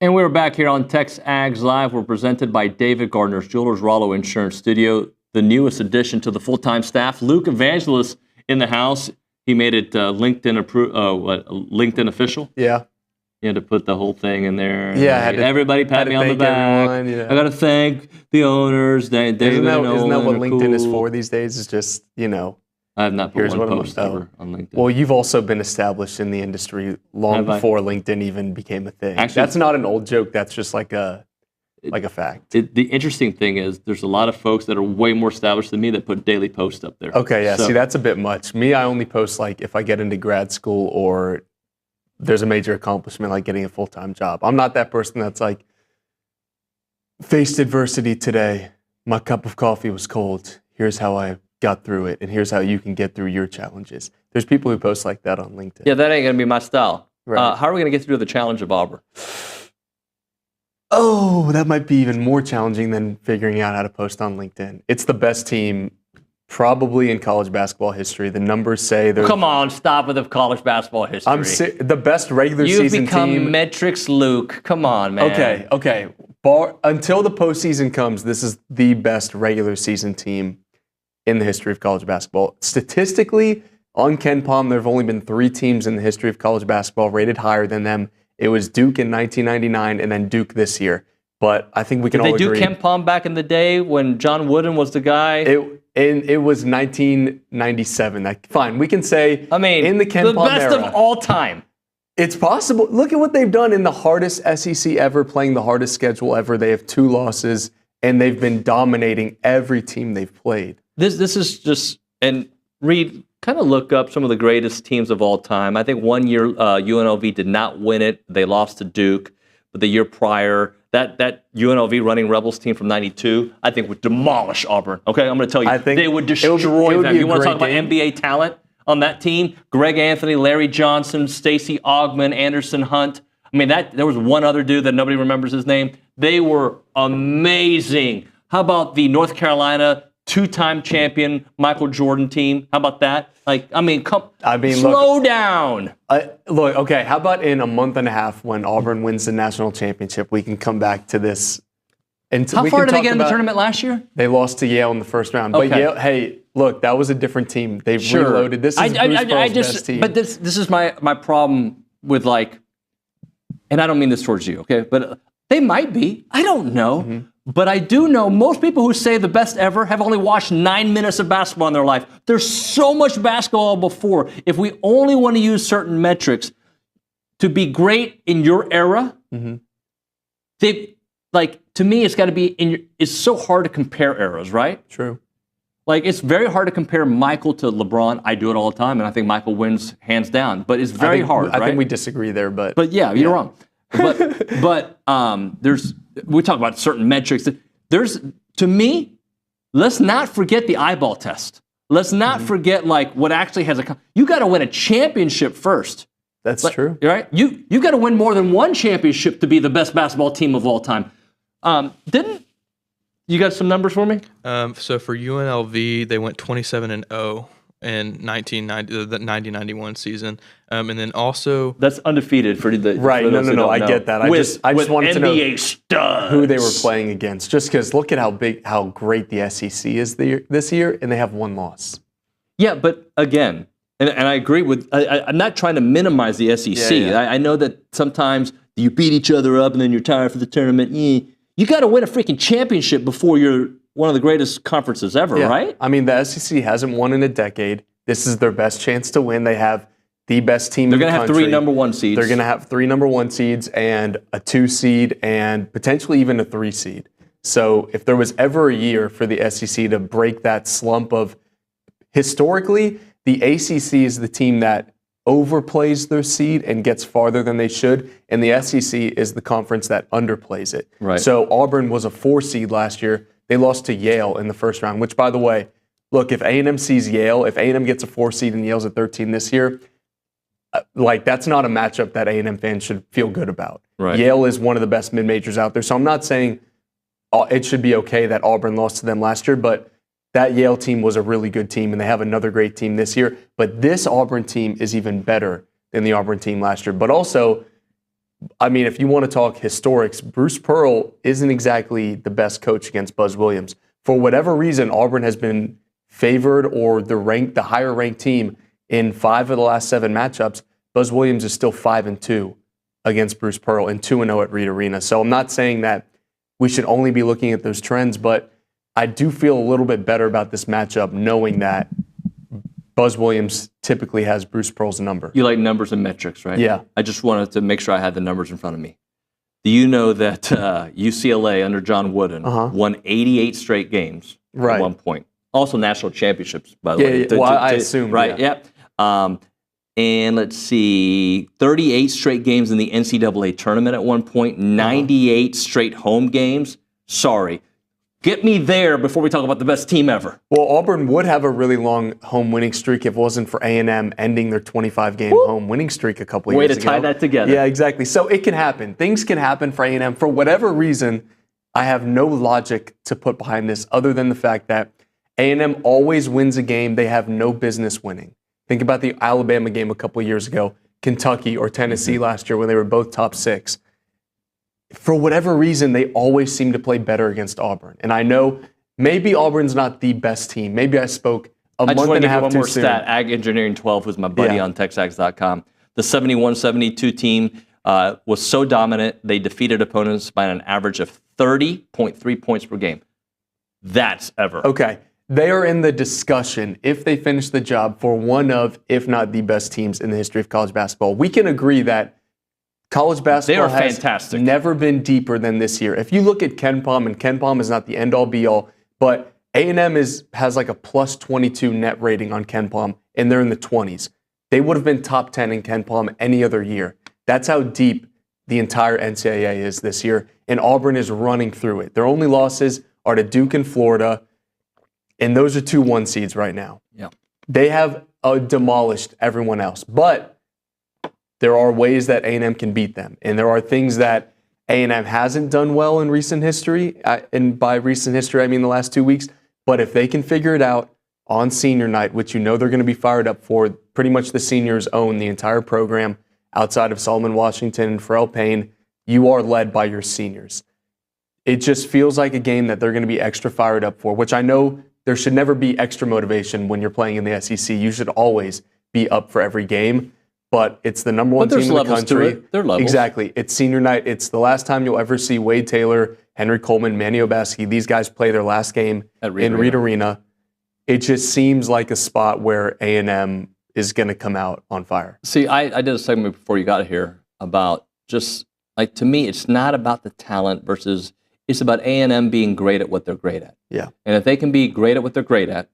And we're back here on TexAgs Live. We're presented by David Gardner's Jewelers Rollo Insurance Studio, the newest addition to the full-time staff. Luke Evangelist in the house. He made it LinkedIn official. Yeah. You had to put the whole thing in there. Yeah, everybody pat me on the back. Yeah. I got to thank the owners. Isn't that what LinkedIn is for these days? It's just, I have not put one post ever on LinkedIn. Well, you've also been established in the industry long before LinkedIn even became a thing. Actually, that's not an old joke. That's just like a fact. The interesting thing is there's a lot of folks that are way more established than me that put daily posts up there. Okay, yeah. See, that's a bit much. Me, I only post if I get into grad school or there's a major accomplishment like getting a full-time job. I'm not that person that's faced adversity today. My cup of coffee was cold. Here's how I got through it, and here's how you can get through your challenges. There's people who post like that on LinkedIn. Yeah, that ain't going to be my style. Right. How are we going to get through the challenge of Auburn? Oh, that might be even more challenging than figuring out how to post on LinkedIn. It's the best team probably in college basketball history. The numbers say they're... Come on, stop with the college basketball history. The best regular season team... You've become metrics, Luke. Come on, man. Okay. Until the postseason comes, this is the best regular season team in the history of college basketball. Statistically, on Ken Palm, there have only been 3 teams in the history of college basketball rated higher than them. It was Duke in 1999 and then Duke this year. But I think we can all agree. Did they do Ken Palm back in the day when John Wooden was the guy? It was 1997. Fine, we can say in the Ken Palm era. The best of all time. It's possible. Look at what they've done in the hardest SEC ever, playing the hardest schedule ever. They have 2 losses, and they've been dominating every team they've played. This is just, and Reed, kind of look up some of the greatest teams of all time. I think one year UNLV did not win it. They lost to Duke. But the year prior, that UNLV running Rebels team from '92, I think would demolish Auburn. Okay, I'm going to tell you, they would destroy them. You want to talk about NBA talent on that team? Greg Anthony, Larry Johnson, Stacey Augmon, Anderson Hunt. I mean, there was one other dude that nobody remembers his name. They were amazing. How about the North Carolina 2-time champion Michael Jordan team? How about that? Slow down. Look, okay, how about in a month and a half when Auburn wins the national championship, we can come back to this. And how far did they get in the tournament last year? They lost to Yale in the first round. Okay. But Yale, hey, look, that was a different team. They've reloaded. This is Bruce Pearl's best team. But this is my problem with and I don't mean this towards you, okay? But they might be. I don't know. Mm-hmm. But I do know most people who say the best ever have only watched 9 minutes of basketball in their life. There's so much basketball before. If we only want to use certain metrics to be great in your era, to me, it's got to be it's so hard to compare eras, right? True. It's very hard to compare Michael to LeBron. I do it all the time, and I think Michael wins hands down. But it's very hard, right? I think we disagree there, but yeah, you're wrong. But we talk about certain metrics. To me, let's not forget the eyeball test. Let's not forget what actually has you got to win a championship first. That's true. Right? You got to win more than one championship to be the best basketball team of all time. Didn't you got some numbers for me? So for UNLV, they went 27-0 in the 90-91 season, and then also that's undefeated for the right. No, I get that. I just wanted NBA to know who they were playing against, just because look at how great the SEC is this year, and they have 1 loss. Yeah, but again, and I agree with. I'm not trying to minimize the SEC. Yeah. I know that sometimes you beat each other up, and then you're tired for the tournament. You got to win a freaking championship before you're one of the greatest conferences ever, right? I mean, the SEC hasn't won in a decade. This is their best chance to win. They have the best team in the country. They're going to have 3 number 1 seeds. They're going to have 3 number 1 seeds and a 2 seed and potentially even a 3 seed. So if there was ever a year for the SEC to break that slump of historically, the ACC is the team that overplays their seed and gets farther than they should, and the SEC is the conference that underplays it. Right. So Auburn was a 4 seed last year. They lost to Yale in the first round, which, by the way, look, if A&M sees Yale, if A&M gets a 4 seed and Yale's at 13 this year, that's not a matchup that A&M fans should feel good about. Right. Yale is one of the best mid-majors out there, so I'm not saying it should be okay that Auburn lost to them last year, but that Yale team was a really good team, and they have another great team this year. But this Auburn team is even better than the Auburn team last year. But also, I mean, if you want to talk historics, Bruce Pearl isn't exactly the best coach against Buzz Williams. For whatever reason, Auburn has been favored or the higher ranked team in 5 of the last 7 matchups. Buzz Williams is still 5-2 against Bruce Pearl and 2-0 at Reed Arena. So I'm not saying that we should only be looking at those trends, but I do feel a little bit better about this matchup knowing that Buzz Williams typically has Bruce Pearl's number. You like numbers and metrics, right? Yeah. I just wanted to make sure I had the numbers in front of me. Do you know that UCLA under John Wooden won 88 straight games at one point? Also national championships, by the way. Yeah. Well, I assume. Right, yeah. And let's see, 38 straight games in the NCAA tournament at one point, 98 straight home games. Sorry. Get me there before we talk about the best team ever. Well, Auburn would have a really long home winning streak if it wasn't for A&M ending their 25-game home winning streak a couple of years ago. Way to tie that together. Yeah, exactly. So it can happen. Things can happen for A&M. For whatever reason, I have no logic to put behind this other than the fact that A&M always wins a game they have no business winning. Think about the Alabama game a couple of years ago, Kentucky or Tennessee last year when they were both top 6. For whatever reason, they always seem to play better against Auburn. And I know maybe Auburn's not the best team. Maybe I spoke a month and a half too soon. I just want to give you one more stat. Ag Engineering 12, who's my buddy on TexAgs.com. The 71-72 team was so dominant, they defeated opponents by an average of 30.3 points per game. That's ever. Okay. They are in the discussion, if they finish the job, for one of, if not the best teams in the history of college basketball. We can agree that college basketball has fantastic. Never been deeper than this year. If you look at KenPom, and KenPom is not the end-all, be-all, but A&M has like a plus 22 net rating on KenPom, and they're in the 20s. They would have been top 10 in KenPom any other year. That's how deep the entire NCAA is this year, and Auburn is running through it. Their only losses are to Duke and Florida, and those are 2 1 seeds right now. Yeah. They have demolished everyone else, but there are ways that A&M can beat them, and there are things that A&M hasn't done well in recent history, and by recent history I mean the last 2 weeks, but if they can figure it out on senior night, which you know they're going to be fired up for, pretty much the seniors own the entire program outside of Solomon Washington and Pharrell Payne, you are led by your seniors. It just feels like a game that they're going to be extra fired up for, which I know there should never be extra motivation when you're playing in the SEC. You should always be up for every game. But it's the number one team in the country. There are levels. Exactly. It's senior night. It's the last time you'll ever see Wade Taylor, Henry Coleman, Manny Obaski. These guys play their last game in Reed Arena. It just seems like a spot where A&M is going to come out on fire. See, I did a segment before you got here about just, like, to me, it's not about the talent versus, it's about A&M being great at what they're great at. Yeah. And if they can be great at what they're great at,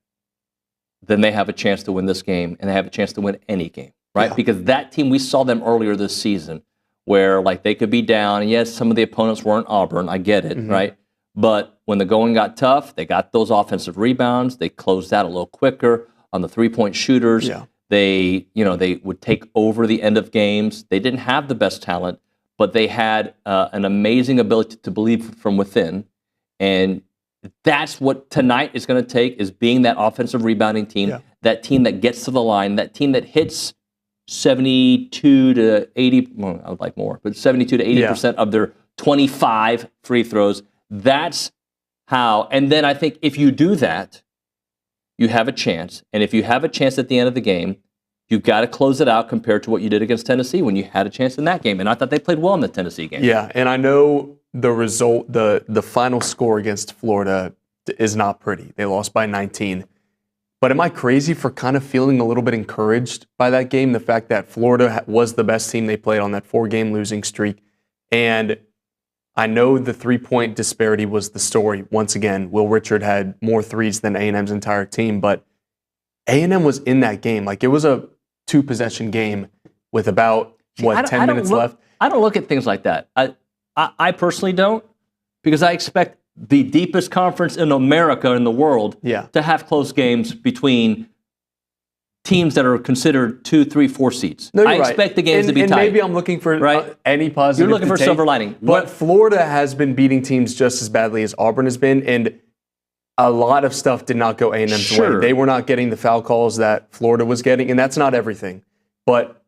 then they have a chance to win this game, and they have a chance to win any game. Right? Yeah. Because that team, we saw them earlier this season where like they could be down. And yes, some of the opponents weren't Auburn. I get it, right? But when the going got tough, they got those offensive rebounds. They closed out a little quicker on the three-point shooters. Yeah. They would take over the end of games. They didn't have the best talent, but they had an amazing ability to believe from within. And that's what tonight is going to take, is being that offensive rebounding team, that team that gets to the line, that team that hits 72 to 80, well, I would like more, but 72 to 80% of their 25 free throws. That's how, and then I think if you do that, you have a chance. And if you have a chance at the end of the game, you've got to close it out compared to what you did against Tennessee when you had a chance in that game. And I thought they played well in the Tennessee game. Yeah, and I know the result, the final score against Florida is not pretty. They lost by 19. But am I crazy for kind of feeling a little bit encouraged by that game? The fact that Florida was the best team they played on that 4-game losing streak. And I know the 3-point disparity was the story. Once again, Will Richard had more threes than A&M's entire team. But A&M was in that game. Like, it was a 2-possession game with about, 10 minutes left? I don't look at things like that. I personally don't, because I expect the deepest conference in America, in the world, to have close games between teams that are considered 2, 3, 4 seeds. No, I expect the games to be tight. And maybe I'm looking for any positive. You're looking for silver lining. But Florida has been beating teams just as badly as Auburn has been, and a lot of stuff did not go A&M's way. They were not getting the foul calls that Florida was getting, and that's not everything. But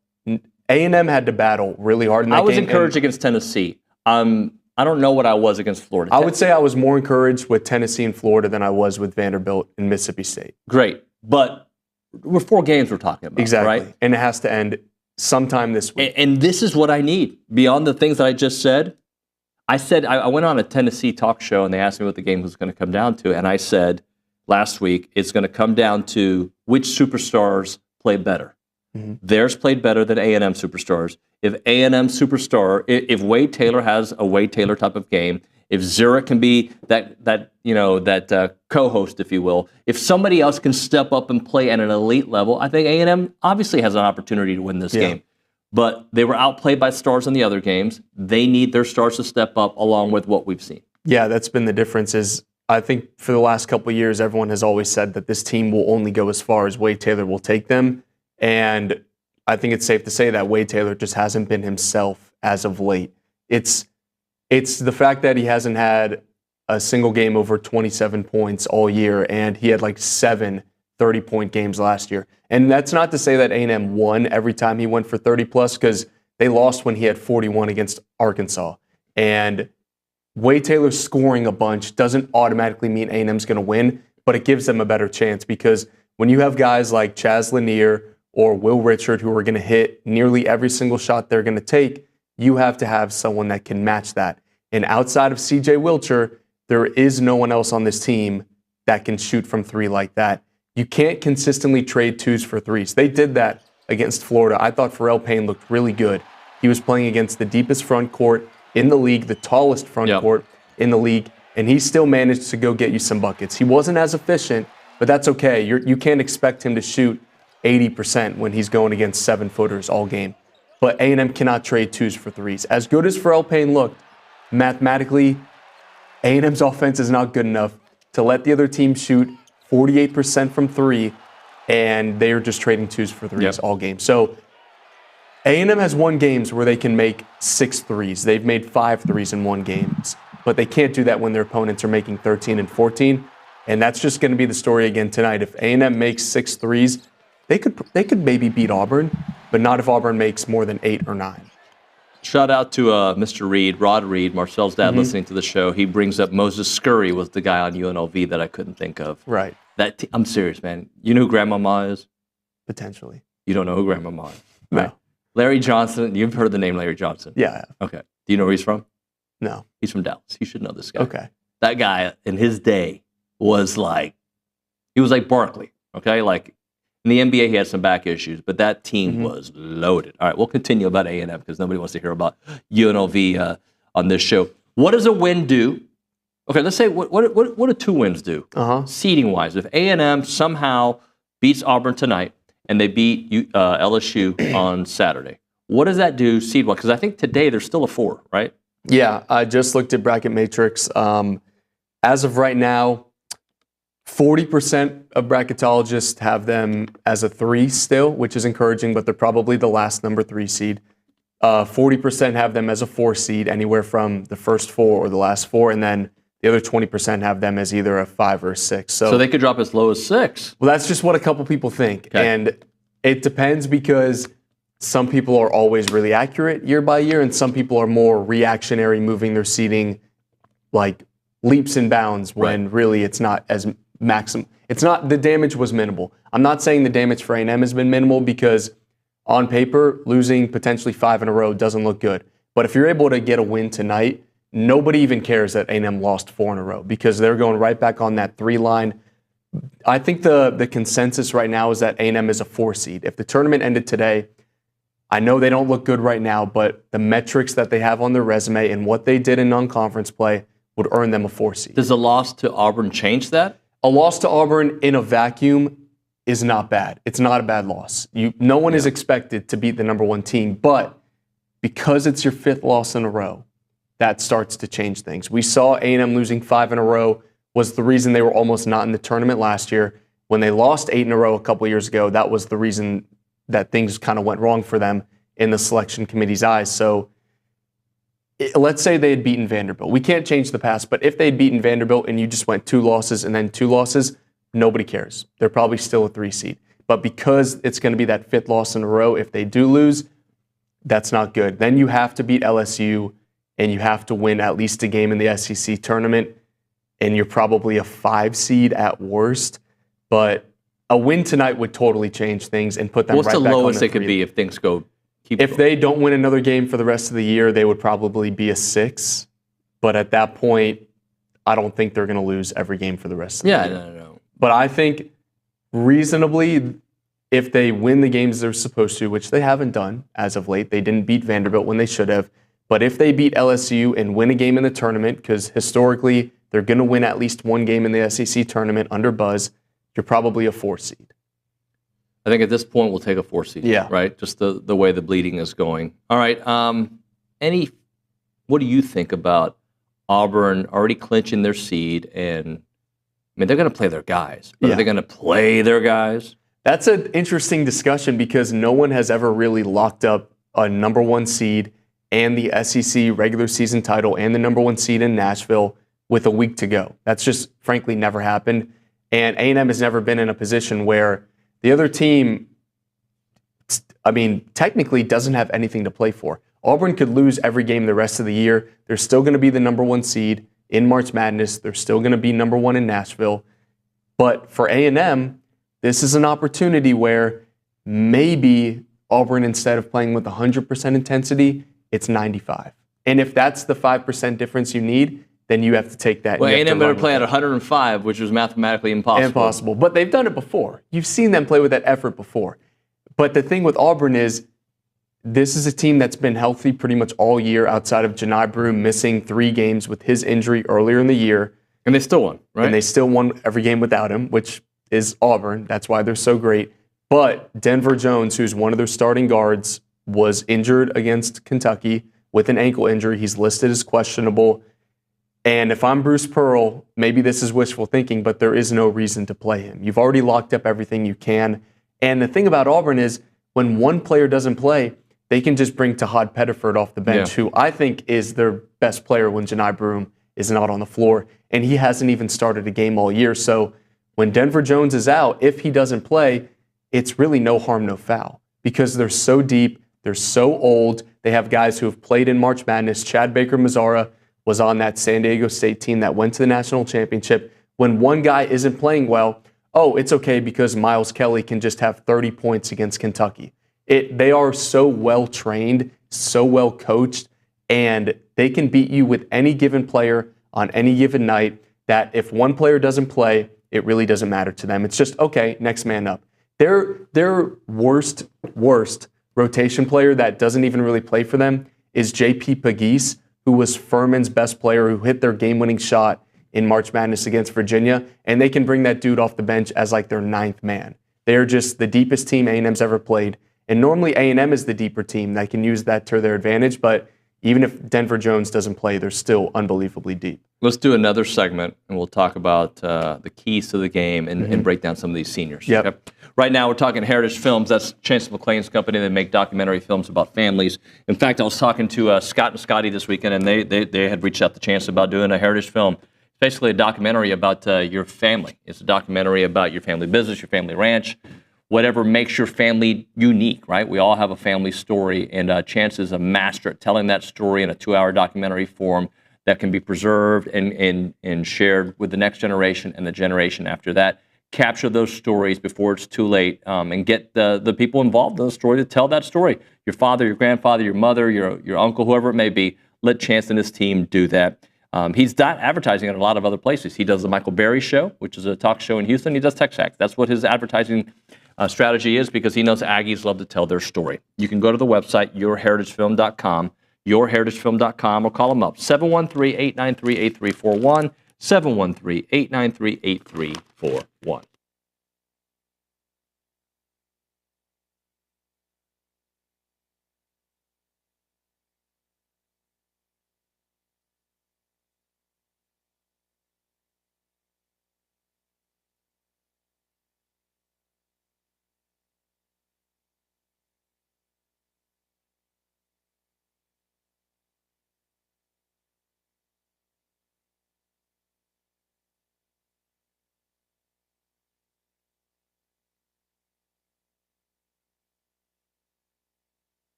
A&M had to battle really hard in that game. I was encouraged against Tennessee. I don't know what I was against Florida. I would say I was more encouraged with Tennessee and Florida than I was with Vanderbilt and Mississippi State. Great. But we're 4 games we're talking about, exactly. Right? And it has to end sometime this week. And this is what I need. Beyond the things that I just said, I went on a Tennessee talk show and they asked me what the game was going to come down to. And I said last week, it's going to come down to which superstars play better. Mm-hmm. Theirs played better than A&M superstars. If A&M superstar, if Wade Taylor has a Wade Taylor type of game, if Zurich can be that co-host, if you will, if somebody else can step up and play at an elite level, I think A&M obviously has an opportunity to win this game. But they were outplayed by stars in the other games. They need their stars to step up along with what we've seen. Yeah, that's been the difference. Is I think for the last couple of years, everyone has always said that this team will only go as far as Wade Taylor will take them. And I think it's safe to say that Wade Taylor just hasn't been himself as of late. It's the fact that he hasn't had a single game over 27 points all year, and he had like 7 30-point games last year. And that's not to say that A&M won every time he went for 30-plus, because they lost when he had 41 against Arkansas. And Wade Taylor scoring a bunch doesn't automatically mean A&M's going to win, but it gives them a better chance, because when you have guys like Chaz Lanier or Will Richard who are going to hit nearly every single shot they're going to take, you have to have someone that can match that. And outside of CJ Wilcher, there is no one else on this team that can shoot from 3 like that. You can't consistently trade 2s for 3s. They did that against Florida. I thought Pharrell Payne looked really good. He was playing against the deepest front court in the league, the tallest front court in the league, and he still managed to go get you some buckets. He wasn't as efficient, but that's okay. You can't expect him to shoot 80% when he's going against 7-footers all game. But A&M cannot trade 2s for 3s. As good as Pharrell Payne looked, mathematically, A&M's offense is not good enough to let the other team shoot 48% from 3, and they are just trading 2s for 3s all game. So A&M has won games where they can make 6 threes. They've made 5 threes in one game, but they can't do that when their opponents are making 13 and 14, and that's just going to be the story again tonight. If A&M makes 6 threes, they could maybe beat Auburn, but not if Auburn makes more than 8 or 9. Shout out to Mr. Reed, Rod Reed, Marcel's dad, listening to the show. He brings up Moses Scurry was the guy on UNLV that I couldn't think of. Right. I'm serious, man. You know who Grandmama is? Potentially. You don't know who Grandmama is? No. Right. Larry Johnson. You've heard the name Larry Johnson? Yeah. Okay. Do you know where he's from? No. He's from Dallas. You should know this guy. Okay. That guy in his day was like Barkley. Okay. Like in the NBA, he had some back issues, but that team was loaded. All right. We'll continue about A&M because nobody wants to hear about UNLV on this show. What does a win do? Okay. Let's say what do 2 wins do? Seeding wise, if A&M somehow beats Auburn tonight, and they beat LSU on Saturday, what does that do seed-wise? Because I think today they're still a 4, right? Yeah, I just looked at Bracket Matrix. As of right now, 40% of bracketologists have them as a 3 still, which is encouraging, but they're probably the last number 3 seed. 40% have them as a 4 seed, anywhere from the first 4 or the last 4, and then the other 20% have them as either a 5 or a 6. So they could drop as low as 6. Well, that's just what a couple people think. Okay. And it depends, because some people are always really accurate year by year, and some people are more reactionary, moving their seeding like leaps and bounds when really it's not as maximum. It's not, the damage was minimal. I'm not saying the damage for A&M has been minimal, because on paper, losing potentially 5 in a row doesn't look good. But if you're able to get a win tonight, nobody even cares that A&M lost 4 in a row, because they're going right back on that 3 line. I think the consensus right now is that A&M is a 4 seed. If the tournament ended today, I know they don't look good right now, but the metrics that they have on their resume and what they did in non-conference play would earn them a 4 seed. Does a loss to Auburn change that? A loss to Auburn in a vacuum is not bad. It's not a bad loss. No one is expected to beat the number 1 team, but because it's your 5th loss in a row, that starts to change things. We saw A&M losing 5 in a row was the reason they were almost not in the tournament last year. When they lost 8 in a row a couple years ago, that was the reason that things kind of went wrong for them in the selection committee's eyes. So let's say they had beaten Vanderbilt. We can't change the past, but if they'd beaten Vanderbilt and you just went 2 losses and then 2 losses, nobody cares. They're probably still a 3 seed. But because it's going to be that 5th loss in a row, if they do lose, That's not good. Then you have to beat LSU, and you have to win at least a game in the SEC tournament, and you're probably a 5 seed at worst. But a win tonight would totally change things and put them What's right the back on lowest the they could 3. be if things go? If they don't win another game for the rest of the year, they would probably be a 6. But at that point, I don't think they're going to lose every game for the rest of the year. No. But I think reasonably, if they win the games they're supposed to, which they haven't done as of late, they didn't beat Vanderbilt when they should have. But if they beat LSU and win a game in the tournament, because historically they're going to win at least one game in the SEC tournament under Buzz, you're probably a 4 seed. I think at this point we'll take a 4 seed. Yeah. Right. Just the way the bleeding is going. All right. What do you think about Auburn already clinching their seed? And I mean, they're going to play their guys. But Are they going to play their guys? That's an interesting discussion because no one has ever really locked up a number 1 seed and the SEC regular season title and the number 1 seed in Nashville with a week to go. That's just frankly never happened. And A&M has never been in a position where the other team, technically doesn't have anything to play for. Auburn could lose every game the rest of the year. They're still going to be the number 1 seed in March Madness. They're still going to be number 1 in Nashville. But for A&M, this is an opportunity where maybe Auburn, instead of playing with 100% intensity, it's 95. And if that's the 5% difference you need, then you have to take that. Well, A&M better play at 105, which was mathematically impossible. But they've done it before. You've seen them play with that effort before. But the thing with Auburn is this is a team that's been healthy pretty much all year outside of Joni Broome missing 3 games with his injury earlier in the year. And they still won, right? And they still won every game without him, which is Auburn. That's why they're so great. But Denver Jones, who's one of their starting guards, was injured against Kentucky with an ankle injury. He's listed as questionable. And if I'm Bruce Pearl, maybe this is wishful thinking, but there is no reason to play him. You've already locked up everything you can. And the thing about Auburn is when one player doesn't play, they can just bring Tahad Pettiford off the bench, who I think is their best player when Joni Broome is not on the floor. And he hasn't even started a game all year. So when Denver Jones is out, if he doesn't play, it's really no harm, no foul. Because they're so deep, they're so old. They have guys who have played in March Madness. Chad Baker-Mazara was on that San Diego State team that went to the national championship. When one guy isn't playing well, it's okay because Miles Kelly can just have 30 points against Kentucky. They are so well trained, so well coached, and they can beat you with any given player on any given night that if one player doesn't play, it really doesn't matter to them. It's just, okay, next man up. Their worst rotation player that doesn't even really play for them is J.P. Pegues, who was Furman's best player, who hit their game-winning shot in March Madness against Virginia, and they can bring that dude off the bench as like their 9th man. They're just the deepest team A&M's ever played, and normally A&M is the deeper team that can use that to their advantage, but even if Denver Jones doesn't play, they're still unbelievably deep. Let's do another segment, and we'll talk about the keys to the game and break down some of these seniors. Yep. Okay? Right now, we're talking Heritage Films. That's Chancellor McLean's company. They make documentary films about families. In fact, I was talking to Scott and Scotty this weekend, and they had reached out to Chancellor about doing a Heritage film. It's basically a documentary about your family. It's a documentary about your family business, your family ranch, whatever makes your family unique, right? We all have a family story, and Chance is a master at telling that story in a 2-hour documentary form that can be preserved and shared with the next generation and the generation after that. Capture those stories before it's too late, and get the people involved in the story to tell that story. Your father, your grandfather, your mother, your uncle, whoever it may be. Let Chance and his team do that. He's not advertising in a lot of other places. He does the Michael Berry Show, which is a talk show in Houston. He does TexAgs. That's what his advertising strategy is, because he knows Aggies love to tell their story. You can go to the website, yourheritagefilm.com, yourheritagefilm.com, or call them up, 713-893-8341, 713-893-8341.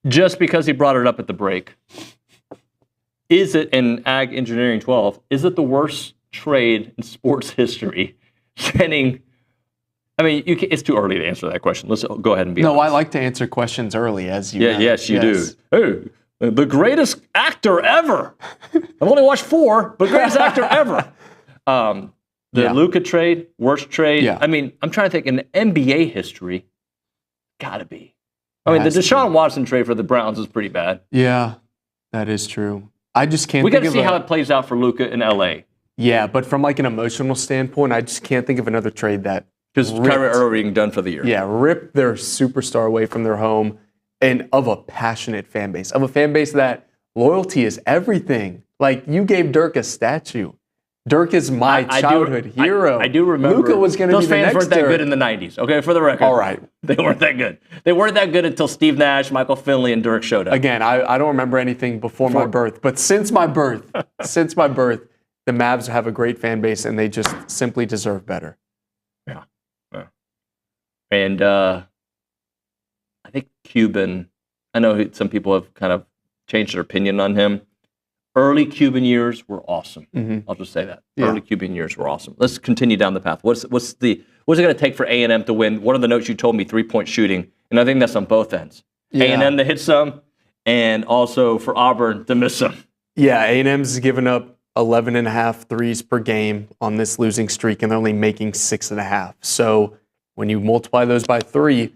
just because he brought it up at the break, is it in Ag Engineering 12? Is it the worst trade in sports history? Sending, I mean, it's too early to answer that question. Let's go ahead and be honest. No, I like to answer questions early, as you know. Yes, you do. Hey, the greatest actor ever. I've only watched 4, but greatest actor ever. The Luka trade, worst trade. Yeah. I mean, I'm trying to think in NBA history, gotta be. I mean, the Deshaun Watson trade for the Browns is pretty bad. Yeah, that is true. I just can't. We got to see how it plays out for Luka in LA. Yeah, but from like an emotional standpoint, I just can't think of another trade that because Kyrie Irving done for the year. Yeah, ripped their superstar away from their home and of a passionate fan base, of a fan base that loyalty is everything. Like you gave Dirk a statue. Dirk is my childhood hero. I do remember. Luka was going to be the next Those fans weren't that Dirk. good in the 90s, okay, for the record. All right. They weren't that good. They weren't that good until Steve Nash, Michael Finley, and Dirk showed up. Again, I don't remember anything before my birth, but since my birth, the Mavs have a great fan base, and they just simply deserve better. Yeah. And I think Cuban, I know some people have kind of changed their opinion on him. Early Cuban years were awesome. I'll just say that. Yeah. Early Cuban years were awesome. Let's continue down the path. What's it going to take for A&M to win? One of the notes you told me, 3-point shooting, and I think that's on both ends. Yeah. A&M to hit some, and also for Auburn to miss some. Yeah, A&M's given up 11.5 threes per game on this losing streak, and they're only making 6.5. So when you multiply those by 3,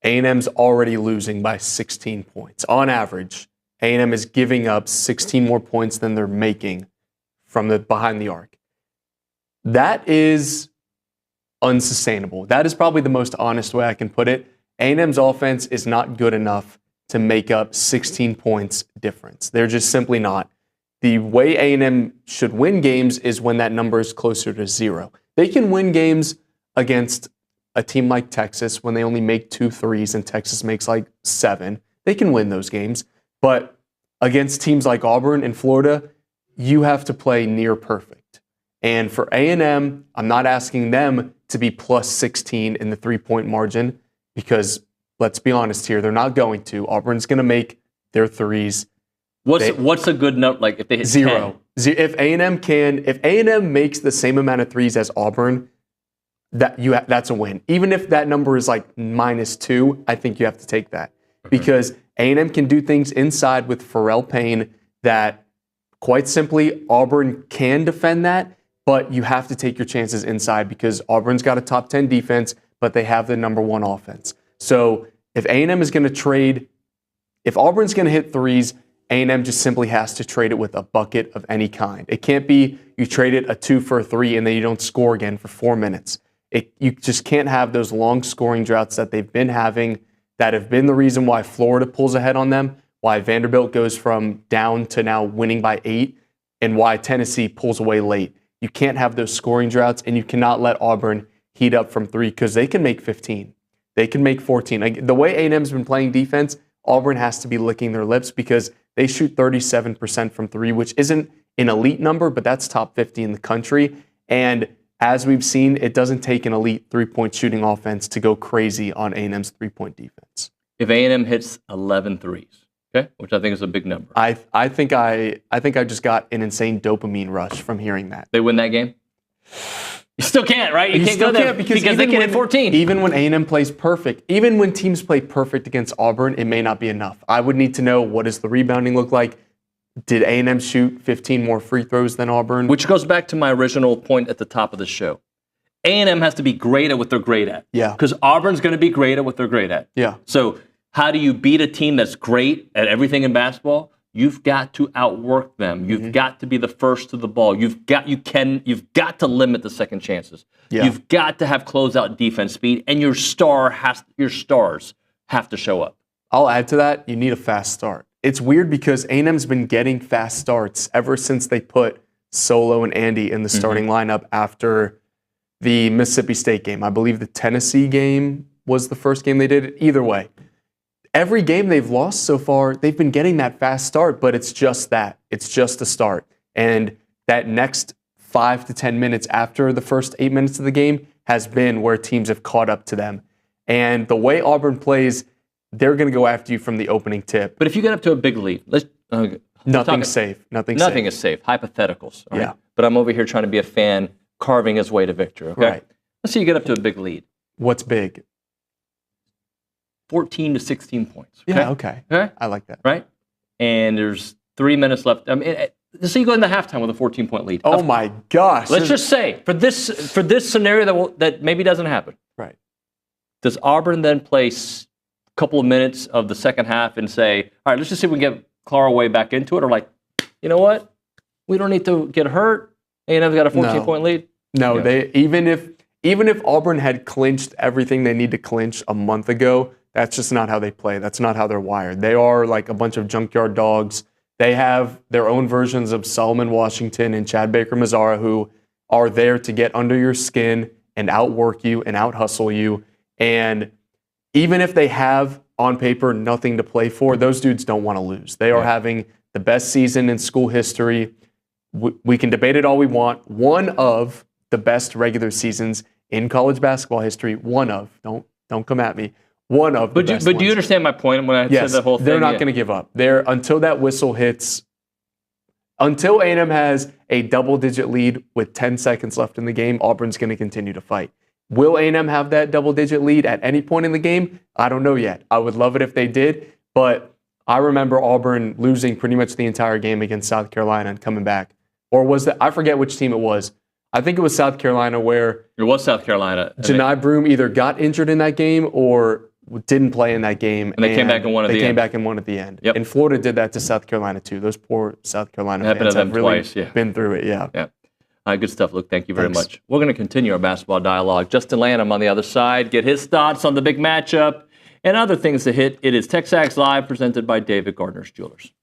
A&M's already losing by 16 points. On average, A&M is giving up 16 more points than they're making from the behind the arc. That is unsustainable. That is probably the most honest way I can put it. A&M's offense is not good enough to make up 16 points difference. They're just simply not. The way A&M should win games is when that number is closer to 0. They can win games against a team like Texas when they only make 2 threes and Texas makes like 7. They can win those games. But against teams like Auburn and Florida, you have to play near perfect. And for A&M, I'm not asking them to be plus 16 in the 3-point margin because, let's be honest here, they're not going to. Auburn's going to make their threes. What's a good number? Like if they hit 0. If A&M makes the same amount of threes as Auburn, that's a win. Even if that number is like -2, I think you have to take that. Because A&M can do things inside with Pharrell Payne that, quite simply, Auburn can defend that, but you have to take your chances inside because Auburn's got a top 10 defense, but they have the number 1 offense. So if A&M is going to trade, if Auburn's going to hit threes, A&M just simply has to trade it with a bucket of any kind. It can't be you trade it a 2 for a 3 and then you don't score again for 4 minutes. You just can't have those long scoring droughts that they've been having that have been the reason why Florida pulls ahead on them, why Vanderbilt goes from down to now winning by 8, and why Tennessee pulls away late. You can't have those scoring droughts, and you cannot let Auburn heat up from 3 because they can make 15. They can make 14. The way A&M's been playing defense, Auburn has to be licking their lips because they shoot 37% from 3, which isn't an elite number, but that's top 50 in the country. And as we've seen, it doesn't take an elite 3-point shooting offense to go crazy on A&M's 3-point defense. If A&M hits 11 threes, okay, which I think is a big number. I think I just got an insane dopamine rush from hearing that. They win that game? You still can't, right? You can't go there because they can hit 14. Even when A&M plays perfect, even when teams play perfect against Auburn, it may not be enough. I would need to know, what does the rebounding look like? Did A&M shoot 15 more free throws than Auburn? Which goes back to my original point at the top of the show. A&M has to be great at what they're great at. Yeah. Because Auburn's going to be great at what they're great at. Yeah. So how do you beat a team that's great at everything in basketball? You've got to outwork them. You've got to be the first to the ball. You've got to limit the second chances. Yeah. You've got to have closeout defense speed, and your stars have to show up. I'll add to that, you need a fast start. It's weird because A&M's been getting fast starts ever since they put Solo and Andy in the starting lineup after the Mississippi State game. I believe the Tennessee game was the first game they did. Either way, every game they've lost so far, they've been getting that fast start, but it's just that. It's just a start. And that next 5 to 10 minutes after the first 8 minutes of the game has been where teams have caught up to them. And the way Auburn plays, they're going to go after you from the opening tip. But if you get up to a big lead, nothing's safe. Nothing is safe. Hypotheticals. Right? Yeah. But I'm over here trying to be a fan, carving his way to victory. Okay. Right. Let's say you get up to a big lead. What's big? 14 to 16 points. Okay? Yeah. Okay. I like that. Right. And there's 3 minutes left. I mean, let's say you go into halftime with a 14-point lead. Oh my gosh. Let's just say for this scenario that maybe doesn't happen. Right. Does Auburn then play a couple of minutes of the second half and say, all right, let's just see if we can claw our way back into it, or like, you know what, we don't need to get hurt. A&M's got a 14-point lead. No, they even if Auburn had clinched everything they need to clinch a month ago, that's just not how they play. That's not how they're wired. They are like a bunch of junkyard dogs. They have their own versions of Solomon Washington and Chad Baker-Mazara who are there to get under your skin and outwork you and out-hustle you. And even if they have, on paper, nothing to play for, those dudes don't want to lose. They are having the best season in school history. We can debate it all we want. One of the best regular seasons in college basketball history. One of. Don't come at me. One of the best But do you ones. understand my point when I said the whole thing? They're not going to give up. Until that whistle hits, until A&M has a double-digit lead with 10 seconds left in the game, Auburn's going to continue to fight. Will A&M have that double-digit lead at any point in the game? I don't know yet. I would love it if they did, but I remember Auburn losing pretty much the entire game against South Carolina and coming back. Or was that? I forget which team it was. I think it was South Carolina where it was South Carolina. Janai Broome either got injured in that game or didn't play in that game. And they came back and won at the end. They came back and won at the end. Yep. And Florida did that to South Carolina too. Those poor South Carolina fans have really been through it. Yeah. Good stuff, Luke. Thank you very much. We're going to continue our basketball dialogue. Justin Lanham on the other side, get his thoughts on the big matchup and other things to hit. It is TexAgs Live, presented by David Gardner's Jewelers.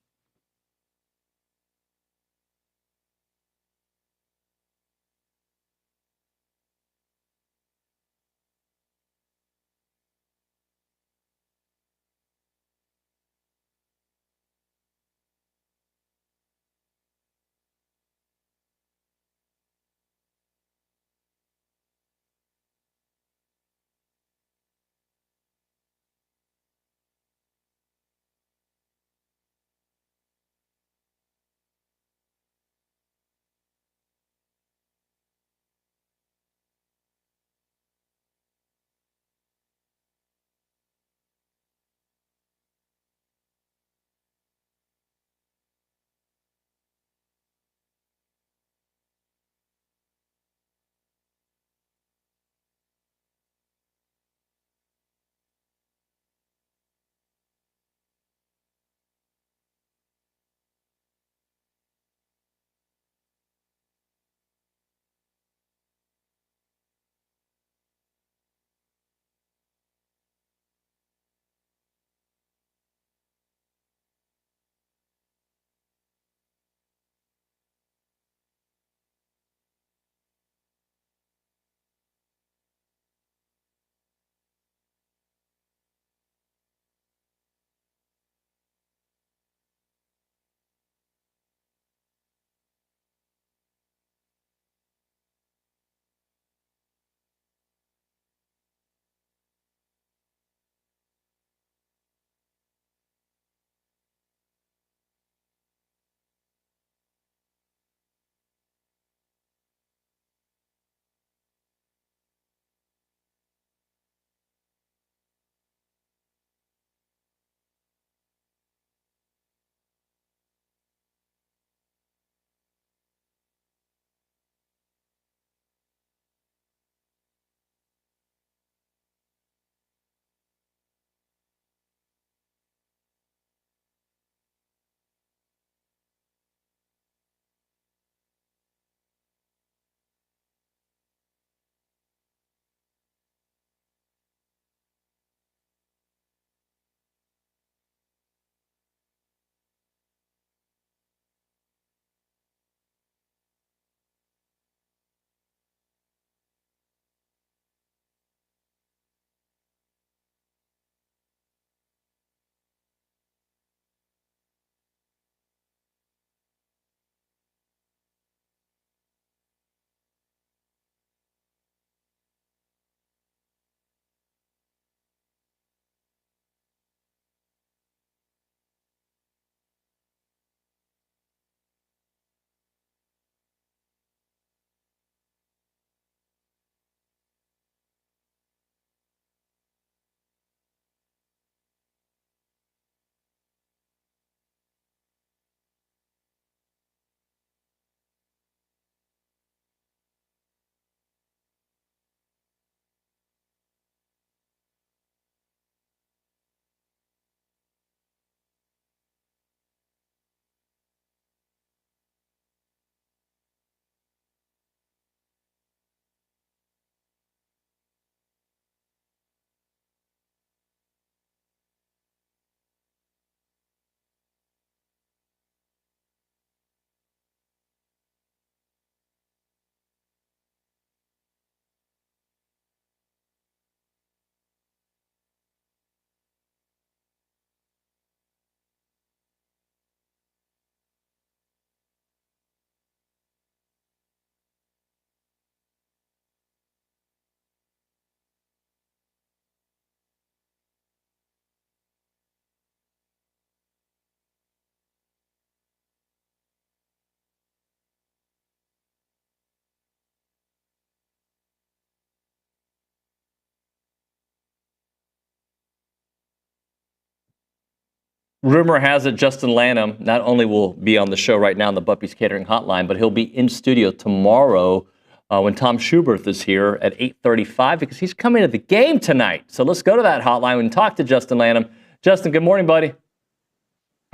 rumor has it Justin Lanham not only will be on the show right now on the Buppy's Catering Hotline, but he'll be in studio tomorrow when Tom Schuberth is here at 8:35 because he's coming to the game tonight. So let's go to that hotline and talk to Justin Lanham. Justin, good morning, buddy.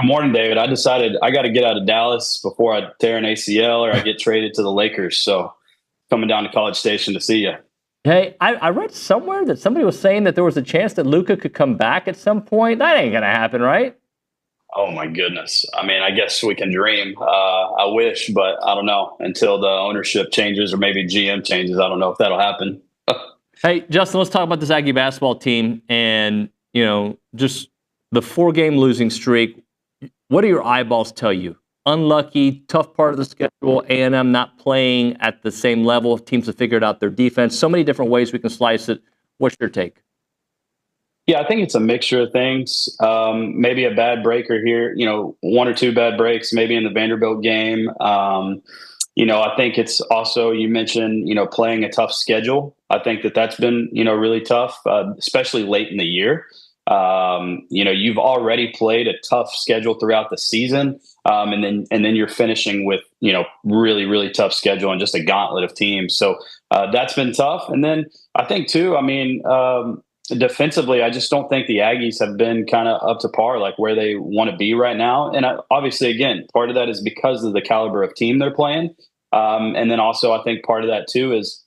Good morning, David. I decided I got to get out of Dallas before I tear an ACL or I get traded to the Lakers. So coming down to College Station to see you. Hey, I read somewhere that somebody was saying that there was a chance that Luka could come back at some point. That ain't going to happen, right? Oh, my goodness. I mean, I guess we can dream. I wish, but I don't know. Until the ownership changes or maybe GM changes, I don't know if that'll happen. Hey, Justin, let's talk about this Aggie basketball team and, just the 4-game losing streak. What do your eyeballs tell you? Unlucky, tough part of the schedule, A&M not playing at the same level. Teams have figured out their defense. So many different ways we can slice it. What's your take? Yeah, I think it's a mixture of things. Maybe a bad breaker here, 1 or 2 bad breaks, maybe in the Vanderbilt game. I think it's also, you mentioned, playing a tough schedule. I think that's been, really tough, especially late in the year. You've already played a tough schedule throughout the season. And then you're finishing with, really, really tough schedule and just a gauntlet of teams. So that's been tough. And then I think too, defensively, I just don't think the Aggies have been kind of up to par, like where they want to be right now. And obviously, again, part of that is because of the caliber of team they're playing. And then also I think part of that too is,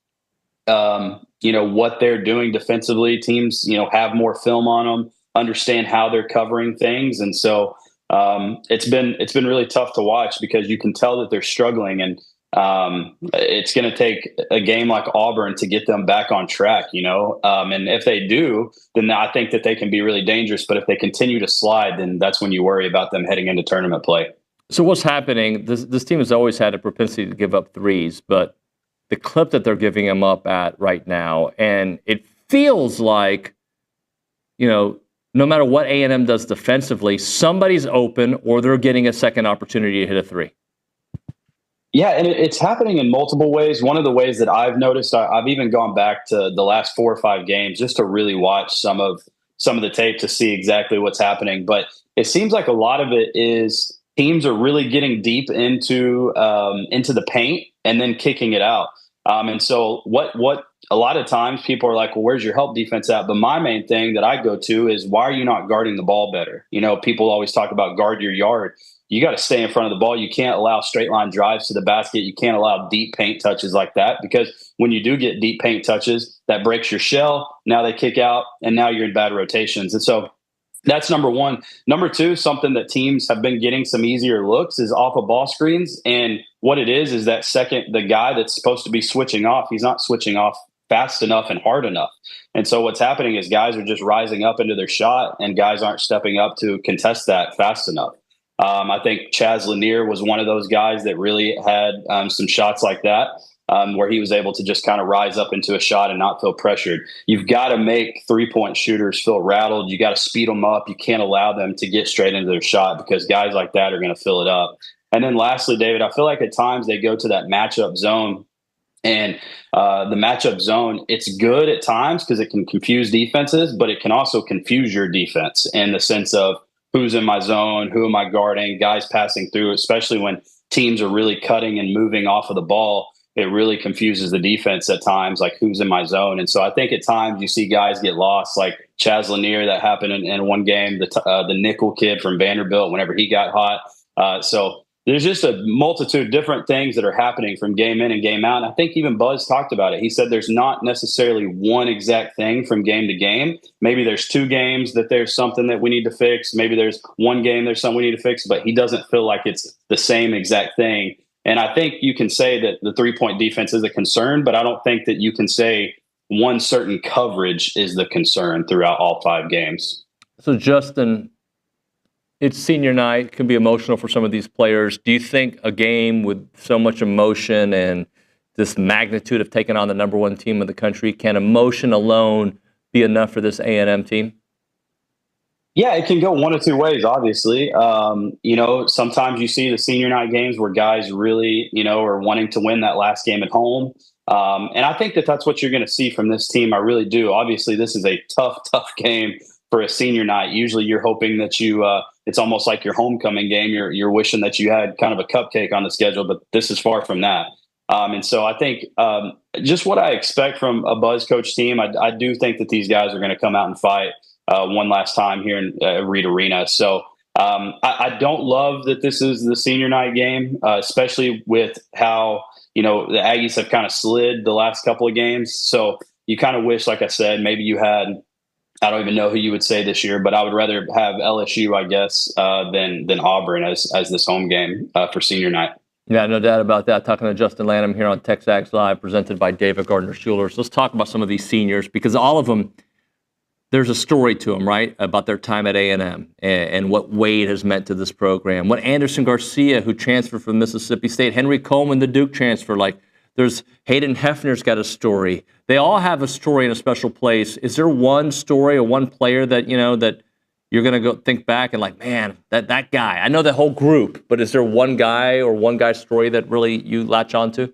what they're doing defensively. Teams, have more film on them, understand how they're covering things. And so it's been really tough to watch because you can tell that they're struggling, and it's going to take a game like Auburn to get them back on track, and if they do, then I think that they can be really dangerous. But if they continue to slide, then that's when you worry about them heading into tournament play. So what's happening? This team has always had a propensity to give up threes, but the clip that they're giving them up at right now, and it feels like, no matter what A&M does defensively, somebody's open or they're getting a second opportunity to hit a three. Yeah, and it's happening in multiple ways. One of the ways that I've noticed, I've even gone back to the last 4 or 5 games just to really watch some of the tape to see exactly what's happening. But it seems like a lot of it is teams are really getting deep into the paint and then kicking it out. And so what a lot of times people are like, well, where's your help defense at? But my main thing that I go to is, why are you not guarding the ball better? People always talk about guard your yard. You got to stay in front of the ball. You can't allow straight line drives to the basket. You can't allow deep paint touches like that, because when you do get deep paint touches, that breaks your shell. Now they kick out, and now you're in bad rotations. And so that's number one. Number two, something that teams have been getting some easier looks is off of ball screens. And what it is that the guy that's supposed to be switching off, he's not switching off fast enough and hard enough. And so what's happening is guys are just rising up into their shot, and guys aren't stepping up to contest that fast enough. I think Chaz Lanier was one of those guys that really had some shots like that, where he was able to just kind of rise up into a shot and not feel pressured. You've got to make 3-point shooters feel rattled. You got to speed them up. You can't allow them to get straight into their shot, because guys like that are going to fill it up. And then lastly, David, I feel like at times they go to that matchup zone. And the matchup zone, it's good at times because it can confuse defenses, but it can also confuse your defense in the sense of who's in my zone, who am I guarding, guys passing through, especially when teams are really cutting and moving off of the ball. It really confuses the defense at times, like who's in my zone. And so I think at times you see guys get lost, like Chaz Lanier, that happened in one game, the nickel kid from Vanderbilt, whenever he got hot. So there's just a multitude of different things that are happening from game in and game out. And I think even Buzz talked about it. He said there's not necessarily one exact thing from game to game. Maybe there's 2 games that there's something that we need to fix. Maybe there's 1 game there's something we need to fix, but he doesn't feel like it's the same exact thing. And I think you can say that the 3-point defense is a concern, but I don't think that you can say one certain coverage is the concern throughout all 5 games. So, Justin, it's senior night. It can be emotional for some of these players. Do you think a game with so much emotion and this magnitude of taking on the number 1 team in the country, can emotion alone be enough for this A&M team? Yeah, it can go one of 2 ways, obviously. Sometimes you see the senior night games where guys really, are wanting to win that last game at home. And I think that that's what you're going to see from this team. I really do. Obviously, this is a tough game for a senior night. Usually you're hoping that it's almost like your homecoming game. You're wishing that you had kind of a cupcake on the schedule, but this is far from that. And so I think just what I expect from a Buzz coach team, I do think that these guys are going to come out and fight one last time here in Reed Arena. So I don't love that this is the senior night game, especially with how, the Aggies have kind of slid the last couple of games. So you kind of wish, like I said, maybe you had, I don't even know who you would say this year, but I would rather have LSU, I guess, than Auburn as this home game for senior night. Yeah, no doubt about that. Talking to Justin Lanham here on TexAgs Live, presented by David Gardner-Schuler. So let's talk about some of these seniors, because all of them, there's a story to them, right, about their time at A&M and what Wade has meant to this program. What Anderson Garcia, who transferred from Mississippi State, Henry Coleman, the Duke transfer, there's Hayden Hefner's got a story. They all have a story in a special place. Is there one story or one player that, that you're going to go think back and man, that guy, I know the whole group, but is there one guy or one guy's story that really you latch onto?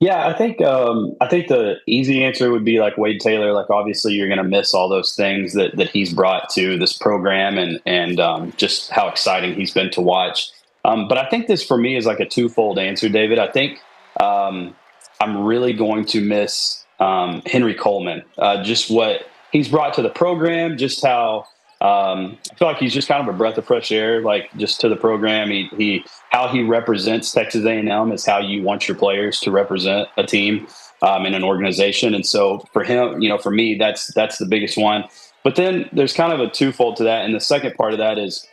Yeah, I think the easy answer would be Wade Taylor. Obviously you're going to miss all those things that he's brought to this program and just how exciting he's been to watch. But I think this for me is a twofold answer, David. I think I'm really going to miss Henry Coleman, just what he's brought to the program, just how I feel like he's just kind of a breath of fresh air, just to the program. How he represents Texas A&M is how you want your players to represent a team in an organization. And so for him, for me, that's the biggest one. But then there's kind of a twofold to that. And the second part of that is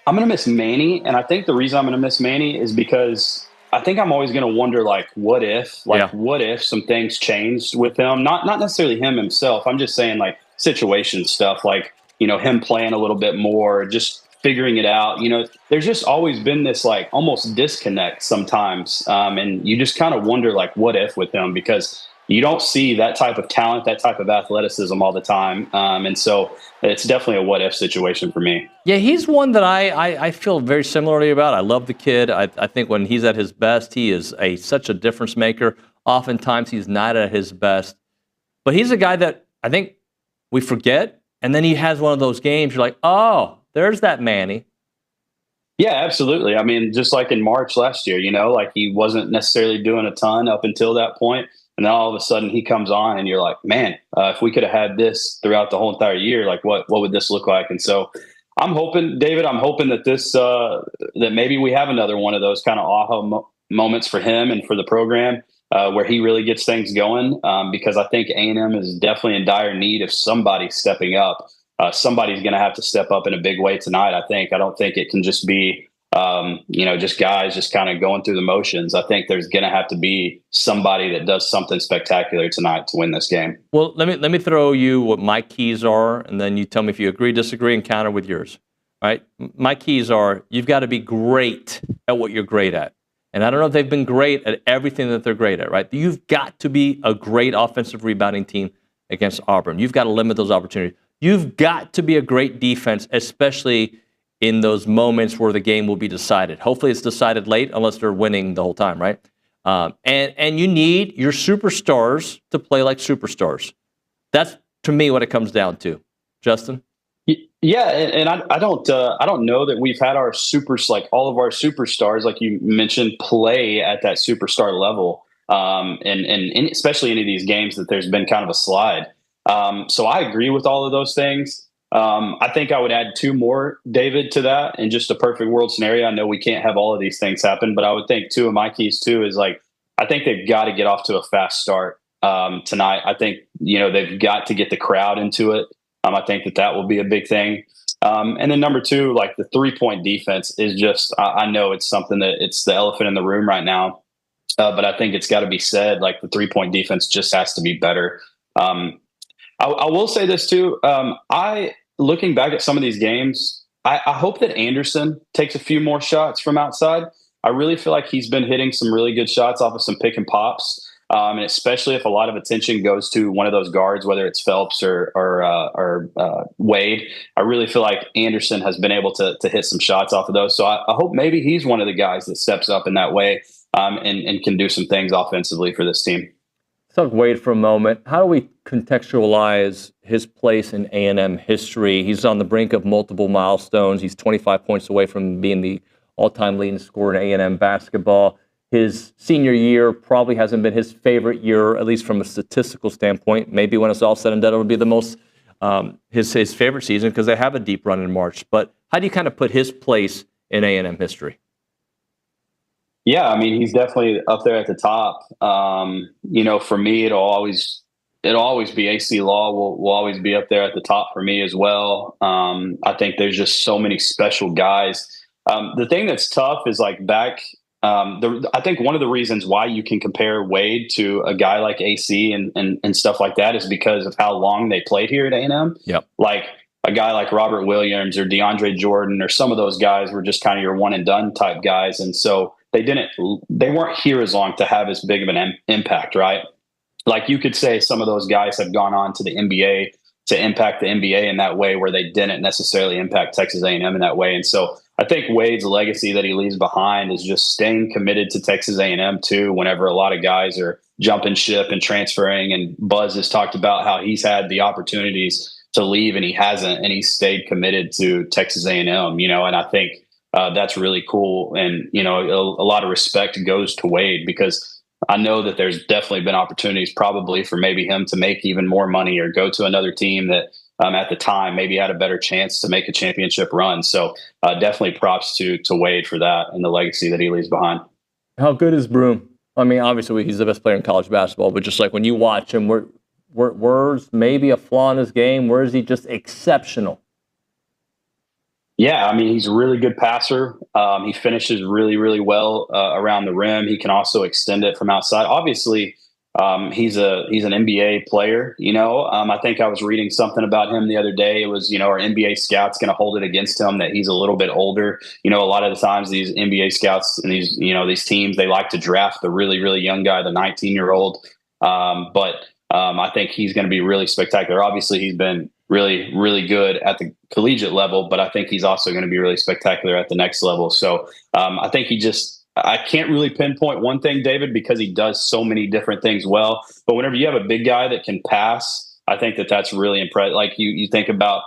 I'm going to miss Manny. And I think the reason I'm going to miss Manny is because I think I'm always going to wonder, what if, what if some things changed with him? Not necessarily him himself. I'm just saying situation stuff, him playing a little bit more, just figuring it out. There's just always been this almost disconnect sometimes. And you just kind of wonder what if with him, because you don't see that type of talent, that type of athleticism all the time. And so it's definitely a what if situation for me. Yeah, he's one that I feel very similarly about. I love the kid. I think when he's at his best, he is such a difference maker. Oftentimes he's not at his best. But he's a guy that I think we forget. And then he has one of those games, you're like, oh, there's that Manny. Yeah, absolutely. I mean, just like in March last year, he wasn't necessarily doing a ton up until that point. And then all of a sudden he comes on and you're like, man, if we could have had this throughout the whole entire year, what would this look like? And so I'm hoping, David, that this, that maybe we have another one of those kind of aha moments for him and for the program where he really gets things going. Because I think A&M is definitely in dire need of somebody stepping up. Somebody's going to have to step up in a big way tonight. I don't think it can just be, just guys just kind of going through the motions. I think there's going to have to be somebody that does something spectacular tonight to win this game. Well, let me throw you what my keys are, and then you tell me if you agree, disagree, and counter with yours. All right? My keys are you've got to be great at what you're great at. And I don't know if they've been great at everything that they're great at, right? You've got to be a great offensive rebounding team against Auburn. You've got to limit those opportunities. You've got to be a great defense, especially in those moments where the game will be decided. Hopefully it's decided late unless they're winning the whole time, right? And you need your superstars to play like superstars. That's, to me, what it comes down to. Justin? Yeah, and I don't know that we've had our all of our superstars, like you mentioned, play at that superstar level, and especially any of these games that there's been kind of a slide. So I agree with all of those things. I think I would add two more, David, to that in just a perfect world scenario. I know we can't have all of these things happen, but I would think two of my keys too is I think they've got to get off to a fast start tonight. I think, they've got to get the crowd into it. I think that will be a big thing. And then number two, the 3-point defense is just, I know it's something that it's the elephant in the room right now. But I think it's got to be said, the 3-point defense just has to be better. I will say this too. Looking back at some of these games, I hope that Anderson takes a few more shots from outside. I really feel like he's been hitting some really good shots off of some pick and pops. And especially if a lot of attention goes to one of those guards, whether it's Phelps or Wade, I really feel like Anderson has been able to hit some shots off of those. So I hope maybe he's one of the guys that steps up in that way and can do some things offensively for this team. talk Wade for a moment. How do we contextualize his place in A&M history? He's on the brink of multiple milestones. He's 25 points away from being the all-time leading scorer in A&M basketball. His senior year probably hasn't been his favorite year, at least from a statistical standpoint. Maybe when it's all said and done, it'll be the most his favorite season because they have a deep run in March. But how do you kind of put his place in A&M history? Yeah, I mean, he's definitely up there at the top. For me, it'll always be AC Law will always be up there at the top for me as well. I think there's just so many special guys. The thing that's tough is like I think one of the reasons why you can compare Wade to a guy like AC and stuff like that is because of how long they played here at A&M. Yep. Like a guy like Robert Williams or DeAndre Jordan or some of those guys were just kind of your one and done type guys. And so they weren't here as long to have as big of an impact, right? Like you could say some of those guys have gone on to the NBA to impact the NBA in that way where they didn't necessarily impact Texas A&M in that way. And so I think Wade's legacy that he leaves behind is just staying committed to Texas A&M too, whenever a lot of guys are jumping ship and transferring. And Buzz has talked about how he's had the opportunities to leave and he hasn't, and he's stayed committed to Texas A&M, and I think that's really cool. And, a lot of respect goes to Wade because I know that there's definitely been opportunities probably for maybe him to make even more money or go to another team that at the time maybe had a better chance to make a championship run. So definitely props to Wade for that and the legacy that he leaves behind. How good is Broom? I mean, obviously he's the best player in college basketball, but just like when you watch him, where's maybe a flaw in his game? Where is he just exceptional? Yeah, I mean, he's a really good passer. He finishes really, really well around the rim. He can also extend it from outside. Obviously, he's an NBA player. I think I was reading something about him the other day. It was, our NBA scouts going to hold it against him that he's a little bit older. A lot of the times these NBA scouts and these teams, they like to draft the really, really young guy, the 19-year-old. But I think he's going to be really spectacular. Obviously, he's been really, really good at the collegiate level, but I think he's also going to be really spectacular at the next level. So I think I can't really pinpoint one thing, David, because he does so many different things well. But whenever you have a big guy that can pass, I think that's really impressive. Like you think about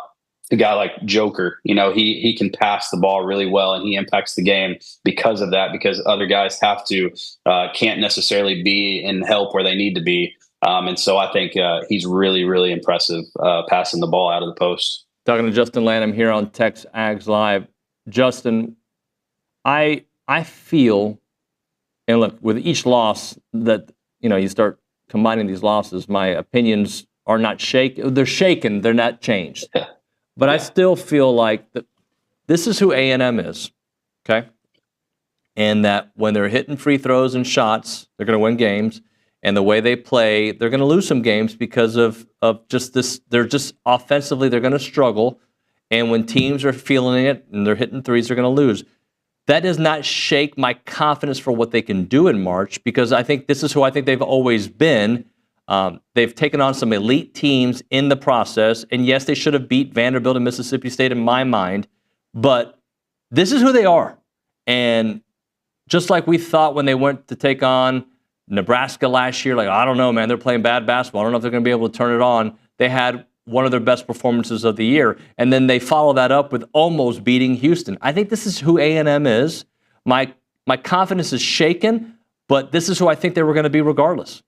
a guy like Joker, he can pass the ball really well and he impacts the game because of that, because other guys can't necessarily be in help where they need to be. And so I think he's really, really impressive passing the ball out of the post. Talking to Justin Lanham here on TexAgs Live. Justin, I feel, and look, with each loss that, you start combining these losses, my opinions are not shaken. They're shaken. They're not changed. But I still feel like this is who A&M is, okay? And that when they're hitting free throws and shots, they're going to win games. And the way they play, they're going to lose some games because of just this. They're just offensively, they're going to struggle. And when teams are feeling it and they're hitting threes, they're going to lose. That does not shake my confidence for what they can do in March, because I think this is who I think they've always been. They've taken on some elite teams in the process. And yes, they should have beat Vanderbilt and Mississippi State in my mind. But this is who they are. And just like we thought when they went to take on Nebraska last year, like, I don't know, man, they're playing bad basketball. I don't know if they're going to be able to turn it on. They had one of their best performances of the year, and then they follow that up with almost beating Houston. I think this is who A&M is. My confidence is shaken, but this is who I think they were going to be regardless.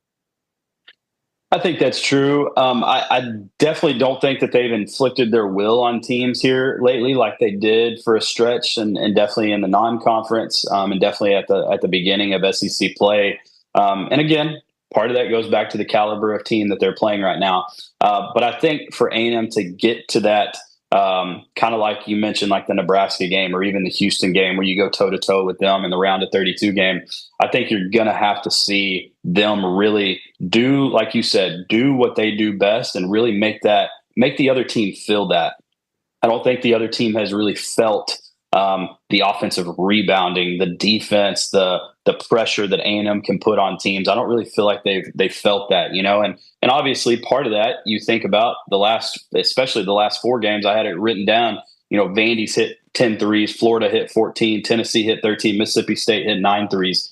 I think that's true. I definitely don't think that they've inflicted their will on teams here lately like they did for a stretch, and definitely in the non-conference, and definitely at the beginning of SEC play. And again, part of that goes back to the caliber of team that they're playing right now. But I think for A&M to get to that, kind of like you mentioned, like the Nebraska game or even the Houston game where you go toe-to-toe with them in the round of 32 game, I think you're going to have to see them really do, like you said, do what they do best and really make the other team feel that. I don't think the other team has really felt the offensive rebounding, the defense, the pressure that A&M can put on teams. I don't really feel like they've felt that, and obviously part of that, you think about especially the last 4 games, I had it written down, Vandy's hit 10 threes, Florida hit 14, Tennessee hit 13, Mississippi State hit 9 threes.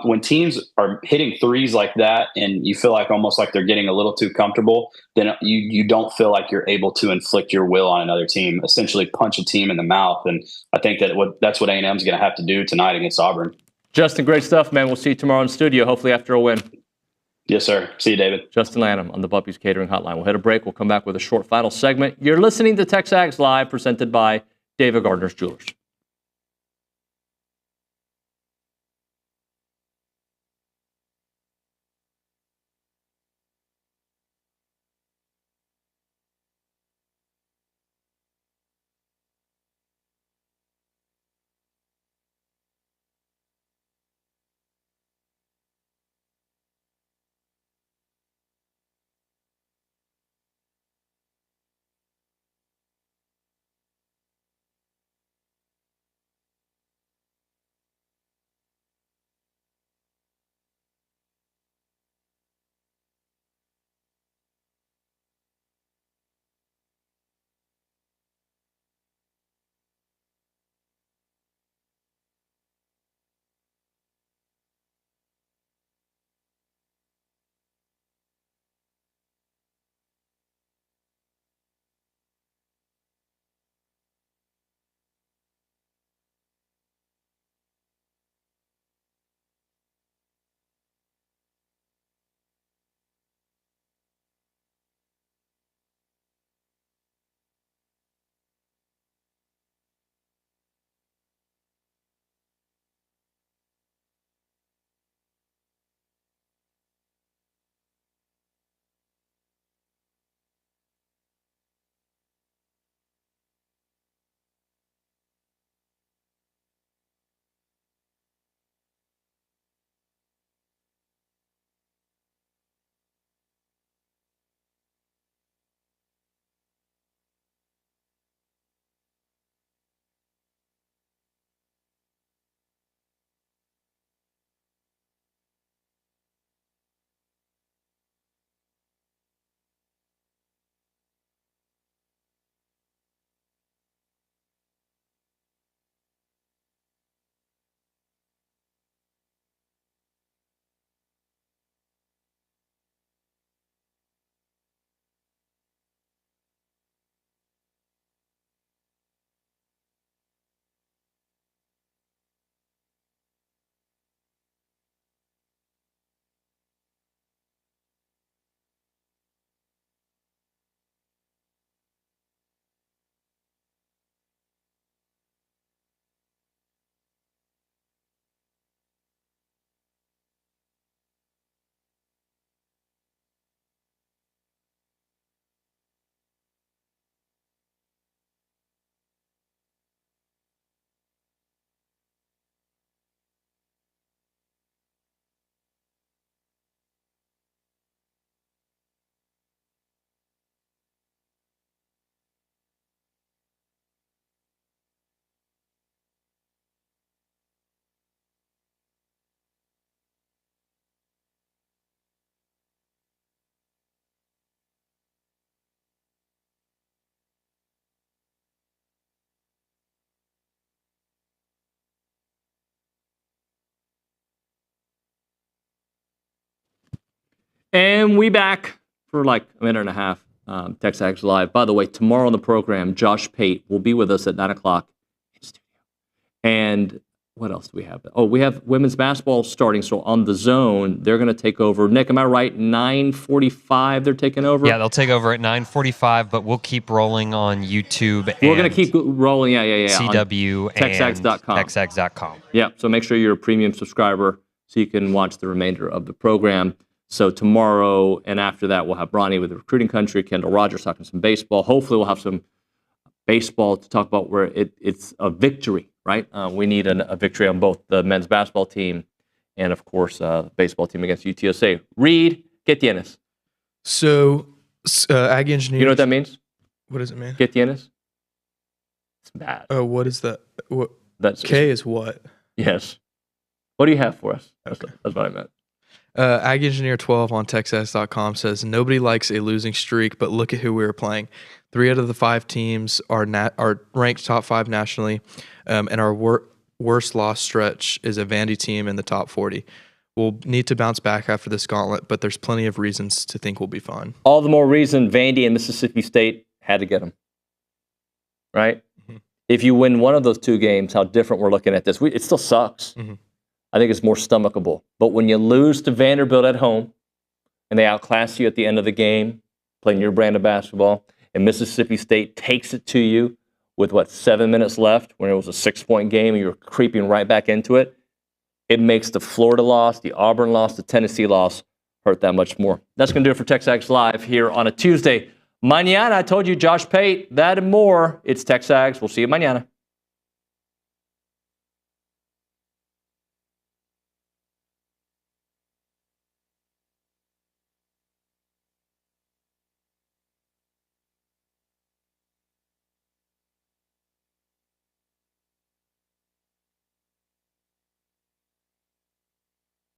When teams are hitting threes like that and you feel like almost like they're getting a little too comfortable, then you don't feel like you're able to inflict your will on another team, essentially punch a team in the mouth. And I think that's what A&M is going to have to do tonight against Auburn. Justin, great stuff, man. We'll see you tomorrow in the studio, hopefully after a win. Yes, sir. See you, David. Justin Lanham on the Buppy's Catering Hotline. We'll hit a break. We'll come back with a short final segment. You're listening to TexAgs Live, presented by David Gardner's Jewelers. And we back for like a minute and a half. TexAgs Live. By the way, tomorrow on the program, Josh Pate will be with us at 9 o'clock in studio. And what else do we have? Oh, we have women's basketball starting. So on the Zone, they're going to take over. Nick, am I right? 9:45 they're taking over? Yeah, they'll take over at 9:45, but we'll keep rolling on YouTube. We're going to keep rolling. Yeah. CW and TexAgs.com. TexAgs.com. Yeah, so make sure you're a premium subscriber so you can watch the remainder of the program. So tomorrow and after that, we'll have Bronny with the Recruiting Country, Kendall Rogers talking some baseball. Hopefully we'll have some baseball to talk about where it's a victory, right? We need a victory on both the men's basketball team and, of course, the baseball team against UTSA. Reed, ¿qué tienes? So, Aggie engineers. You know what that means? What does it mean? ¿Qué tienes? It's bad. Oh, what is that? What? That's K is what? Yes. What do you have for us? Okay. That's what I meant. Aggie Engineer 12 on TexAgs.com says, nobody likes a losing streak, but look at who we were playing. 3 out of the 5 teams are ranked top 5 nationally, and our worst loss stretch is a Vandy team in the top 40. We'll need to bounce back after this gauntlet, but there's plenty of reasons to think we'll be fine. All the more reason Vandy and Mississippi State had to get them. Right? Mm-hmm. If you win one of those two games, how different we're looking at this. It still sucks. Mm-hmm. I think it's more stomachable. But when you lose to Vanderbilt at home, and they outclass you at the end of the game, playing your brand of basketball, and Mississippi State takes it to you with, 7 minutes left, when it was a 6-point game, and you're creeping right back into it, it makes the Florida loss, the Auburn loss, the Tennessee loss hurt that much more. That's going to do it for TexAgs Live here on a Tuesday. Mañana, I told you, Josh Pate, that and more. It's TexAgs. We'll see you mañana.